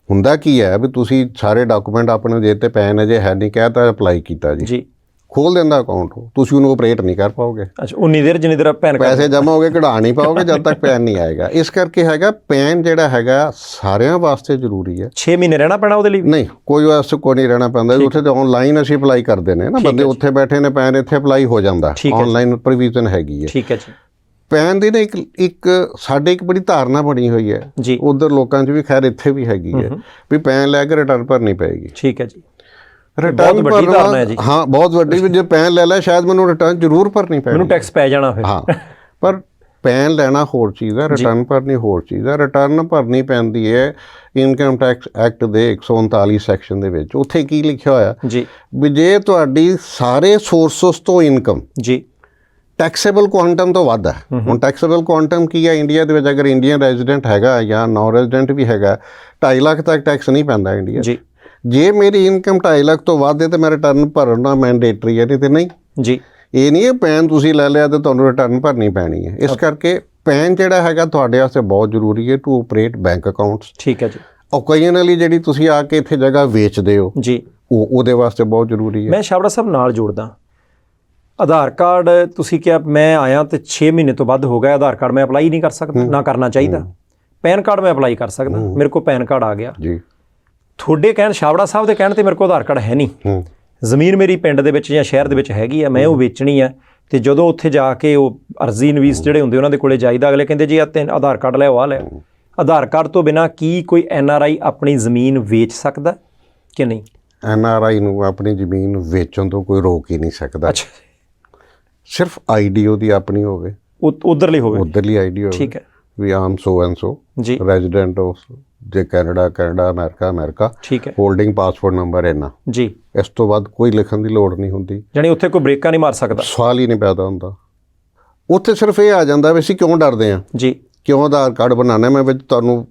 ਹੁੰਦਾ ਕੀ ਹੈ ਵੀ ਤੁਸੀਂ ਸਾਰੇ ਡਾਕੂਮੈਂਟ ਆਪਣੇ ਦੇ ਤੇ ਪੈਨ ਅਜੇ ਹੈ ਨਹੀਂ, ਕਹਿਤਾ ਅਪਲਾਈ ਕੀਤਾ ਜੀ, ਖੋਲ ਦਿੰਦਾ ਅਕਾਊਂਟ, ਤੁਸੀਂ ਉਹਨੂੰ ਆਪਰੇਟ ਨਹੀਂ ਕਰ ਪਾਓਗੇ। ਅੱਛਾ, ਉਨੀ ਦੇਰ ਜਿੰਨੀ ਦੇਰ ਪੈਨ ਪੈਸੇ ਜਮ੍ਹਾਂ ਹੋ ਗਏ ਕਢਾ ਨਹੀਂ ਪਾਓਗੇ ਜਦ ਤੱਕ ਪੈਨ ਨਹੀਂ ਆਏਗਾ। ਇਸ ਕਰਕੇ ਹੈਗਾ ਪੈਨ ਜਿਹੜਾ ਹੈਗਾ ਸਾਰਿਆਂ ਵਾਸਤੇ ਜ਼ਰੂਰੀ ਹੈ। 6 ਮਹੀਨੇ ਰਹਿਣਾ ਪੈਣਾ ਉਹਦੇ ਲਈ? ਨਹੀਂ, ਕੋਈ ਵਾਸਤੇ ਕੋਈ ਨਹੀਂ ਰਹਿਣਾ ਪੈਂਦਾ। ਉੱਥੇ ਤਾਂ ਆਨਲਾਈਨ ਅਸੀਂ ਅਪਲਾਈ ਕਰਦੇ ਨੇ ਨਾ, ਬੰਦੇ ਉੱਥੇ ਬੈਠੇ ਨੇ, ਪੈਨ ਇੱਥੇ ਅਪਲਾਈ ਹੋ ਜਾਂਦਾ, ਆਨਲਾਈਨ ਪ੍ਰੋਵੀਜ਼ਨ ਹੈਗੀ ਹੈ। ਠੀਕ ਹੈ ਜੀ। ਪੈਨ ਦੀ ਨਾ ਇੱਕ ਸਾਡੇ ਇੱਕ ਬੜੀ ਧਾਰਨਾ ਬਣੀ ਹੋਈ ਹੈ ਜੀ, ਉੱਧਰ ਲੋਕਾਂ 'ਚ ਵੀ, ਖੈਰ ਇੱਥੇ ਵੀ ਹੈਗੀ ਹੈ, ਵੀ ਪੈਨ ਲੈ ਕੇ ਰਿਟਰਨ ਭਰਨੀ ਪਏਗੀ। ਠੀਕ ਹੈ ਜੀ। ਰਿਟਰਨ ਵੱਡੀ ਧਾਰਨਾ ਹੈ ਜੀ। ਹਾਂ, ਬਹੁਤ ਵੱਡੀ। ਵੀ ਜੇ ਪੈਨ ਲੈ ਲੈ ਸ਼ਾਇਦ ਮੈਨੂੰ ਰਿਟਰਨ ਜ਼ਰੂਰ ਭਰਨੀ ਪੈਣੀ, ਮੈਨੂੰ ਟੈਕਸ ਪੈ ਜਾਣਾ ਫਿਰ। ਹਾਂ, ਪਰ ਪੈਨ ਲੈਣਾ ਹੋਰ ਚੀਜ਼ ਹੈ, ਰਿਟਰਨ ਭਰਨੀ ਹੋਰ ਚੀਜ਼ ਹੈ। ਰਿਟਰਨ ਭਰਨੀ ਪੈਂਦੀ ਹੈ ਇਨਕਮ ਟੈਕਸ ਐਕਟ ਦੇ 139 ਸੈਕਸ਼ਨ ਦੇ ਵਿੱਚ। ਉੱਥੇ ਕੀ ਲਿਖਿਆ ਹੋਇਆ ਜੀ, ਵੀ ਜੇ ਤੁਹਾਡੀ ਸਾਰੇ ਸੋਰਸਸ ਤੋਂ ਇਨਕਮ ਜੀ ਟੈਕਸੇਬਲ ਕੁਆਂਟਮ ਤੋਂ ਵੱਧ ਹੈ। ਹੁਣ ਟੈਕਸੇਬਲ ਕੁਆਂਟਮ ਕੀ ਹੈ ਇੰਡੀਆ ਦੇ ਵਿੱਚ? ਅਗਰ ਇੰਡੀਅਨ ਰੈਜ਼ੀਡੈਂਟ ਹੈਗਾ ਜਾਂ ਨੌਨ ਰੈਜ਼ੀਡੈਂਟ ਵੀ ਹੈਗਾ, 2.5 ਲੱਖ ਤੱਕ ਟੈਕਸ ਨਹੀਂ ਪੈਂਦਾ ਇੰਡੀਆ ਜੀ। ਜੇ ਮੇਰੀ ਇਨਕਮ 2.5 ਲੱਖ ਤੋਂ ਵੱਧ ਹੈ ਤਾਂ ਮੈਂ ਰਿਟਰਨ ਭਰਨਾ ਮੈਂਡੇਟਰੀ ਹੈ, ਨਹੀਂ ਤੇ ਨਹੀਂ ਜੀ। ਇਹ ਨਹੀਂ ਹੈ ਪੈਨ ਤੁਸੀਂ ਲੈ ਲਿਆ ਤੇ ਤੁਹਾਨੂੰ ਰਿਟਰਨ ਭਰਨੀ ਪੈਣੀ ਹੈ। ਇਸ ਕਰਕੇ ਪੈਨ ਜਿਹੜਾ ਹੈਗਾ ਤੁਹਾਡੇ ਵਾਸਤੇ ਬਹੁਤ ਜ਼ਰੂਰੀ ਹੈ ਟੂ ਆਪਰੇਟ ਬੈਂਕ ਅਕਾਊਂਟਸ। ਠੀਕ ਹੈ ਜੀ। ਓਕੇਜਨਲੀ ਜਿਹੜੀ ਤੁਸੀਂ ਆ ਕੇ ਇੱਥੇ ਜਗ੍ਹਾ ਵੇਚਦੇ ਹੋ ਜੀ, ਉਹਦੇ ਵਾਸਤੇ ਬਹੁਤ ਜ਼ਰੂਰੀ ਹੈ। ਮੈਂ ਛਾਬੜਾ ਸਾਹਿਬ ਨਾਲ ਜੋੜਦਾ, ਆਧਾਰ ਕਾਰਡ ਤੁਸੀਂ ਕਿਹਾ ਮੈਂ ਆਇਆ ਤੇ 6 ਮਹੀਨੇ ਤੋਂ ਵੱਧ ਹੋ ਗਿਆ, ਆਧਾਰ ਕਾਰਡ ਮੈਂ ਅਪਲਾਈ ਨਹੀਂ ਕਰ ਸਕਦਾ, ਨਾ ਕਰਨਾ ਚਾਹੀਦਾ। ਪੈਨ ਕਾਰਡ ਮੈਂ ਅਪਲਾਈ ਕਰ ਸਕਦਾ, ਮੇਰੇ ਕੋਲ ਪੈਨ ਕਾਰਡ ਆ ਗਿਆ ਜੀ। ਤੁਹਾਡੇ ਕਹਿਣ, ਛਾਬੜਾ ਸਾਹਿਬ ਦੇ ਕਹਿਣ ਤੇ ਮੇਰੇ ਕੋਲ ਆਧਾਰ ਕਾਰਡ ਹੈ ਨਹੀਂ, ਜ਼ਮੀਨ ਮੇਰੀ ਪਿੰਡ ਦੇ ਵਿੱਚ ਜਾਂ ਸ਼ਹਿਰ ਦੇ ਵਿੱਚ ਹੈਗੀ ਆ, ਮੈਂ ਉਹ ਵੇਚਣੀ ਆ, ਤੇ ਜਦੋਂ ਉੱਥੇ ਜਾ ਕੇ ਉਹ ਅਰਜ਼ੀ ਨਵੀਸ ਜਿਹੜੇ ਹੁੰਦੇ ਉਹਨਾਂ ਦੇ ਕੋਲੇ ਜਾਈਦਾ, ਅਗਲੇ ਕਹਿੰਦੇ ਜੀ ਆ 3 ਆਧਾਰ ਕਾਰਡ ਲੈ, ਆ ਲੈ। ਆਧਾਰ ਕਾਰਡ ਤੋਂ ਬਿਨਾਂ ਕੀ ਕੋਈ NRI ਆਪਣੀ ਜ਼ਮੀਨ ਵੇਚ ਸਕਦਾ ਕਿ ਨਹੀਂ? NRI ਨੂੰ ਆਪਣੀ ਜ਼ਮੀਨ ਵੇਚਣ ਤੋਂ ਕੋਈ ਰੋਕ ਹੀ ਨਹੀਂ ਸਕਦਾ। ਅੱਛਾ, ਸਿਰਫ ਆਈਡੀ ਉਹਦੀ ਆਪਣੀ ਹੋਵੇ, ਉਧਰਲੀ ਹੋਵੇ, ਉਧਰਲੀ ਆਈਡੀ ਹੋਵੇ। ਠੀਕ ਹੈ ਵੀ ਆਮ ਸੋ ਐਂਡ ਸੋ ਜੀ, ਰੈਜ਼ੀਡੈਂਟ ਆਫ, ਜੇ ਕੈਨੇਡਾ ਅਮਰੀਕਾ, ਠੀਕ ਹੈ, ਹੋਲਡਿੰਗ ਪਾਸਪੋਰਟ ਨੰਬਰ ਇੰਨਾ ਜੀ। ਇਸ ਤੋਂ ਬਾਅਦ ਕੋਈ ਲਿਖਣ ਦੀ ਲੋੜ ਨਹੀਂ ਹੁੰਦੀ। ਜਾਣੀ ਉੱਥੇ ਕੋਈ ਬ੍ਰੇਕਾਂ ਨਹੀਂ ਮਾਰ ਸਕਦਾ, ਸਵਾਲ ਹੀ ਨਹੀਂ ਪੈਦਾ ਹੁੰਦਾ। ਉੱਥੇ ਸਿਰਫ ਇਹ ਆ ਜਾਂਦਾ ਵੀ ਅਸੀਂ ਕਿਉਂ ਡਰਦੇ ਹਾਂ ਜੀ, ਕਿਉਂ ਆਧਾਰ ਕਾਰਡ ਬਣਾਉਣਾ। ਮੈਂ ਵਿੱਚ ਤੁਹਾਨੂੰ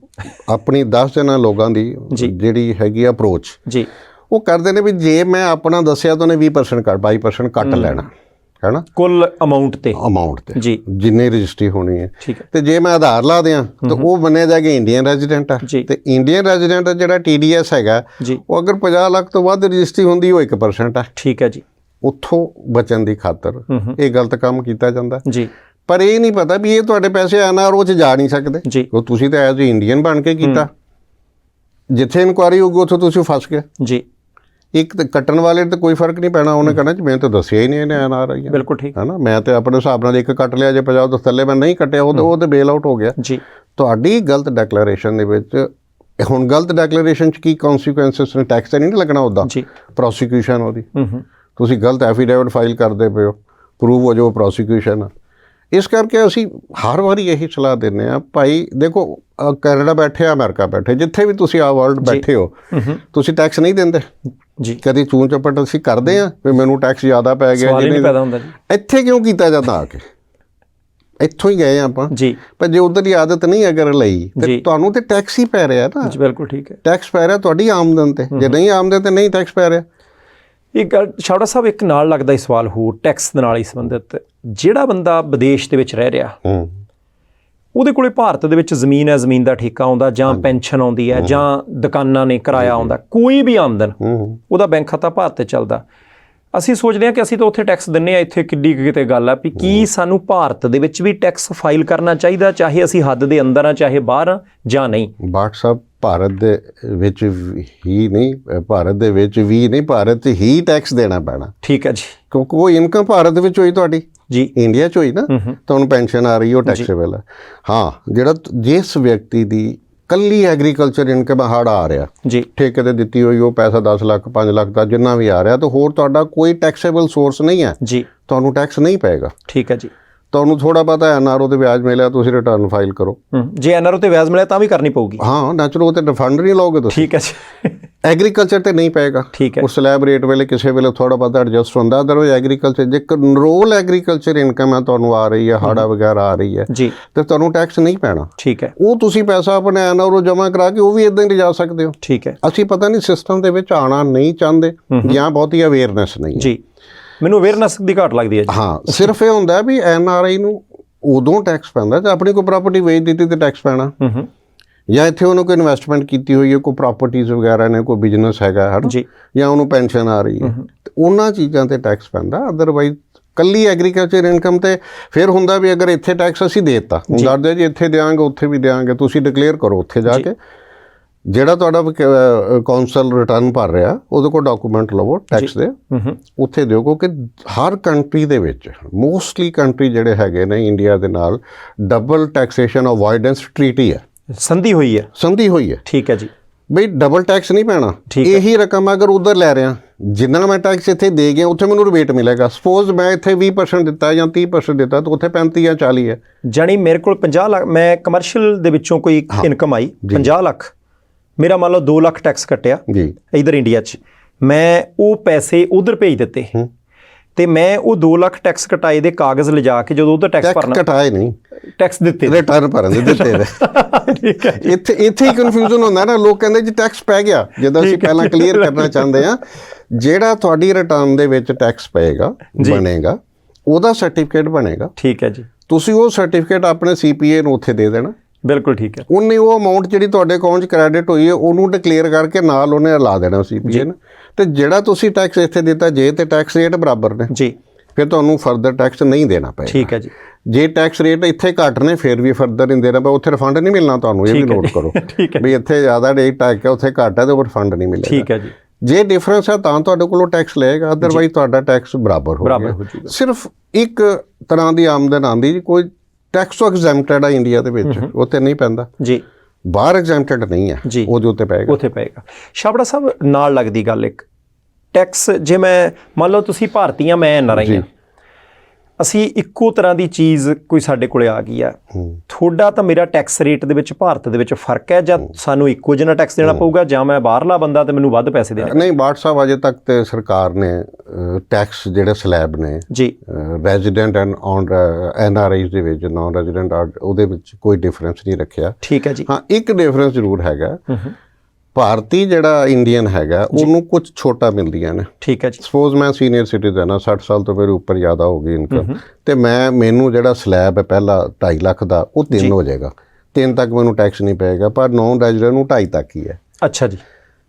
ਆਪਣੀ 10 ਜਣਾ ਲੋਕਾਂ ਦੀ ਜਿਹੜੀ ਹੈਗੀ ਅਪਰੋਚ ਜੀ, ਉਹ ਕਰਦੇ ਨੇ ਵੀ ਜੇ ਮੈਂ ਆਪਣਾ ਦੱਸਿਆ ਤਾਂ ਉਹਨੇ 20% ਕੱਟ 22% ਕੱਟ ਲੈਣਾ ਹੈ ਨਾ ਕੁੱਲ ਅਮਾਉਂਟ ਤੇ ਜੀ, ਜਿੰਨੀ ਰਜਿਸਟਰੀ ਹੋਣੀ ਹੈ। ਠੀਕ ਹੈ। ਤੇ ਜੇ ਮੈਂ ਆਧਾਰ ਲਾ ਦਿਆਂ ਤਾਂ ਉਹ ਮੰਨਿਆ ਜਾਏਗਾ ਇੰਡੀਅਨ ਰੈਜ਼ੀਡੈਂਟ ਆ। ਤੇ ਇੰਡੀਅਨ ਰੈਜ਼ੀਡੈਂਟ ਜਿਹੜਾ TDS ਹੈਗਾ ਉਹ ਅਗਰ 50 ਲੱਖ ਤੋਂ ਵੱਧ ਰਜਿਸਟਰੀ ਹੁੰਦੀ ਉਹ 1% ਆ। ਠੀਕ ਹੈ ਜੀ। ਉੱਥੋਂ ਬਚਣ ਦੀ ਖਾਤਰ ਇਹ ਗਲਤ ਕੰਮ ਕੀਤਾ ਜਾਂਦਾ ਜੀ। ਪਰ ਇਹ ਨਹੀਂ ਪਤਾ ਵੀ ਇਹ ਤੁਹਾਡੇ ਪੈਸੇ NRO 'ਚ ਜਾ ਨਹੀਂ ਸਕਦੇ ਜੀ। ਉਹ ਤੁਸੀਂ ਤਾਂ ਐਜ਼ ਇੰਡੀਅਨ ਬਣ ਕੇ ਕੀਤਾ। ਜਿੱਥੇ ਇਨਕੁਆਰੀ ਹੋਊਗੀ ਉੱਥੇ ਤੁਸੀਂ ਫਸ ਗਏ ਜੀ। ਇੱਕ ਤਾਂ ਕੱਟਣ ਵਾਲੇ ਤੇ ਕੋਈ ਫਰਕ ਨਹੀਂ ਪੈਣਾ, ਉਹਨੇ ਕਹਿਣਾ ਮੈਂ ਤਾਂ ਦੱਸਿਆ ਹੀ ਨਹੀਂ ਇਹਨੇ NRI। ਬਿਲਕੁਲ ਠੀਕ ਹੈ ਨਾ। ਮੈਂ ਤਾਂ ਆਪਣੇ ਹਿਸਾਬ ਨਾਲ ਇੱਕ ਕੱਟ ਲਿਆ, ਜੇ 50 ਤੋਂ ਥੱਲੇ ਮੈਂ ਨਹੀਂ ਕੱਟਿਆ ਉਹ ਤਾਂ ਬੇਲ ਆਊਟ ਹੋ ਗਿਆ ਜੀ। ਤੁਹਾਡੀ ਗਲਤ ਡੈਕਲੇਰੇਸ਼ਨ ਦੇ ਵਿੱਚ ਹੁਣ ਗਲਤ ਡੈਕਲੇਰੇਸ਼ਨ 'ਚ ਕੀ ਕੌਨਸੀਕੁਐਂਸਿਸ ਨੇ? ਟੈਕਸ ਤਾਂ ਨਹੀਂ ਲੱਗਣਾ ਉੱਦਾਂ, ਪ੍ਰੋਸੀਕਿਊਸ਼ਨ ਉਹਦੀ। ਤੁਸੀਂ ਗਲਤ ਐਫੀਡੇਵਿਟ ਫਾਈਲ ਕਰਦੇ ਪਏ ਹੋ, ਪ੍ਰੂਵ ਹੋ ਜਾਓ ਪ੍ਰੋਸੀਕਿਊਸ਼ਨ ਆ। ਇਸ ਕਰਕੇ ਅਸੀਂ ਹਰ ਵਾਰੀ ਇਹੀ ਸਲਾਹ ਦਿੰਦੇ ਹਾਂ, ਭਾਈ ਦੇਖੋ ਕੈਨੇਡਾ ਬੈਠੇ, ਅਮਰੀਕਾ ਬੈਠੇ, ਜਿੱਥੇ ਵੀ ਤੁਸੀਂ ਆ ਵਰਲਡ ਬੈਠੇ ਹੋ, ਤੁਸੀਂ ਟੈਕਸ ਨਹੀਂ ਦਿੰਦੇ ਜੀ। ਕਦੀ ਚੂੰ ਚਪਟ ਅਸੀਂ ਕਰਦੇ ਹਾਂ ਵੀ ਮੈਨੂੰ ਟੈਕਸ ਜ਼ਿਆਦਾ ਪੈ ਗਿਆ ਜੀ। ਇੱਥੇ ਕਿਉਂ ਕੀਤਾ ਜਾਂਦਾ? ਆ ਕੇ ਇੱਥੋਂ ਹੀ ਗਏ ਆਪਾਂ ਜੀ। ਪਰ ਜੇ ਉੱਧਰ ਦੀ ਆਦਤ ਨਹੀਂ ਅਗਰ ਲਈ ਤੇ ਤੁਹਾਨੂੰ ਤੇ ਟੈਕਸ ਹੀ ਪੈ ਰਿਹਾ ਨਾ। ਬਿਲਕੁਲ ਠੀਕ ਹੈ, ਟੈਕਸ ਪੈ ਰਿਹਾ ਤੁਹਾਡੀ ਆਮਦਨ ਤੇ। ਜੇ ਨਹੀਂ ਆਮਦਨ ਤੇ ਨਹੀਂ ਟੈਕਸ ਪੈ ਰਿਹਾ। ਇਹ ਗੱਲ ਛਾੜਾ ਸਾਹਿਬ ਇੱਕ ਨਾਲ ਲੱਗਦਾ ਹੀ ਸਵਾਲ ਹੋਰ ਟੈਕਸ ਦੇ ਨਾਲ ਹੀ ਸੰਬੰਧਿਤ, ਜਿਹੜਾ ਬੰਦਾ ਵਿਦੇਸ਼ ਦੇ ਵਿੱਚ ਰਹਿ ਰਿਹਾ ਉਹਦੇ ਕੋਲੇ ਭਾਰਤ ਦੇ ਵਿੱਚ ਜ਼ਮੀਨ ਹੈ, ਜ਼ਮੀਨ ਦਾ ਠੇਕਾ ਆਉਂਦਾ ਜਾਂ ਪੈਨਸ਼ਨ ਆਉਂਦੀ ਹੈ ਜਾਂ ਦੁਕਾਨਾਂ ਨੇ ਕਿਰਾਇਆ ਆਉਂਦਾ, ਕੋਈ ਵੀ ਆਮਦਨ ਉਹਦਾ ਬੈਂਕ ਖਾਤਾ ਭਾਰਤ 'ਤੇ ਚੱਲਦਾ। ਅਸੀਂ ਸੋਚਦੇ ਹਾਂ ਕਿ ਅਸੀਂ ਤਾਂ ਉੱਥੇ ਟੈਕਸ ਦਿੰਦੇ ਹਾਂ, ਇੱਥੇ ਕਿੱਡੀ ਕਿਤੇ ਗੱਲ ਆ ਵੀ ਕੀ ਸਾਨੂੰ ਭਾਰਤ ਦੇ ਵਿੱਚ ਵੀ ਟੈਕਸ ਫਾਈਲ ਕਰਨਾ ਚਾਹੀਦਾ, ਚਾਹੇ ਅਸੀਂ ਹੱਦ ਦੇ ਅੰਦਰ ਆ ਚਾਹੇ ਬਾਹਰ ਆ ਜਾਂ ਨਹੀਂ? ਬਾਟ ਸਾਹਿਬ ਭਾਰਤ ਦੇ ਵਿੱਚ ਹੀ ਨਹੀਂ, ਭਾਰਤ ਦੇ ਵਿੱਚ ਵੀ ਨਹੀਂ, ਭਾਰਤ 'ਚ ਹੀ ਟੈਕਸ ਦੇਣਾ ਪੈਣਾ। ਠੀਕ ਹੈ ਜੀ। ਕਿਉਂਕਿ ਉਹ ਇਨਕਮ ਭਾਰਤ ਵਿੱਚ ਹੋਈ ਤੁਹਾਡੀ ਜੀ, ਇੰਡੀਆ 'ਚ ਹੋਈ ਨਾ, ਤੁਹਾਨੂੰ ਪੈਨਸ਼ਨ ਆ ਰਹੀ ਉਹ ਟੈਕਸੇਬਲ ਹੈ। ਹਾਂ, ਜਿਹੜਾ ਜਿਸ ਵਿਅਕਤੀ ਦੀ ਕੱਲੀ ਐਗਰੀਕਲਚਰ ਇਨਕਮ ਹੜ ਆ ਰਿਹਾ ਜੀ, ਠੇਕੇ ਤੇ ਦਿੱਤੀ ਹੋਈ ਉਹ ਪੈਸਾ 10 ਲੱਖ 5 ਲੱਖ ਦਾ ਜਿੰਨਾ ਵੀ ਆ ਰਿਹਾ, ਤਾਂ ਹੋਰ ਤੁਹਾਡਾ ਕੋਈ ਟੈਕਸੇਬਲ ਸੋਰਸ ਨਹੀਂ ਹੈ ਜੀ, ਤੁਹਾਨੂੰ ਟੈਕਸ ਨਹੀਂ ਪਏਗਾ। ਠੀਕ ਹੈ ਜੀ। ਤੁਹਾਨੂੰ ਥੋੜਾ ਬਹੁਤਾ NRO ਤੇ ਵਿਆਜ ਮਿਲਿਆ, ਤੁਸੀਂ ਰਿਟਰਨ ਫਾਈਲ ਕਰੋ। ਜੇ NRO ਤੇ ਵਿਆਜ ਮਿਲਿਆ ਤਾਂ ਵੀ ਕਰਨੀ ਪਊਗੀ। ਹਾਂ, ਨੈਚੁਰਲ, ਉਹ ਤੇ ਰਿਫੰਡ ਨਹੀਂ ਲਓਗੇ ਤੁਸੀਂ। ਠੀਕ ਹੈ ਜੀ। ਐਗਰੀਕਲਚਰ ਤੇ ਨਹੀਂ ਪਏਗਾ। ਠੀਕ ਹੈ। ਉਹ ਸਲੈਬ ਰੇਟ ਵੇਲੇ ਕਿਸੇ ਵੇਲੇ ਥੋੜਾ ਬਹੁਤਾ ਐਡਜਸਟ ਹੁੰਦਾ, ਅਦਰਵਾਈਜ਼ ਐਗਰੀਕਲਚਰ ਜੇ ਕੰਟਰੋਲ ਐਗਰੀਕਲਚਰ ਇਨਕਮ ਹੈ ਤੁਹਾਨੂੰ ਆ ਰਹੀ ਹੈ, ਹਾੜਾ ਵਗੈਰਾ ਆ ਰਹੀ ਹੈ ਜੀ, ਤੇ ਤੁਹਾਨੂੰ ਟੈਕਸ ਨਹੀਂ ਪੈਣਾ। ਠੀਕ ਹੈ। ਉਹ ਤੁਸੀਂ ਪੈਸਾ ਆਪਣੇ NRO ਜਮ੍ਹਾਂ ਕਰਾ ਕੇ ਉਹ ਵੀ ਇਦਾਂ ਹੀ ਲਿਜਾ ਸਕਦੇ ਹੋ। ਠੀਕ ਹੈ। ਅਸੀਂ ਪਤਾ ਨਹੀਂ ਸਿਸਟਮ ਦੇ ਵਿੱਚ ਆਉਣਾ ਨਹੀਂ ਚਾਹੁੰਦੇ ਜਾਂ ਬਹੁਤੀ ਅਵੇਅਰਨੈਸ ਨਹੀਂ ਜੀ। ਮੈਨੂੰ ਅਵੇਅਰਨੈਸ ਦੀ ਘਾਟ ਲੱਗਦੀ ਹੈ ਜੀ। ਹਾਂ, ਸਿਰਫ ਇਹ ਹੁੰਦਾ ਵੀ NRI ਨੂੰ ਉਦੋਂ ਟੈਕਸ ਪੈਂਦਾ ਜੇ ਆਪਣੀ ਕੋਈ ਪ੍ਰਾਪਰਟੀ ਵੇਚ ਦਿੱਤੀ ਤੇ ਟੈਕਸ ਪੈਣਾ, ਜਾਂ ਇੱਥੇ ਉਹਨੂੰ ਕੋਈ ਇਨਵੈਸਟਮੈਂਟ ਕੀਤੀ ਹੋਈ ਹੈ, ਕੋਈ ਪ੍ਰਾਪਰਟੀਜ਼ ਵਗੈਰਾ ਨੇ, ਕੋਈ ਬਿਜ਼ਨਸ ਹੈਗਾ ਹੈ ਜੀ, ਜਾਂ ਉਹਨੂੰ ਪੈਨਸ਼ਨ ਆ ਰਹੀ ਹੈ, ਤੇ ਉਹਨਾਂ ਚੀਜ਼ਾਂ ਤੇ ਟੈਕਸ ਪੈਂਦਾ। ਅਦਰਵਾਈਜ਼ ਕੱਲੀ ਐਗਰੀਕਲਚਰ ਇਨਕਮ ਤੇ ਫਿਰ ਹੁੰਦਾ ਵੀ ਅਗਰ ਇੱਥੇ ਟੈਕਸ ਅਸੀਂ ਦੇ ਦਿੱਤਾ, ਦੱਸਦੇ ਜੀ ਇੱਥੇ ਦਿਆਂਗੇ ਉੱਥੇ ਵੀ ਦਿਆਂਗੇ, ਤੁਸੀਂ ਡਿਕਲੇਅਰ ਕਰੋ ਉੱਥੇ ਜਾ ਕੇ। ਜਿਹੜਾ ਤੁਹਾਡਾ ਕੌਂਸਲ ਰਿਟਰਨ ਭਰ ਰਿਹਾ ਉਹਦੇ ਕੋਲ ਡਾਕੂਮੈਂਟ ਲਵੋ ਟੈਕਸ ਦੇ, ਉੱਥੇ ਦਿਓ। ਕਿਉਂਕਿ ਹਰ ਕੰਟਰੀ ਦੇ ਵਿੱਚ ਮੋਸਟਲੀ ਕੰਟਰੀ ਜਿਹੜੇ ਹੈਗੇ ਨੇ ਇੰਡੀਆ ਦੇ ਨਾਲ ਡਬਲ ਟੈਕਸੇਸ਼ਨ ਅਵੋਇਡੈਂਸ ਟਰੀਟੀ ਹੈ, ਸੰਧੀ ਹੋਈ ਹੈ। ਠੀਕ ਹੈ ਜੀ। ਬਈ ਡਬਲ ਟੈਕਸ ਨਹੀਂ ਪੈਣਾ। ਇਹੀ ਰਕਮ ਅਗਰ ਉਧਰ ਲੈ ਰਿਹਾ, ਜਿੰਨਾ ਮੈਂ ਟੈਕਸ ਇੱਥੇ ਦੇ ਗਿਆ ਉੱਥੇ ਮੈਨੂੰ ਰਿਬੇਟ ਮਿਲੇਗਾ। ਸਪੋਜ਼ ਮੈਂ ਇੱਥੇ 20% ਦਿੱਤਾ ਜਾਂ 30% ਦਿੱਤਾ ਤਾਂ ਉੱਥੇ 35 ਜਾਂ 40 ਹੈ। ਜਾਣੀ ਮੇਰੇ ਕੋਲ 50 ਲੱਖ, ਮੈਂ ਕਮਰਸ਼ੀਅਲ ਦੇ ਵਿੱਚੋਂ ਕੋਈ ਇਨਕਮ ਆਈ 50 ਲੱਖ, ਮੇਰਾ ਮੰਨ ਲਓ 2 ਲੱਖ ਟੈਕਸ ਕੱਟਿਆ ਜੀ ਇੱਧਰ ਇੰਡੀਆ 'ਚ, ਮੈਂ ਉਹ ਪੈਸੇ ਉਧਰ ਭੇਜ ਦਿੱਤੇ ਤੇ ਮੈਂ ਉਹ 2 ਲੱਖ ਟੈਕਸ ਕਟਾਏ ਦੇ ਕਾਗਜ਼ ਲਿਜਾ ਕੇ ਜਦੋਂ ਉਧਰ ਟੈਕਸ ਭਰਨਾ, ਕਟਾਏ ਨਹੀਂ, ਟੈਕਸ ਦਿੱਤੇ, ਰਿਟਰਨ ਭਰਨ ਦੇ ਦਿੱਤੇ ਨੇ। ਠੀਕ ਹੈ। ਇੱਥੇ ਹੀ ਕਨਫਿਊਜ਼ਨ ਹੁੰਦਾ ਨਾ, ਲੋਕ ਕਹਿੰਦੇ ਜੀ ਟੈਕਸ ਪੈ ਗਿਆ, ਜਦੋਂ ਅਸੀਂ ਪਹਿਲਾਂ ਕਲੀਅਰ ਕਰਨਾ ਚਾਹੁੰਦੇ ਹਾਂ ਜਿਹੜਾ ਤੁਹਾਡੀ ਰਿਟਰਨ ਦੇ ਵਿੱਚ ਟੈਕਸ ਪਏਗਾ ਬਣੇਗਾ ਉਹਦਾ ਸਰਟੀਫਿਕੇਟ ਬਣੇਗਾ। ਠੀਕ ਹੈ ਜੀ। ਤੁਸੀਂ ਉਹ ਸਰਟੀਫਿਕੇਟ ਆਪਣੇ CPA ਨੂੰ ਉੱਥੇ ਦੇ ਦੇਣਾ। ਬਿਲਕੁਲ ਠੀਕ ਹੈ। ਉਹਨੇ ਉਹ ਅਮਾਊਂਟ ਜਿਹੜੀ ਤੁਹਾਡੇ ਅਕਾਊਂਟ 'ਚ ਕ੍ਰੈਡਿਟ ਹੋਈ ਹੈ ਉਹਨੂੰ ਡਿਕਲੇਅਰ ਕਰਕੇ ਨਾਲ ਉਹਨੇ ਲਾ ਦੇਣਾ CPA ਨੇ, ਤੇ ਜਿਹੜਾ ਤੁਸੀਂ ਟੈਕਸ ਇੱਥੇ ਦਿੱਤਾ ਜੇ ਤੇ ਟੈਕਸ ਰੇਟ ਬਰਾਬਰ ਨੇ ਜੀ, ਫਿਰ ਤੁਹਾਨੂੰ ਫਰਦਰ ਟੈਕਸ ਨਹੀਂ ਦੇਣਾ ਪਏਗਾ। ਠੀਕ ਹੈ ਜੀ। ਜੇ ਟੈਕਸ ਰੇਟ ਇੱਥੇ ਘੱਟ ਨੇ ਫਿਰ ਵੀ ਫਰਦਰ ਨਹੀਂ ਦੇਣਾ ਪਏ, ਉੱਥੇ ਰਿਫੰਡ ਨਹੀਂ ਮਿਲਣਾ ਤੁਹਾਨੂੰ, ਇਹ ਵੀ ਨੋਟ ਕਰੋ ਵੀ ਇੱਥੇ ਜ਼ਿਆਦਾ ਰੇਟ ਟੈਕਸ ਹੈ ਉੱਥੇ ਘੱਟ ਹੈ ਤੇ ਉਹ ਰਿਫੰਡ ਨਹੀਂ ਮਿਲੇਗਾ। ਠੀਕ ਹੈ ਜੀ। ਜੇ ਡਿਫਰੈਂਸ ਹੈ ਤਾਂ ਤੁਹਾਡੇ ਕੋਲੋਂ ਟੈਕਸ ਲਏਗਾ, ਅਦਰਵਾਈਜ਼ ਤੁਹਾਡਾ ਟੈਕਸ ਬਰਾਬਰ ਹੋ ਜਾਊਗਾ। ਸਿਰਫ ਇੱਕ ਤਰ੍ਹਾਂ ਦੀ ਆਮਦਨ ਆਉਂਦੀ ਜੀ, ਕੋਈ ਟੈਕਸ ਤੋਂ ਐਗਜ਼ੈਂਪਟਡ ਆ ਇੰਡੀਆ ਦੇ ਵਿੱਚ, ਉੱਥੇ ਨਹੀਂ ਪੈਂਦਾ ਜੀ, ਬਾਹਰ ਐਗਜ਼ੈਂਪਟਡ ਨਹੀਂ ਹੈ, ਉਹਦੇ ਉੱਤੇ ਪਏਗਾ, ਉੱਥੇ ਪਏਗਾ। ਛਾਬੜਾ ਸਾਹਿਬ ਨਾਲ ਲੱਗਦੀ ਗੱਲ ਇੱਕ ਟੈਕਸ, ਜੇ ਮੈਂ ਮੰਨ ਲਓ ਤੁਸੀਂ ਭਾਰਤੀ ਆ, ਮੈਂ NRI ਹਾਂ, ਅਸੀਂ ਇੱਕੋ ਤਰ੍ਹਾਂ ਦੀ ਚੀਜ਼ ਕੋਈ ਸਾਡੇ ਕੋਲੇ ਆ ਗਈ ਆ, ਤੁਹਾਡਾ ਤਾਂ ਮੇਰਾ ਟੈਕਸ ਰੇਟ ਦੇ ਵਿੱਚ ਭਾਰਤ ਦੇ ਵਿੱਚ ਫਰਕ ਹੈ, ਜਾਂ ਸਾਨੂੰ ਇੱਕੋ ਜਿਹਾ ਟੈਕਸ ਦੇਣਾ ਪਊਗਾ, ਜਾਂ ਮੈਂ ਬਾਹਰਲਾ ਬੰਦਾ ਤੇ ਮੈਨੂੰ ਵੱਧ ਪੈਸੇ ਦੇਣੇ? ਨਹੀਂ ਬਾਟ ਸਾਹਿਬ, ਅਜੇ ਤੱਕ ਤੇ ਸਰਕਾਰ ਨੇ ਟੈਕਸ ਜਿਹੜੇ ਸਲੈਬ ਨੇ ਜੀ ਰੈਜ਼ੀਡੈਂਟ ਐਂਡ ਔਨ NRIs ਦੇ ਵਿੱਚ, ਨਾਨ ਰੈਜ਼ੀਡੈਂਟ ਉਹਦੇ ਵਿੱਚ ਕੋਈ ਡਿਫਰੈਂਸ ਨਹੀਂ ਰੱਖਿਆ। ਠੀਕ ਹੈ ਜੀ। ਹਾਂ, ਇੱਕ ਡਿਫਰੈਂਸ ਜ਼ਰੂਰ ਹੈਗਾ, ਭਾਰਤੀ ਜਿਹੜਾ ਇੰਡੀਅਨ ਹੈਗਾ ਉਹਨੂੰ ਕੁਝ ਛੋਟਾਂ ਮਿਲਦੀਆਂ ਨੇ। ਠੀਕ ਹੈ ਜੀ। ਸਪੋਜ਼ ਮੈਂ ਸੀਨੀਅਰ ਸਿਟੀਜ਼ਨ ਹਾਂ, 60 ਸਾਲ ਤੋਂ ਮੇਰੇ ਉੱਪਰ ਜ਼ਿਆਦਾ ਹੋ ਗਈ ਇਨਕਮ, ਤੇ ਮੈਨੂੰ ਜਿਹੜਾ ਸਲੈਬ ਹੈ ਪਹਿਲਾ 2.5 ਲੱਖ ਦਾ, ਉਹ 3 ਹੋ ਜਾਏਗਾ, 3 ਤੱਕ ਮੈਨੂੰ ਟੈਕਸ ਨਹੀਂ ਪਏਗਾ, ਪਰ ਨੌਨ ਰੈਜ਼ੀਡੈਂਟ ਨੂੰ 2.5 ਤੱਕ ਹੀ ਹੈ। ਅੱਛਾ ਜੀ।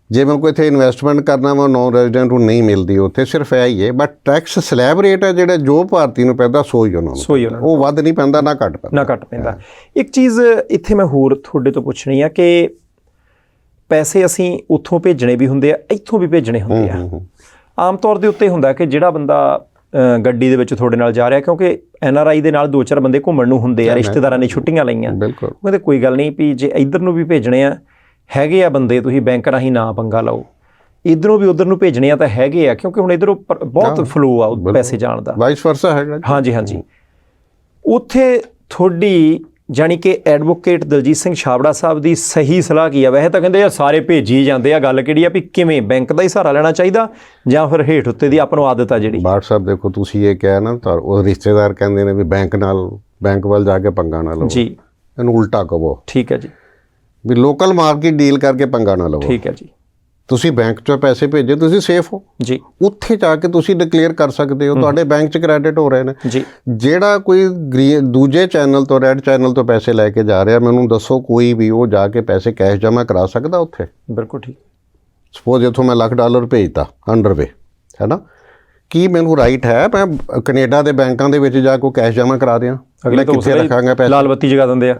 ਜੇ ਮੈਂ ਕੋਈ ਇੱਥੇ ਇਨਵੈਸਟਮੈਂਟ ਕਰਨਾ ਵਾ, ਨੌਨ ਰੈਜ਼ੀਡੈਂਟ ਨੂੰ ਨਹੀਂ ਮਿਲਦੀ ਉੱਥੇ, ਸਿਰਫ ਇਹ ਹੀ ਹੈ। ਬਟ ਟੈਕਸ ਸਲੈਬ ਰੇਟ ਹੈ ਜਿਹੜਾ ਜੋ ਭਾਰਤੀ ਨੂੰ ਪੈਂਦਾ ਸੋ ਹੀ ਉਹਨਾਂ ਨੂੰ, ਉਹ ਵੱਧ ਨਹੀਂ ਪੈਂਦਾ ਨਾ ਘੱਟ ਪੈਂਦਾ। ਇੱਕ ਚੀਜ਼ ਇੱਥੇ ਮੈਂ ਹੋਰ ਤੁਹਾਡੇ ਤੋਂ ਪੁੱਛਣੀ ਆ ਕਿ ਪੈਸੇ ਅਸੀਂ ਉੱਥੋਂ ਭੇਜਣੇ ਵੀ ਹੁੰਦੇ ਆ, ਇੱਥੋਂ ਵੀ ਭੇਜਣੇ ਹੁੰਦੇ ਆ। ਆਮ ਤੌਰ ਦੇ ਉੱਤੇ ਹੁੰਦਾ ਕਿ ਜਿਹੜਾ ਬੰਦਾ ਗੱਡੀ ਦੇ ਵਿੱਚ ਤੁਹਾਡੇ ਨਾਲ ਜਾ ਰਿਹਾ, ਕਿਉਂਕਿ NRI ਦੇ ਨਾਲ 2-4 ਬੰਦੇ ਘੁੰਮਣ ਨੂੰ ਹੁੰਦੇ ਆ, ਰਿਸ਼ਤੇਦਾਰਾਂ ਨੇ ਛੁੱਟੀਆਂ ਲਈਆਂ, ਉਹ ਕਹਿੰਦੇ ਕੋਈ ਗੱਲ ਨਹੀਂ ਵੀ ਜੇ ਇੱਧਰ ਨੂੰ ਵੀ ਭੇਜਣੇ ਆ, ਹੈਗੇ ਆ ਬੰਦੇ, ਤੁਸੀਂ ਬੈਂਕ ਰਾਹੀਂ ਨਾ ਪੰਗਾ ਲਓ, ਇੱਧਰੋਂ ਵੀ ਉੱਧਰ ਨੂੰ ਭੇਜਣੇ ਆ ਤਾਂ ਹੈਗੇ ਆ, ਕਿਉਂਕਿ ਹੁਣ ਇੱਧਰੋਂ ਬਹੁਤ ਫਲੋ ਆ ਪੈਸੇ ਜਾਣ ਦਾ, ਵਾਈਸ ਵਰਸਾ ਹੈਗਾ। ਹਾਂਜੀ। ਉੱਥੇ ਤੁਹਾਡੀ ਜਾਣੀ ਕਿ ਐਡਵੋਕੇਟ ਦਲਜੀਤ ਸਿੰਘ ਛਾਬੜਾ ਸਾਹਿਬ ਦੀ ਸਹੀ ਸਲਾਹ ਕੀ ਆ? ਵੈਸੇ ਤਾਂ ਕਹਿੰਦੇ ਯਾਰ ਸਾਰੇ ਭੇਜੀ ਜਾਂਦੇ ਆ, ਗੱਲ ਕਿਹੜੀ ਆ ਵੀ ਕਿਵੇਂ ਬੈਂਕ ਦਾ ਹੀ ਸਹਾਰਾ ਲੈਣਾ ਚਾਹੀਦਾ ਜਾਂ ਫਿਰ ਹੇਠ ਉੱਤੇ ਦੀ ਆਪਾਂ ਨੂੰ ਆਦਤ ਆ ਜਿਹੜੀ? ਬਾਟ ਸਾਹਿਬ ਦੇਖੋ, ਤੁਸੀਂ ਇਹ ਕਿਹਾ ਨਾ, ਤਾਂ ਉਹ ਰਿਸ਼ਤੇਦਾਰ ਕਹਿੰਦੇ ਨੇ ਵੀ ਬੈਂਕ ਵੱਲ ਜਾ ਕੇ ਪੰਗਾ ਨਾ ਲਵੋ ਜੀ, ਇਹਨੂੰ ਉਲਟਾ ਕਹੋ। ਠੀਕ ਹੈ ਜੀ। ਵੀ ਲੋਕਲ ਮਾਰਕੀਟ ਡੀਲ ਕਰਕੇ ਪੰਗਾ ਨਾ ਲਵੋ। ਠੀਕ ਹੈ ਜੀ। ਤੁਸੀਂ ਬੈਂਕ 'ਚੋਂ ਪੈਸੇ ਭੇਜੇ, ਤੁਸੀਂ ਸੇਫ ਹੋ ਜੀ, ਉੱਥੇ ਜਾ ਕੇ ਤੁਸੀਂ ਡਿਕਲੇਅਰ ਕਰ ਸਕਦੇ ਹੋ, ਤੁਹਾਡੇ ਬੈਂਕ 'ਚ ਕ੍ਰੈਡਿਟ ਹੋ ਰਹੇ ਨੇ ਜੀ। ਜਿਹੜਾ ਕੋਈ ਦੂਜੇ ਚੈਨਲ ਤੋਂ, ਰੈੱਡ ਚੈਨਲ ਤੋਂ ਪੈਸੇ ਲੈ ਕੇ ਜਾ ਰਿਹਾ, ਮੈਨੂੰ ਦੱਸੋ ਕੋਈ ਵੀ ਉਹ ਜਾ ਕੇ ਪੈਸੇ ਕੈਸ਼ ਜਮ੍ਹਾਂ ਕਰਾ ਸਕਦਾ ਉੱਥੇ? ਬਿਲਕੁਲ ਠੀਕ। ਸਪੋਜ਼ ਇੱਥੋਂ ਮੈਂ $1,00,000 ਭੇਜਤਾ ਅੰਡਰਵੇ, ਹੈ ਨਾ, ਕੀ ਮੈਨੂੰ ਰਾਈਟ ਹੈ ਮੈਂ ਕੈਨੇਡਾ ਦੇ ਬੈਂਕਾਂ ਦੇ ਵਿੱਚ ਜਾ ਕੇ ਕੈਸ਼ ਜਮ੍ਹਾਂ ਕਰਾ ਦਿਆਂ? ਅਗਲੇ ਕਿੱਥੇ ਰੱਖਾਂਗਾ ਪੈਸੇ? ਲਾਲ ਬੱਤੀ ਜਗਾ ਦਿੰਦੇ ਆ।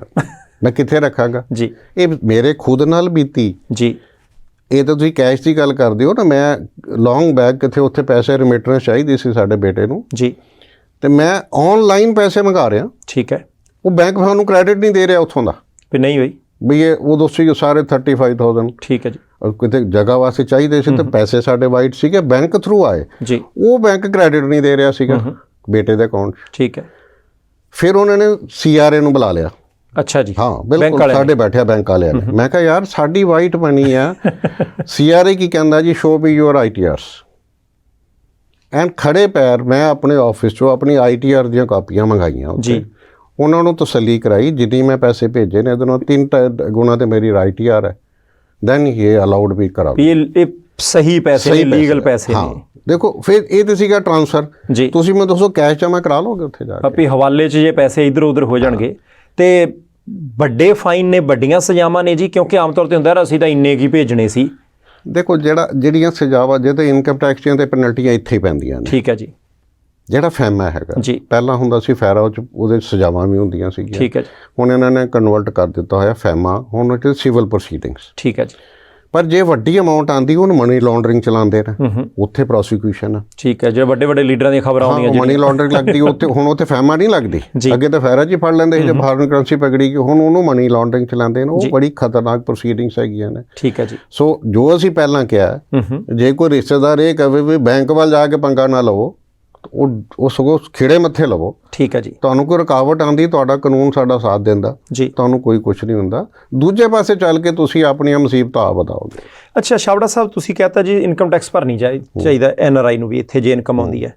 ਮੈਂ ਕਿੱਥੇ ਰੱਖਾਂਗਾ ਜੀ? ਇਹ ਮੇਰੇ ਖੁਦ ਨਾਲ ਬੀਤੀ ਜੀ। ਇਹ ਤਾਂ ਤੁਸੀਂ ਕੈਸ਼ ਦੀ ਗੱਲ ਕਰਦੇ ਹੋ ਨਾ, ਮੈਂ ਲੌਂਗ ਬੈਕ ਕਿੱਥੇ ਉੱਥੇ ਪੈਸੇ ਰਿਮਿਟੈਂਸ ਚਾਹੀਦੀ ਸੀ ਸਾਡੇ ਬੇਟੇ ਨੂੰ ਜੀ, ਤੇ ਮੈਂ ਆਨਲਾਈਨ ਪੈਸੇ ਮੰਗਾ ਰਿਹਾ। ਠੀਕ ਹੈ। ਉਹ ਬੈਂਕ ਸਾਨੂੰ ਕ੍ਰੈਡਿਟ ਨਹੀਂ ਦੇ ਰਿਹਾ ਉੱਥੋਂ ਦਾ, ਵੀ ਨਹੀਂ ਹੋਈ ਵੀ ਇਹ ਉਦੋਂ ਸੀ ਸਾਰੇ 35,000। ਠੀਕ ਹੈ ਜੀ। ਔਰ ਕਿਤੇ ਜਗ੍ਹਾ ਵਾਸਤੇ ਚਾਹੀਦੇ ਸੀ ਤੇ ਪੈਸੇ ਸਾਡੇ ਵਾਈਟ ਸੀਗੇ, ਬੈਂਕ ਥਰੂ ਆਏ ਜੀ, ਉਹ ਬੈਂਕ ਕ੍ਰੈਡਿਟ ਨਹੀਂ ਦੇ ਰਿਹਾ ਸੀਗਾ ਬੇਟੇ ਦੇ ਅਕਾਊਂਟ 'ਚ। ਠੀਕ ਹੈ। ਫਿਰ ਉਹਨਾਂ ਨੇ CRA ਨੂੰ ਬੁਲਾ ਲਿਆ। ਅੱਛਾ ਜੀ। ਹਾਂ ਬਿਲਕੁਲ, ਸਾਡੇ ਬੈਠਿਆ ਬੈਂਕ ਵਾਲਿਆਂ ਨੇ। ਮੈਂ ਕਿਹਾ ਯਾਰ ਸਾਡੀ ਵਾਈਟ ਮਨੀ ਆ, CRA ਕੀ ਕਹਿੰਦਾ ਜੀ, ਸ਼ੋ ਵੀ ਯੂਅਰ ITRs। ਐਂਡ ਖੜੇ ਪੈਰ ਮੈਂ ਆਪਣੇ ਆਫਿਸ 'ਚੋਂ ਆਪਣੀ ITR ਦੀਆਂ ਕਾਪੀਆਂ ਮੰਗਾਈਆਂ ਜੀ, ਉਹਨਾਂ ਨੂੰ ਤਸੱਲੀ ਕਰਾਈ, ਜਿੰਨੀ ਮੈਂ ਪੈਸੇ ਭੇਜੇ ਨੇ ਇਹਦੇ ਨਾਲ 3 ਗੁਣਾ ਤੇ ਮੇਰੀ ITR ਹੈ, ਦੈਨ ਇਹ ਅਲਾਉਡ ਵੀ ਕਰਾ ਇਹ ਸਹੀ ਪੈਸੇ ਨੇ, ਲੀਗਲ ਪੈਸੇ ਨੇ। ਦੇਖੋ ਫਿਰ ਇਹ ਤੇ ਸੀਗਾ ਟ੍ਰਾਂਸਫਰ ਜੀ, ਤੁਸੀਂ ਮੈਨੂੰ ਦੱਸੋ ਕੈਸ਼ ਜਮ੍ਹਾਂ ਕਰਾ ਲਓਗੇ ਉੱਥੇ ਜਾ ਕੇ? ਆਪੀ ਹਵਾਲੇ 'ਚ ਜੇ ਪੈਸੇ ਇੱਧਰ ਉੱਧਰ ਹੋ ਜਾਣਗੇ ਤੇ ਵੱਡੇ ਫਾਈਨ ਨੇ, ਵੱਡੀਆਂ ਸਜ਼ਾਵਾਂ ਨੇ ਜੀ, ਕਿਉਂਕਿ ਆਮ ਤੌਰ ਤੇ ਹੁੰਦਾ ਅਸੀਂ ਤਾਂ ਇੰਨੇ ਕੀ ਭੇਜਣੇ ਸੀ। ਦੇਖੋ ਜਿਹੜੀਆਂ ਸਜ਼ਾਵਾਂ, ਜੇ ਤਾਂ ਇਨਕਮ ਟੈਕਸ ਦੀਆਂ ਤੇ ਪੈਨਲਟੀਆਂ ਇੱਥੇ ਹੀ ਪੈਂਦੀਆਂ ਨੇ। ਠੀਕ ਹੈ ਜੀ। ਜਿਹੜਾ ਫੈਮਾ ਹੈਗਾ ਜੀ, ਪਹਿਲਾਂ ਹੁੰਦਾ ਸੀ ਫੈਰਾ, ਉਹ 'ਚ ਉਹਦੇ ਸਜ਼ਾਵਾਂ ਵੀ ਹੁੰਦੀਆਂ ਸੀਗੀਆਂ। ਠੀਕ ਹੈ ਜੀ। ਹੁਣ ਇਹਨਾਂ ਨੇ ਕਨਵਰਟ ਕਰ ਦਿੱਤਾ ਹੋਇਆ ਫੈਮਾ, ਹੁਣ ਉਹ 'ਚ ਸਿਵਲ ਪ੍ਰੋਸੀਡਿੰਗਸ। ਠੀਕ ਹੈ ਜੀ। ਪਰ ਜੇ ਵੱਡੀ ਅਮਾਉਂਟ ਆਉਂਦੀ ਉਹਨੂੰ ਮਨੀ ਲਾਂਡਰਿੰਗ ਚਲਾਉਂਦੇ ਨੇ, ਉੱਥੇ ਪ੍ਰੋਸੀਕਿਊਸ਼ਨ ਆ। ਠੀਕ ਹੈ। ਜਿਹੜੇ ਵੱਡੇ ਵੱਡੇ ਲੀਡਰਾਂ ਦੀਆਂ ਖਬਰਾਂ ਆਉਂਦੀਆਂ ਮਨੀ ਲਾਂਡਰਿੰਗ ਲੱਗਦੀ ਉੱਥੇ, ਹੁਣ ਉੱਥੇ ਫੈਮਾ ਨਹੀਂ ਲੱਗਦੀ। ਅੱਗੇ ਤਾਂ ਫੈਰਾ 'ਚ ਫੜ ਲੈਂਦੇ ਸੀ ਜੇ ਫਾਰਨ ਕਰੰਸੀ ਪਕੜੀ ਗਈ, ਹੁਣ ਉਹਨੂੰ ਮਨੀ ਲਾਂਡਰਿੰਗ ਚਲਾਉਂਦੇ ਨੇ। ਉਹ ਬੜੀ ਖਤਰਨਾਕ ਪ੍ਰੋਸੀਡਿੰਗਸ ਹੈਗੀਆਂ ਨੇ। ਠੀਕ ਹੈ ਜੀ। ਸੋ ਜੋ ਅਸੀਂ ਪਹਿਲਾਂ ਕਿਹਾ, ਜੇ ਕੋਈ ਰਿਸ਼ਤੇਦਾਰ ਇਹ ਕਹੇ ਵੀ ਬੈਂਕ ਵੱਲ ਜਾ ਕੇ ਪੰਗਾ ਨਾ ਲਵੋ, ਉਹ ਸਗੋਂ ਖਿੜੇ ਮੱਥੇ ਲਵੋ। ਠੀਕ ਹੈ ਜੀ। ਤੁਹਾਨੂੰ ਕੋਈ ਰੁਕਾਵਟ ਆਉਂਦੀ, ਤੁਹਾਡਾ ਕਾਨੂੰਨ ਸਾਡਾ ਸਾਥ ਦਿੰਦਾ ਜੀ, ਤੁਹਾਨੂੰ ਕੋਈ ਕੁਝ ਨਹੀਂ ਹੁੰਦਾ। ਦੂਜੇ ਪਾਸੇ ਚੱਲ ਕੇ ਤੁਸੀਂ ਆਪਣੀਆਂ ਮੁਸੀਬਤਾਂ ਆ ਵਧਾਓਗੇ। ਅੱਛਾ ਛਾਬੜਾ ਸਾਹਿਬ, ਤੁਸੀਂ ਕਹਤਾ ਜੀ ਇਨਕਮ ਟੈਕਸ ਭਰਨੀ ਚਾਹੀਦਾ NRI ਨੂੰ ਵੀ, ਇੱਥੇ ਜੇ ਇਨਕਮ ਆਉਂਦੀ ਹੈ।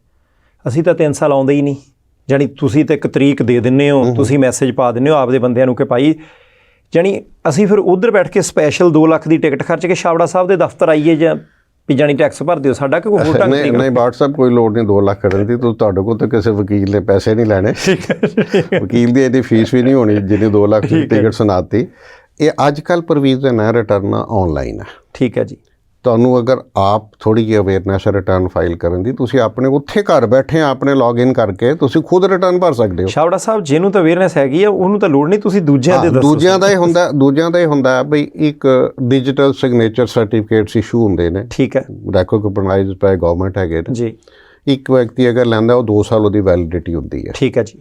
ਅਸੀਂ ਤਾਂ 3 ਸਾਲ ਆਉਂਦੇ ਹੀ ਨਹੀਂ, ਜਾਣੀ ਤੁਸੀਂ ਤਾਂ ਇੱਕ ਤਰੀਕ ਦੇ ਦਿੰਦੇ ਹੋ, ਤੁਸੀਂ ਮੈਸੇਜ ਪਾ ਦਿੰਦੇ ਹੋ ਆਪਦੇ ਬੰਦਿਆਂ ਨੂੰ ਕਿ ਭਾਈ, ਜਾਣੀ ਅਸੀਂ ਫਿਰ ਉੱਧਰ ਬੈਠ ਕੇ ਸਪੈਸ਼ਲ 2 ਲੱਖ ਦੀ ਟਿਕਟ ਖਰਚ ਕੇ ਛਾਬੜਾ ਸਾਹਿਬ ਦੇ ਦਫ਼ਤਰ ਆਈਏ ਜਾਂ ਵੀ ਜਾਣੀ ਟੈਕਸ ਭਰ ਦਿਓ ਸਾਡਾ, ਕਿ ਕੋਈ ਹੋਰ ਢੰਗ ਨਹੀਂ? ਨਹੀਂ WhatsApp ਕੋਈ ਲੋੜ ਨਹੀਂ 2 ਲੱਖ ਕਰਨ ਦੀ, ਤੁਹਾਡੇ ਕੋਲ ਤਾਂ ਕਿਸੇ ਵਕੀਲ ਨੇ ਪੈਸੇ ਨਹੀਂ ਲੈਣੇ, ਵਕੀਲ ਦੀ ਇਹਦੀ ਫੀਸ ਵੀ ਨਹੀਂ ਹੋਣੀ ਜਿੰਨੀ 2 ਲੱਖ ਦੀ ਟਿਕਟ ਸੁਣਾਤੀ। ਇਹ ਅੱਜ ਕੱਲ੍ਹ ਪ੍ਰੋਵੀਜ਼ਨ ਹੈ, ਰਿਟਰਨ ਆਨਲਾਈਨ ਹੈ। ਠੀਕ ਹੈ ਜੀ। ਤੁਹਾਨੂੰ ਅਗਰ ਆਪ ਥੋੜ੍ਹੀ ਜਿਹੀ ਅਵੇਅਰਨੈਸ ਰਿਟਰਨ ਫਾਈਲ ਕਰਨ ਦੀ, ਤੁਸੀਂ ਆਪਣੇ ਉੱਥੇ ਘਰ ਬੈਠੇ ਆਪਣੇ ਲੌਗਇਨ ਕਰਕੇ ਤੁਸੀਂ ਖੁਦ ਰਿਟਰਨ ਭਰ ਸਕਦੇ ਹੋ। ਛਾਬੜਾ ਸਾਹਿਬ ਜਿਹਨੂੰ ਤਾਂ ਅਵੇਅਰਨੈਸ ਹੈਗੀ ਆ ਉਹਨੂੰ ਤਾਂ ਲੋੜ ਨਹੀਂ, ਤੁਸੀਂ ਦੂਜਿਆਂ ਦੇ ਦੱਸੋ। ਦੂਜਿਆਂ ਦਾ ਇਹ ਹੁੰਦਾ ਬਈ ਇੱਕ ਡਿਜੀਟਲ ਸਿਗਨੇਚਰ ਸਰਟੀਫਿਕੇਟਸ ਇਸ਼ੂ ਹੁੰਦੇ ਨੇ, ਠੀਕ ਹੈ, ਰੈਕੋਗਨਾਈਜ਼ਡ ਬਾਈ ਗਵਰਨਮੈਂਟ ਹੈਗੇ ਨੇ ਜੀ। ਇੱਕ ਵਿਅਕਤੀ ਅਗਰ ਲੈਂਦਾ ਉਹ 2 ਸਾਲ ਉਹਦੀ ਵੈਲਿਡਿਟੀ ਹੁੰਦੀ ਹੈ, ਠੀਕ ਹੈ ਜੀ।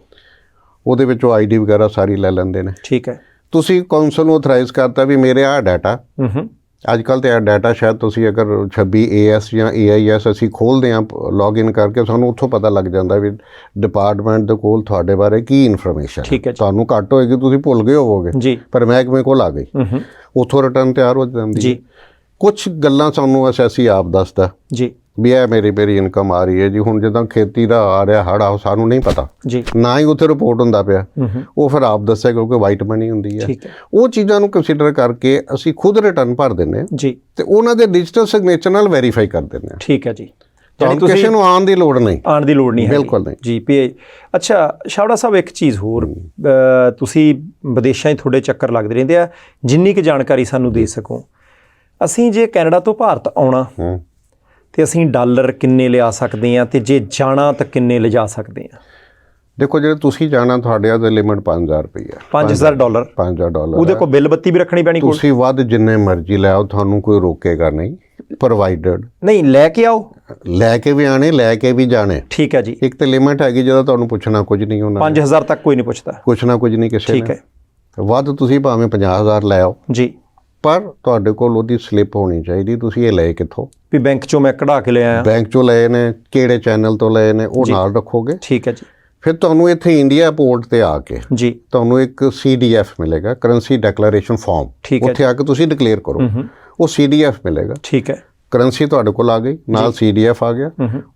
ਉਹਦੇ ਵਿੱਚੋਂ ਆਈਡੀ ਵਗੈਰਾ ਸਾਰੀ ਲੈ ਲੈਂਦੇ ਨੇ, ਠੀਕ ਹੈ। ਤੁਸੀਂ ਕੌਂਸਲ ਨੂੰ ਅਥੋਰਾਈਜ਼ ਕਰਤਾ ਵੀ ਮੇਰੇ ਆਹ ਡਾਟਾ, ਅੱਜ ਕੱਲ੍ਹ ਤਾਂ ਇਹ ਡਾਟਾ ਸ਼ਾਇਦ ਤੁਸੀਂ ਅਗਰ 26 AS ਜਾਂ AIS ਅਸੀਂ ਖੋਲ੍ਹਦੇ ਹਾਂ ਲੌਗਇਨ ਕਰਕੇ, ਸਾਨੂੰ ਉੱਥੋਂ ਪਤਾ ਲੱਗ ਜਾਂਦਾ ਵੀ ਡਿਪਾਰਟਮੈਂਟ ਦੇ ਕੋਲ ਤੁਹਾਡੇ ਬਾਰੇ ਕੀ ਇਨਫੋਰਮੇਸ਼ਨ ਹੈ। ਤੁਹਾਨੂੰ ਘੱਟ ਹੋਏਗੀ, ਤੁਸੀਂ ਭੁੱਲ ਗਏ ਹੋਵੋਗੇ, ਪਰ ਮਹਿਕਮੇ ਕੋਲ ਆ ਗਈ, ਉੱਥੋਂ ਰਿਟਰਨ ਤਿਆਰ ਹੋ ਜਾਂਦੀ ਜੀ। ਕੁਛ ਗੱਲਾਂ ਸਾਨੂੰ ਐਸਐਸਸੀ ਆਪ ਦੱਸਦਾ ਜੀ ਵੀ ਇਹ ਮੇਰੀ ਇਨਕਮ ਆ ਰਹੀ ਹੈ ਜੀ। ਹੁਣ ਜਿੱਦਾਂ ਖੇਤੀ ਦਾ ਆ ਰਿਹਾ ਹੜ੍ਹ ਆ, ਸਾਨੂੰ ਨਹੀਂ ਪਤਾ ਜੀ, ਨਾ ਹੀ ਉੱਥੇ ਰਿਪੋਰਟ ਹੁੰਦਾ ਪਿਆ, ਉਹ ਫਿਰ ਆਪ ਦੱਸਿਆ ਕਿਉਂਕਿ ਵਾਈਟ ਮਨੀ ਹੁੰਦੀ ਹੈ। ਉਹ ਚੀਜ਼ਾਂ ਨੂੰ ਕੰਸੀਡਰ ਕਰਕੇ ਅਸੀਂ ਖੁਦ ਰਿਟਰਨ ਭਰ ਦਿੰਦੇ ਹਾਂ ਜੀ, ਤੇ ਉਹਨਾਂ ਦੇ ਡਿਜੀਟਲ ਸਿਗਨੇਚਰ ਨਾਲ ਵੈਰੀਫਾਈ ਕਰ ਦਿੰਦੇ ਹਾਂ। ਠੀਕ ਹੈ ਜੀ, ਤੁਹਾਨੂੰ ਕਿਸੇ ਨੂੰ ਆਉਣ ਦੀ ਲੋੜ ਨਹੀਂ, ਬਿਲਕੁਲ ਨਹੀਂ ਜੀ। ਅੱਛਾ ਛਾਬੜਾ ਸਾਹਿਬ, ਇੱਕ ਚੀਜ਼ ਹੋਰ, ਤੁਸੀਂ ਵਿਦੇਸ਼ਾਂ 'ਚ ਤੁਹਾਡੇ ਚੱਕਰ ਲੱਗਦੇ ਰਹਿੰਦੇ ਆ, ਜਿੰਨੀ ਕੁ ਜਾਣਕਾਰੀ ਸਾਨੂੰ ਦੇ ਸਕੋ, ਅਸੀਂ ਜੇ ਕੈਨੇਡਾ ਤੋਂ ਭਾਰਤ ਆਉਣਾ ਤੇ ਅਸੀਂ ਡਾਲਰ ਕਿੰਨੇ ਲਿਆ ਸਕਦੇ ਹਾਂ, ਤੇ ਜੇ ਜਾਣਾ ਤਾਂ ਕਿੰਨੇ ਲਿਜਾ ਸਕਦੇ ਹਾਂ? ਦੇਖੋ, ਜਿਹੜੇ ਤੁਸੀਂ ਜਾਣਾ ਤੁਹਾਡੇ ਵਾਸਤੇ ਲਿਮਿਟ 5000 ਰੁਪਈਆ, $5000, $5000। ਉਹਦੇ ਕੋਲ ਬਿੱਲ ਬੱਤੀ ਵੀ ਰੱਖਣੀ ਪੈਣੀ, ਤੁਸੀਂ ਵੱਧ ਜਿੰਨੇ ਮਰਜ਼ੀ ਲੈ ਆਓ, ਤੁਹਾਨੂੰ ਕੋਈ ਰੋਕੇਗਾ ਨਹੀਂ, ਪ੍ਰੋਵਾਈਡਡ ਨਹੀਂ। ਲੈ ਕੇ ਆਓ, ਲੈ ਕੇ ਵੀ ਆਣੇ, ਲੈ ਕੇ ਵੀ ਜਾਣੇ, ਠੀਕ ਹੈ ਜੀ। ਇੱਕ ਤੇ ਲਿਮਿਟ ਹੈਗੀ ਜਦੋਂ ਤੁਹਾਨੂੰ ਪੁੱਛਣਾ ਕੁਝ ਨਹੀਂ, ਉਹਨਾਂ 5000 ਤੱਕ ਕੋਈ ਨਹੀਂ ਪੁੱਛਦਾ, ਪੁੱਛਣਾ ਕੁਝ ਨਹੀਂ ਕਿਸੇ ਨੇ, ਠੀਕ ਹੈ। ਵੱਧ ਤੁਸੀਂ ਭਾਵੇਂ 50000 ਲੈ ਆਓ ਜੀ, ਪਰ ਤੁਹਾਡੇ ਕੋਲ ਉਹਦੀ ਸਲਿੱਪ ਹੋਣੀ ਚਾਹੀਦੀ, ਤੁਸੀਂ ਇਹ ਲਏ ਕਿੱਥੋਂ, ਵੀ ਬੈਂਕ ਚੋਂ ਮੈਂ ਕਢਾ ਕੇ ਲਿਆ, ਬੈਂਕ ਚੋਂ ਲਏ ਨੇ, ਕਿਹੜੇ ਚੈਨਲ ਤੋਂ ਲਏ ਨੇ, ਉਹ ਨਾਲ ਰੱਖੋਗੇ, ਠੀਕ ਹੈ ਜੀ। ਫਿਰ ਤੁਹਾਨੂੰ ਇੱਥੇ ਇੰਡੀਆ ਪੋਰਟ ਤੇ ਆ ਕੇ ਜੀ ਤੁਹਾਨੂੰ ਇੱਕ CDF ਮਿਲੇਗਾ, ਕਰੰਸੀ ਡੈਕਲੇਰੇਸ਼ਨ ਫਾਰਮ, ਉੱਥੇ ਆ ਕੇ ਤੁਸੀਂ ਡਿਕਲੇਅਰ ਕਰੋ, ਉਹ CDF ਮਿਲੇਗਾ, ਠੀਕ ਹੈ। ਕਰੰਸੀ ਤੁਹਾਡੇ ਕੋਲ ਆ ਗਈ, ਨਾਲ CDF ਆ ਗਿਆ,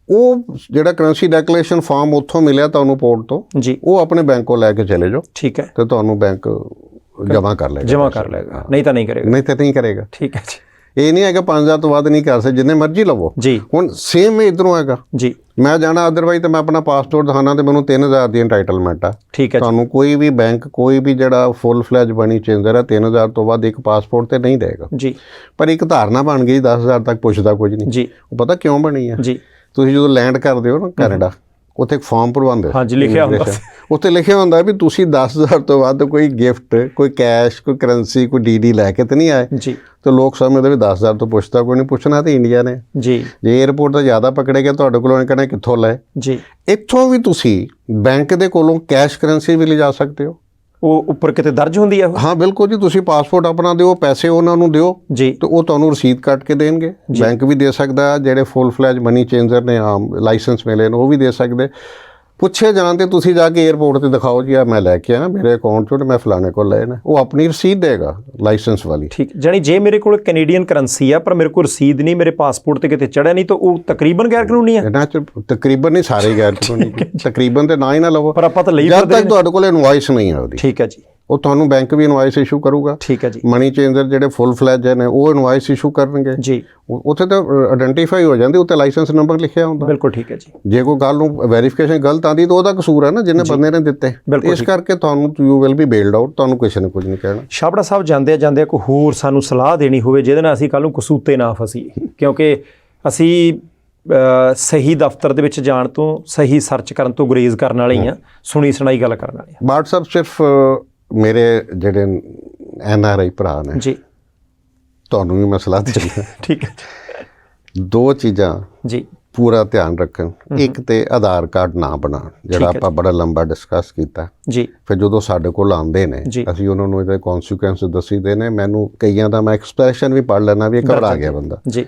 ਉਹ ਜਿਹੜਾ ਕਰੰਸੀ ਡੈਕਲੇਰੇਸ਼ਨ ਫਾਰਮ ਉੱਥੋਂ ਮਿਲਿਆ ਤੁਹਾਨੂੰ ਪੋਰਟ ਤੋਂ ਜੀ, ਉਹ ਆਪਣੇ ਬੈਂਕ ਕੋਲ ਲੈ ਕੇ ਚਲੇ ਜਾਓ, ਠੀਕ ਹੈ, ਤੇ ਤੁਹਾਨੂੰ ਬੈਂਕ ਜਮ੍ਹਾਂ ਕਰ ਲਏਗਾ, ਨਹੀਂ ਤਾਂ ਨਹੀਂ ਕਰੇਗਾ, ਠੀਕ ਹੈ ਜੀ। ਇਹ ਨਹੀਂ ਹੈਗਾ 5000 ਤੋਂ ਵੱਧ ਨਹੀਂ ਕਰ ਸਕਦੇ, ਜਿੰਨੇ ਮਰਜ਼ੀ ਲਵੋ ਜੀ। ਹੁਣ ਸੇਮ ਇੱਧਰੋਂ ਹੈਗਾ ਜੀ, ਮੈਂ ਜਾਣਾ ਅਦਰਵਾਈਜ਼ ਤਾਂ ਮੈਂ ਆਪਣਾ ਪਾਸਪੋਰਟ ਦਿਖਾਣਾ ਤੇ ਮੈਨੂੰ 3000 ਦੀ ਐਂਟਾਈਟਲਮੈਂਟ ਆ, ਠੀਕ ਹੈ। ਤੁਹਾਨੂੰ ਕੋਈ ਵੀ ਬੈਂਕ, ਕੋਈ ਵੀ ਜਿਹੜਾ ਫੁੱਲ ਫਲੈਜ ਬਣੀ ਚੇਂਜਰ ਹੈ, 3000 ਤੋਂ ਵੱਧ ਇੱਕ ਪਾਸਪੋਰਟ ਤੇ ਨਹੀਂ ਦੇਗਾ ਜੀ। ਪਰ ਇੱਕ ਧਾਰਨਾ ਬਣ ਗਈ 10000 ਤੱਕ ਪੁੱਛਦਾ ਕੁਝ ਨਹੀਂ ਜੀ, ਉਹ ਪਤਾ ਕਿਉਂ ਬਣੀ ਹੈ ਜੀ। ਤੁਸੀਂ ਜਦੋਂ ਲੈਂਡ ਕਰਦੇ ਹੋ ਨਾ ਕੈਨੇਡਾ, ਉੱਥੇ ਇੱਕ ਫਾਰਮ ਭਰਵਾਉਂਦੇ, ਹਾਂਜੀ ਲਿਖਿਆ ਹੁੰਦਾ, ਉੱਥੇ ਲਿਖਿਆ ਹੁੰਦਾ ਵੀ ਤੁਸੀਂ 10000 ਤੋਂ ਵੱਧ ਕੋਈ ਗਿਫਟ, ਕੋਈ ਕੈਸ਼, ਕੋਈ ਕਰੰਸੀ, ਕੋਈ DD ਲੈ ਕੇ ਤਾਂ ਨਹੀਂ ਆਏ ਜੀ। ਤੇ ਲੋਕ ਸਮਝਦੇ ਵੀ 10000 ਤੋਂ ਪੁੱਛਦਾ ਕੋਈ ਨਹੀਂ, ਪੁੱਛਣਾ ਤੇ ਇੰਡੀਆ ਨੇ ਜੀ। ਜੇ ਏਅਰਪੋਰਟ ਤੋਂ ਜ਼ਿਆਦਾ ਪਕੜੇ ਗਏ ਤੁਹਾਡੇ ਕੋਲੋਂ, ਉਹਨੇ ਕਹਿਣਾ ਕਿੱਥੋਂ ਲਏ ਜੀ। ਇੱਥੋਂ ਵੀ ਤੁਸੀਂ ਬੈਂਕ ਦੇ ਕੋਲੋਂ ਕੈਸ਼ ਕਰੰਸੀ ਵੀ ਲਿਜਾ ਸਕਦੇ ਹੋ, ਉਹ ਉੱਪਰ ਕਿਤੇ ਦਰਜ ਹੁੰਦੀ ਹੈ। ਹਾਂ ਬਿਲਕੁਲ ਜੀ, ਤੁਸੀਂ ਪਾਸਪੋਰਟ ਆਪਣਾ ਦਿਓ, ਪੈਸੇ ਉਹਨਾਂ ਨੂੰ ਦਿਓ ਜੀ, ਤੇ ਉਹ ਤੁਹਾਨੂੰ ਰਸੀਦ ਕੱਟ ਕੇ ਦੇਣਗੇ। ਬੈਂਕ ਵੀ ਦੇ ਸਕਦਾ, ਜਿਹੜੇ ਫੁੱਲ ਫਲੈਜ ਮਨੀ ਚੇਂਜਰ ਨੇ, ਆਮ ਲਾਇਸੈਂਸ ਮਿਲੇ ਨੇ, ਉਹ ਵੀ ਦੇ ਸਕਦੇ। ਪੁੱਛੇ ਜਾਣ ਤੇ ਤੁਸੀਂ ਜਾ ਕੇ ਏਅਰਪੋਰਟ ਤੇ ਦਿਖਾਓ ਜੀ ਆ ਮੈਂ ਲੈ ਕੇ ਆਇਆ, ਮੇਰੇ ਅਕਾਊਂਟ ਚੋਂ, ਮੈਂ ਫਲਾਣੇ ਕੋਲ ਲਏ ਨੇ, ਉਹ ਆਪਣੀ ਰਸੀਦ ਦੇਗਾ ਲਾਇਸੈਂਸ ਵਾਲੀ, ਠੀਕ। ਜਾਨੀ ਜੇ ਮੇਰੇ ਕੋਲ ਕੈਨੇਡੀਅਨ ਕਰੰਸੀ ਆ ਪਰ ਮੇਰੇ ਕੋਲ ਰਸੀਦ ਨਹੀਂ, ਮੇਰੇ ਪਾਸਪੋਰਟ ਤੇ ਕਿਤੇ ਚੜਿਆ ਨਹੀਂ, ਤਾਂ ਉਹ ਤਕਰੀਬਨ ਗੈਰ ਕਾਨੂੰਨੀ ਹੈ। ਇਹਨਾਂ 'ਚ ਤਕਰੀਬਨ ਨਹੀਂ, ਸਾਰੇ ਗੈਰ ਕਾਨੂੰਨੀ, ਤਕਰੀਬਨ ਤੇ ਨਾ ਹੀ ਨਾ ਲਵੋ, ਪਰ ਆਪਾਂ ਤਾਂ ਲਈ ਜਦ ਤੱਕ ਤੁਹਾਡੇ ਕੋਲ ਇਨਵਾਇਸ ਨਹੀਂ ਹੈ ਉਹਦੀ, ਠੀਕ ਹੈ ਜੀ। ਉਹ ਤੁਹਾਨੂੰ ਬੈਂਕ ਵੀ ਇਨਵਾਇਸ ਇਸ਼ੂ ਕਰੂਗਾ, ਠੀਕ ਹੈ ਜੀ। ਮਨੀ ਚੇਂਜਰ ਜਿਹੜੇ ਫੁੱਲ ਫਲੈਜ ਨੇ ਉਹ ਇਨਵਾਇਸ ਇਸ਼ੂ ਕਰਨਗੇ ਜੀ, ਉੱਥੇ ਤਾਂ ਆਇਡੈਂਟੀਫਾਈ ਹੋ ਜਾਂਦੀ, ਉੱਤੇ ਲਾਇਸੈਂਸ ਨੰਬਰ ਲਿਖਿਆ ਹੁੰਦਾ, ਬਿਲਕੁਲ ਠੀਕ ਹੈ ਜੀ। ਜੇ ਕੋਈ ਗੱਲ ਨੂੰ ਵੈਰੀਫਿਕੇਸ਼ਨ ਗਲਤ ਆਉਂਦੀ ਤਾਂ ਉਹਦਾ ਕਸੂਰ ਹੈ ਨਾ, ਜਿਹਨੇ ਬੰਦੇ ਨੇ ਦਿੱਤੇ, ਇਸ ਕਰਕੇ ਤੁਹਾਨੂੰ ਯੂ ਵਿਲ ਬੀ ਬੇਲਡ ਆਊਟ, ਤੁਹਾਨੂੰ ਕਿਸੇ ਨੇ ਕੁਝ ਨਹੀਂ ਕਹਿਣਾ। ਛਾਬੜਾ ਸਾਹਿਬ, ਜਾਂਦੇ ਕੋਈ ਹੋਰ ਸਾਨੂੰ ਸਲਾਹ ਦੇਣੀ ਹੋਵੇ ਜਿਹਦੇ ਨਾਲ ਅਸੀਂ ਕੱਲ੍ਹ ਨੂੰ ਕਸੂਤੇ ਨਾ ਫਸੀਏ, ਕਿਉਂਕਿ ਅਸੀਂ ਸਹੀ ਦਫ਼ਤਰ ਦੇ ਵਿੱਚ ਜਾਣ ਤੋਂ, ਸਹੀ ਸਰਚ ਕਰਨ ਤੋਂ ਗੁਰੇਜ਼ ਕਰਨ ਵਾਲੇ ਹੀ ਆ, ਸੁਣੀ ਸੁਣਾਈ ਗੱਲ ਕਰਨ ਵਾਲੇ ਆ। WhatsApp ਸਿਰਫ ਮੇਰੇ ਜਿਹੜੇ NRI ਭਰਾ ਨੇ ਜੀ, ਤੁਹਾਨੂੰ ਵੀ ਮੈਂ ਸਲਾਹ ਦੇ ਰਿਹਾ, ਠੀਕ ਹੈ। 2 ਚੀਜ਼ਾਂ ਜੀ ਪੂਰਾ ਧਿਆਨ ਰੱਖਣ, ਇੱਕ ਤੇ ਆਧਾਰ ਕਾਰਡ ਨਾ ਬਣਾਉਣ, ਜਿਹੜਾ ਆਪਾਂ ਬੜਾ ਲੰਬਾ ਡਿਸਕਸ ਕੀਤਾ ਜੀ। ਫਿਰ ਜਦੋਂ ਸਾਡੇ ਕੋਲ ਆਉਂਦੇ ਨੇ ਅਸੀਂ ਉਹਨਾਂ ਨੂੰ ਇਹਦੇ ਕੌਨਸੀਕੁਐਂਸ ਦੱਸੀਦੇ ਨੇ। ਮੈਨੂੰ ਕਈਆਂ ਦਾ ਮੈਂ ਐਕਸਪ੍ਰੈਸ਼ਨ ਵੀ ਪੜ੍ਹ ਲੈਣਾ ਵੀ ਇਹ ਘਬਰਾ ਗਿਆ ਬੰਦਾ ਜੀ,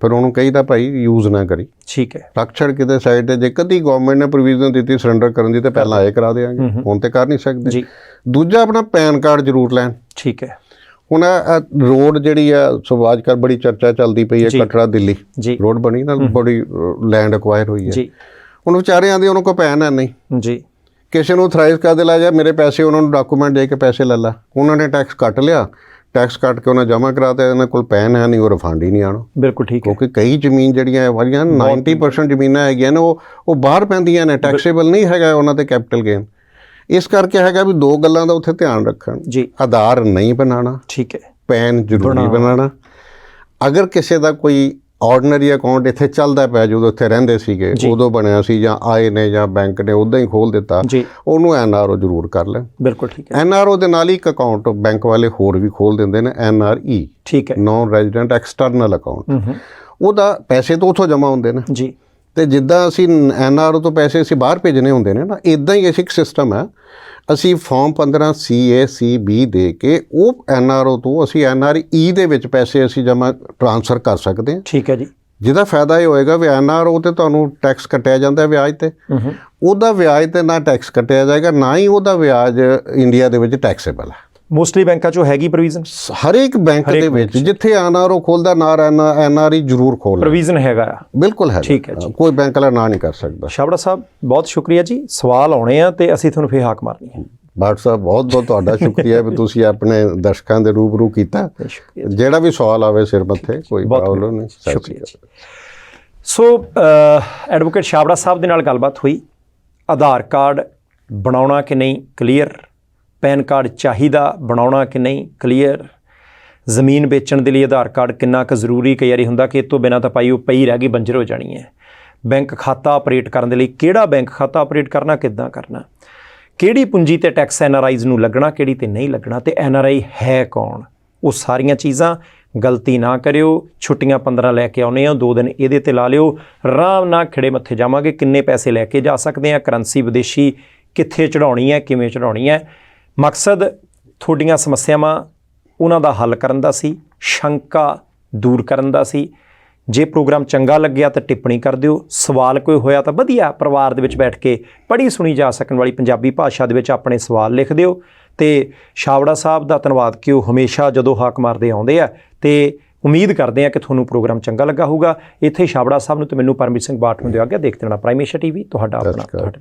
ਫਿਰ ਉਹਨੂੰ ਕਹੀਦਾ ਭਾਈ ਯੂਜ਼ ਨਾ ਕਰੀ, ਠੀਕ ਹੈ। ਰੱਖ ਛੜ ਕਿਤੇ ਸਾਈਡ 'ਤੇ, ਜੇ ਕਦੀ ਗਵਰਨਮੈਂਟ ਨੇ ਪ੍ਰੋਵੀਜ਼ਨ ਦਿੱਤੀ ਸਰੈਂਡਰ ਕਰਨ ਦੀ ਤਾਂ ਪਹਿਲਾਂ ਇਹ ਕਰਾ ਦੇਵਾਂਗੇ, ਹੁਣ ਤੇ ਕਰ ਨਹੀਂ ਸਕਦੇ ਜੀ। ਦੂਜਾ, ਆਪਣਾ ਪੈਨ ਕਾਰਡ ਜ਼ਰੂਰ ਲੈਣ, ਠੀਕ ਹੈ। ਹੁਣ ਰੋਡ ਜਿਹੜੀ ਆ ਸੋ ਅੱਜ ਕੱਲ੍ਹ ਬੜੀ ਚਰਚਾ ਚੱਲਦੀ ਪਈ ਹੈ, ਕਟੜਾ ਦਿੱਲੀ ਰੋਡ ਬਣੀ ਨਾਲ, ਬੜੀ ਲੈਂਡ ਅਕਵਾਇਰ ਹੋਈ ਹੈ। ਹੁਣ ਵਿਚਾਰੇ ਆਂਦੇ ਉਹਨਾਂ ਕੋਲ ਪੈਨ ਹੈ ਨਹੀਂ ਜੀ, ਕਿਸੇ ਨੂੰ ਅਥਰਾਈਜ਼ ਕਰ ਦੇ ਲਾ ਜਾ, ਮੇਰੇ ਪੈਸੇ ਉਹਨਾਂ ਨੂੰ ਡਾਕੂਮੈਂਟ ਦੇ ਕੇ ਪੈਸੇ ਲੈ ਲਾ। ਉਹਨਾਂ ਨੇ ਟੈਕਸ ਕੱਟ ਲਿਆ, ਟੈਕਸ ਕੱਟ ਕੇ ਉਹਨਾਂ ਜਮ੍ਹਾਂ ਕਰਾਤਾ, ਇਹਨਾਂ ਕੋਲ ਪੈਨ ਹੈ ਨਹੀਂ, ਉਹ ਰਿਫੰਡ ਹੀ ਨਹੀਂ ਆਉਣਾ, ਬਿਲਕੁਲ ਠੀਕ। ਕਿਉਂਕਿ ਕਈ ਜ਼ਮੀਨ ਜਿਹੜੀਆਂ ਵਾਲੀਆਂ 90% ਜ਼ਮੀਨਾਂ ਹੈਗੀਆਂ ਨੇ, ਉਹ ਬਾਹਰ ਪੈਂਦੀਆਂ ਨੇ, ਟੈਕਸੇਬਲ ਨਹੀਂ ਹੈਗਾ ਉਹਨਾਂ 'ਤੇ ਕੈਪੀਟਲ ਗੇਨ। ਇਸ ਕਰਕੇ ਹੈਗਾ ਵੀ 2 ਗੱਲਾਂ ਦਾ ਉੱਥੇ ਧਿਆਨ ਰੱਖਣ ਜੀ, ਆਧਾਰ ਨਹੀਂ ਬਣਾਉਣਾ, ਠੀਕ ਹੈ, ਪੈਨ ਜ਼ਰੂਰੀ ਬਣਾਉਣਾ। ਅਗਰ ਕਿਸੇ ਦਾ ਕੋਈ ਆਰਡੀਨਰੀ ਅਕਾਊਂਟ ਇੱਥੇ ਚੱਲਦਾ ਪਿਆ, ਜਦੋਂ ਇੱਥੇ ਰਹਿੰਦੇ ਸੀਗੇ ਉਦੋਂ ਬਣਿਆ ਸੀ, ਜਾਂ ਆਏ ਨੇ ਜਾਂ ਬੈਂਕ ਨੇ ਉੱਦਾਂ ਹੀ ਖੋਲ੍ਹ ਦਿੱਤਾ, ਉਹਨੂੰ NRO ਜ਼ਰੂਰ ਕਰ ਲੈ। ਬਿਲਕੁਲ ਠੀਕ ਹੈ। NRO ਦੇ ਨਾਲ ਹੀ ਇੱਕ ਅਕਾਊਂਟ ਬੈਂਕ ਵਾਲੇ ਹੋਰ ਵੀ ਖੋਲ੍ਹ ਦਿੰਦੇ ਨੇ, NRE, ਠੀਕ ਹੈ, ਨੌਨ ਰੈਜ਼ੀਡੈਂਟ ਐਕਸਟਰਨਲ ਅਕਾਊਂਟ। ਉਹਦਾ ਪੈਸੇ ਤਾਂ ਉੱਥੋਂ ਜਮ੍ਹਾਂ ਹੁੰਦੇ ਨੇ ਜੀ। ਅਤੇ ਜਿੱਦਾਂ ਅਸੀਂ NRO ਤੋਂ ਪੈਸੇ ਅਸੀਂ ਬਾਹਰ ਭੇਜਣੇ ਹੁੰਦੇ ਨੇ ਨਾ, ਇੱਦਾਂ ਹੀ ਇੱਕ ਸਿਸਟਮ ਹੈ। ਅਸੀਂ ਫਾਰਮ 15 CA-CB ਦੇ ਕੇ ਉਹ NRO ਤੋਂ ਅਸੀਂ NRE ਦੇ ਵਿੱਚ ਪੈਸੇ ਅਸੀਂ ਜਮ੍ਹਾਂ ਟ੍ਰਾਂਸਫਰ ਕਰ ਸਕਦੇ ਹਾਂ। ਠੀਕ ਹੈ ਜੀ। ਜਿਹਦਾ ਫਾਇਦਾ ਇਹ ਹੋਏਗਾ ਵੀ NRO 'ਤੇ ਤੁਹਾਨੂੰ ਟੈਕਸ ਕੱਟਿਆ ਜਾਂਦਾ ਵਿਆਜ 'ਤੇ, ਉਹਦਾ ਵਿਆਜ 'ਤੇ ਨਾ ਟੈਕਸ ਕੱਟਿਆ ਜਾਏਗਾ, ਨਾ ਹੀ ਉਹਦਾ ਵਿਆਜ ਇੰਡੀਆ ਦੇ ਵਿੱਚ ਟੈਕਸੇਬਲ ਹੈ। ਮੋਸਟਲੀ ਬੈਂਕਾਂ 'ਚੋਂ ਹੈਗੀ ਪ੍ਰੋਵੀਜ਼ਨ, ਹਰੇਕ ਬੈਂਕ ਦੇ ਵਿੱਚ ਜਿੱਥੇ NRO ਖੋਲ੍ਹਦਾ ਨਾਲ NRE ਜ਼ਰੂਰ ਖੋਲ੍ਹ, ਪ੍ਰੋਵੀਜ਼ਨ ਹੈਗਾ ਆ। ਬਿਲਕੁਲ ਹੈ। ਠੀਕ ਹੈ ਜੀ, ਕੋਈ ਬੈਂਕ ਵਾਲਾ ਨਾ ਨਹੀਂ ਕਰ ਸਕਦਾ। ਛਾਬੜਾ ਸਾਹਿਬ ਬਹੁਤ ਸ਼ੁਕਰੀਆ ਜੀ। ਸਵਾਲ ਆਉਣੇ ਆ ਤੇ ਅਸੀਂ ਤੁਹਾਨੂੰ ਫੇਰ ਹਾਕ ਮਾਰਨੀ ਹੈ। ਬਾਟ ਸਾਹਿਬ ਬਹੁਤ ਬਹੁਤ ਤੁਹਾਡਾ ਸ਼ੁਕਰੀਆ ਵੀ ਤੁਸੀਂ ਆਪਣੇ ਦਰਸ਼ਕਾਂ ਦੇ ਰੂਬਰੂ ਕੀਤਾ। ਜਿਹੜਾ ਵੀ ਸਵਾਲ ਆਵੇ ਸਿਰ ਮੱਥੇ, ਕੋਈ ਪ੍ਰੋਬਲਮ ਨਹੀਂ। ਸ਼ੁਕਰੀਆ ਜੀ। ਸੋ ਐਡਵੋਕੇਟ ਛਾਬੜਾ ਸਾਹਿਬ ਦੇ ਨਾਲ ਗੱਲਬਾਤ ਹੋਈ। ਆਧਾਰ ਕਾਰਡ ਬਣਾਉਣਾ ਕਿ ਨਹੀਂ, ਕਲੀਅਰ। ਪੈਨ ਕਾਰਡ ਚਾਹੀਦਾ, ਬਣਾਉਣਾ ਕਿ ਨਹੀਂ, ਕਲੀਅਰ। ਜ਼ਮੀਨ ਵੇਚਣ ਦੇ ਲਈ ਆਧਾਰ ਕਾਰਡ ਕਿੰਨਾ ਕੁ ਜ਼ਰੂਰੀ, ਕਈ ਵਾਰੀ ਹੁੰਦਾ ਕਿ ਇਹ ਤੋਂ ਬਿਨਾਂ ਤਾਂ ਪਾਈ ਉਹ ਪਈ ਰਹਿ ਗਈ, ਬੰਜਰ ਹੋ ਜਾਣੀ ਹੈ। ਬੈਂਕ ਖਾਤਾ ਆਪਰੇਟ ਕਰਨ ਦੇ ਲਈ ਕਿਹੜਾ ਬੈਂਕ ਖਾਤਾ ਆਪਰੇਟ ਕਰਨਾ, ਕਿੱਦਾਂ ਕਰਨਾ, ਕਿਹੜੀ ਪੂੰਜੀ ਤੇ ਟੈਕਸ NRIs ਨੂੰ ਲੱਗਣਾ, ਕਿਹੜੀ ਤੇ ਨਹੀਂ ਲੱਗਣਾ, ਤੇ NRI ਹੈ ਕੌਣ। ਉਹ ਸਾਰੀਆਂ ਚੀਜ਼ਾਂ ਗਲਤੀ ਨਾ ਕਰਿਓ। ਛੁੱਟੀਆਂ 15 ਲੈ ਕੇ ਆਉਣੇ ਆ, 2 ਦਿਨ ਇਹਦੇ ਤੇ ਲਾ ਲਿਓ, ਆਰਾਮ ਨਾਲ ਖਿੜੇ ਮੱਥੇ ਜਾਵਾਂਗੇ। ਕਿੰਨੇ ਪੈਸੇ ਲੈ ਕੇ ਜਾ ਸਕਦੇ ਆ, ਕਰੰਸੀ ਵਿਦੇਸ਼ੀ ਕਿੱਥੇ ਚੜਾਉਣੀ ਹੈ, ਕਿਵੇਂ ਚੜਾਉਣੀ ਹੈ। ਮਕਸਦ ਤੁਹਾਡੀਆਂ ਸਮੱਸਿਆਵਾਂ ਉਹਨਾਂ ਦਾ ਹੱਲ ਕਰਨ ਦਾ ਸੀ, ਸ਼ੰਕਾ ਦੂਰ ਕਰਨ ਦਾ ਸੀ। ਜੇ ਪ੍ਰੋਗਰਾਮ ਚੰਗਾ ਲੱਗਿਆ ਤਾਂ ਟਿੱਪਣੀ ਕਰ ਦਿਓ। ਸਵਾਲ ਕੋਈ ਹੋਇਆ ਤਾਂ ਵਧੀਆ ਪਰਿਵਾਰ ਦੇ ਵਿੱਚ ਬੈਠ ਕੇ ਪੜ੍ਹੀ ਸੁਣੀ ਜਾ ਸਕਣ ਵਾਲੀ ਪੰਜਾਬੀ ਭਾਸ਼ਾ ਦੇ ਵਿੱਚ ਆਪਣੇ ਸਵਾਲ ਲਿਖ ਦਿਓ। ਅਤੇ ਛਾਬੜਾ ਸਾਹਿਬ ਦਾ ਧੰਨਵਾਦ ਕਿ ਉਹ ਹਮੇਸ਼ਾ ਜਦੋਂ ਹਾਕ ਮਾਰਦੇ ਆਉਂਦੇ ਆ, ਅਤੇ ਉਮੀਦ ਕਰਦੇ ਹਾਂ ਕਿ ਤੁਹਾਨੂੰ ਪ੍ਰੋਗਰਾਮ ਚੰਗਾ ਲੱਗਾ ਹੋਊਗਾ। ਇੱਥੇ ਛਾਬੜਾ ਸਾਹਿਬ ਨੂੰ ਤੇ ਮੈਨੂੰ ਪਰਮਜੀਤ ਸਿੰਘ ਬਾਟ ਨੂੰ ਦਿਓ ਆਗਿਆ। ਦੇਖਦੇ ਰਹਿਣਾ ਪ੍ਰਾਈਮ ਏਸ਼ੀਆ TV, ਤੁਹਾਡਾ ਆਪਣਾ।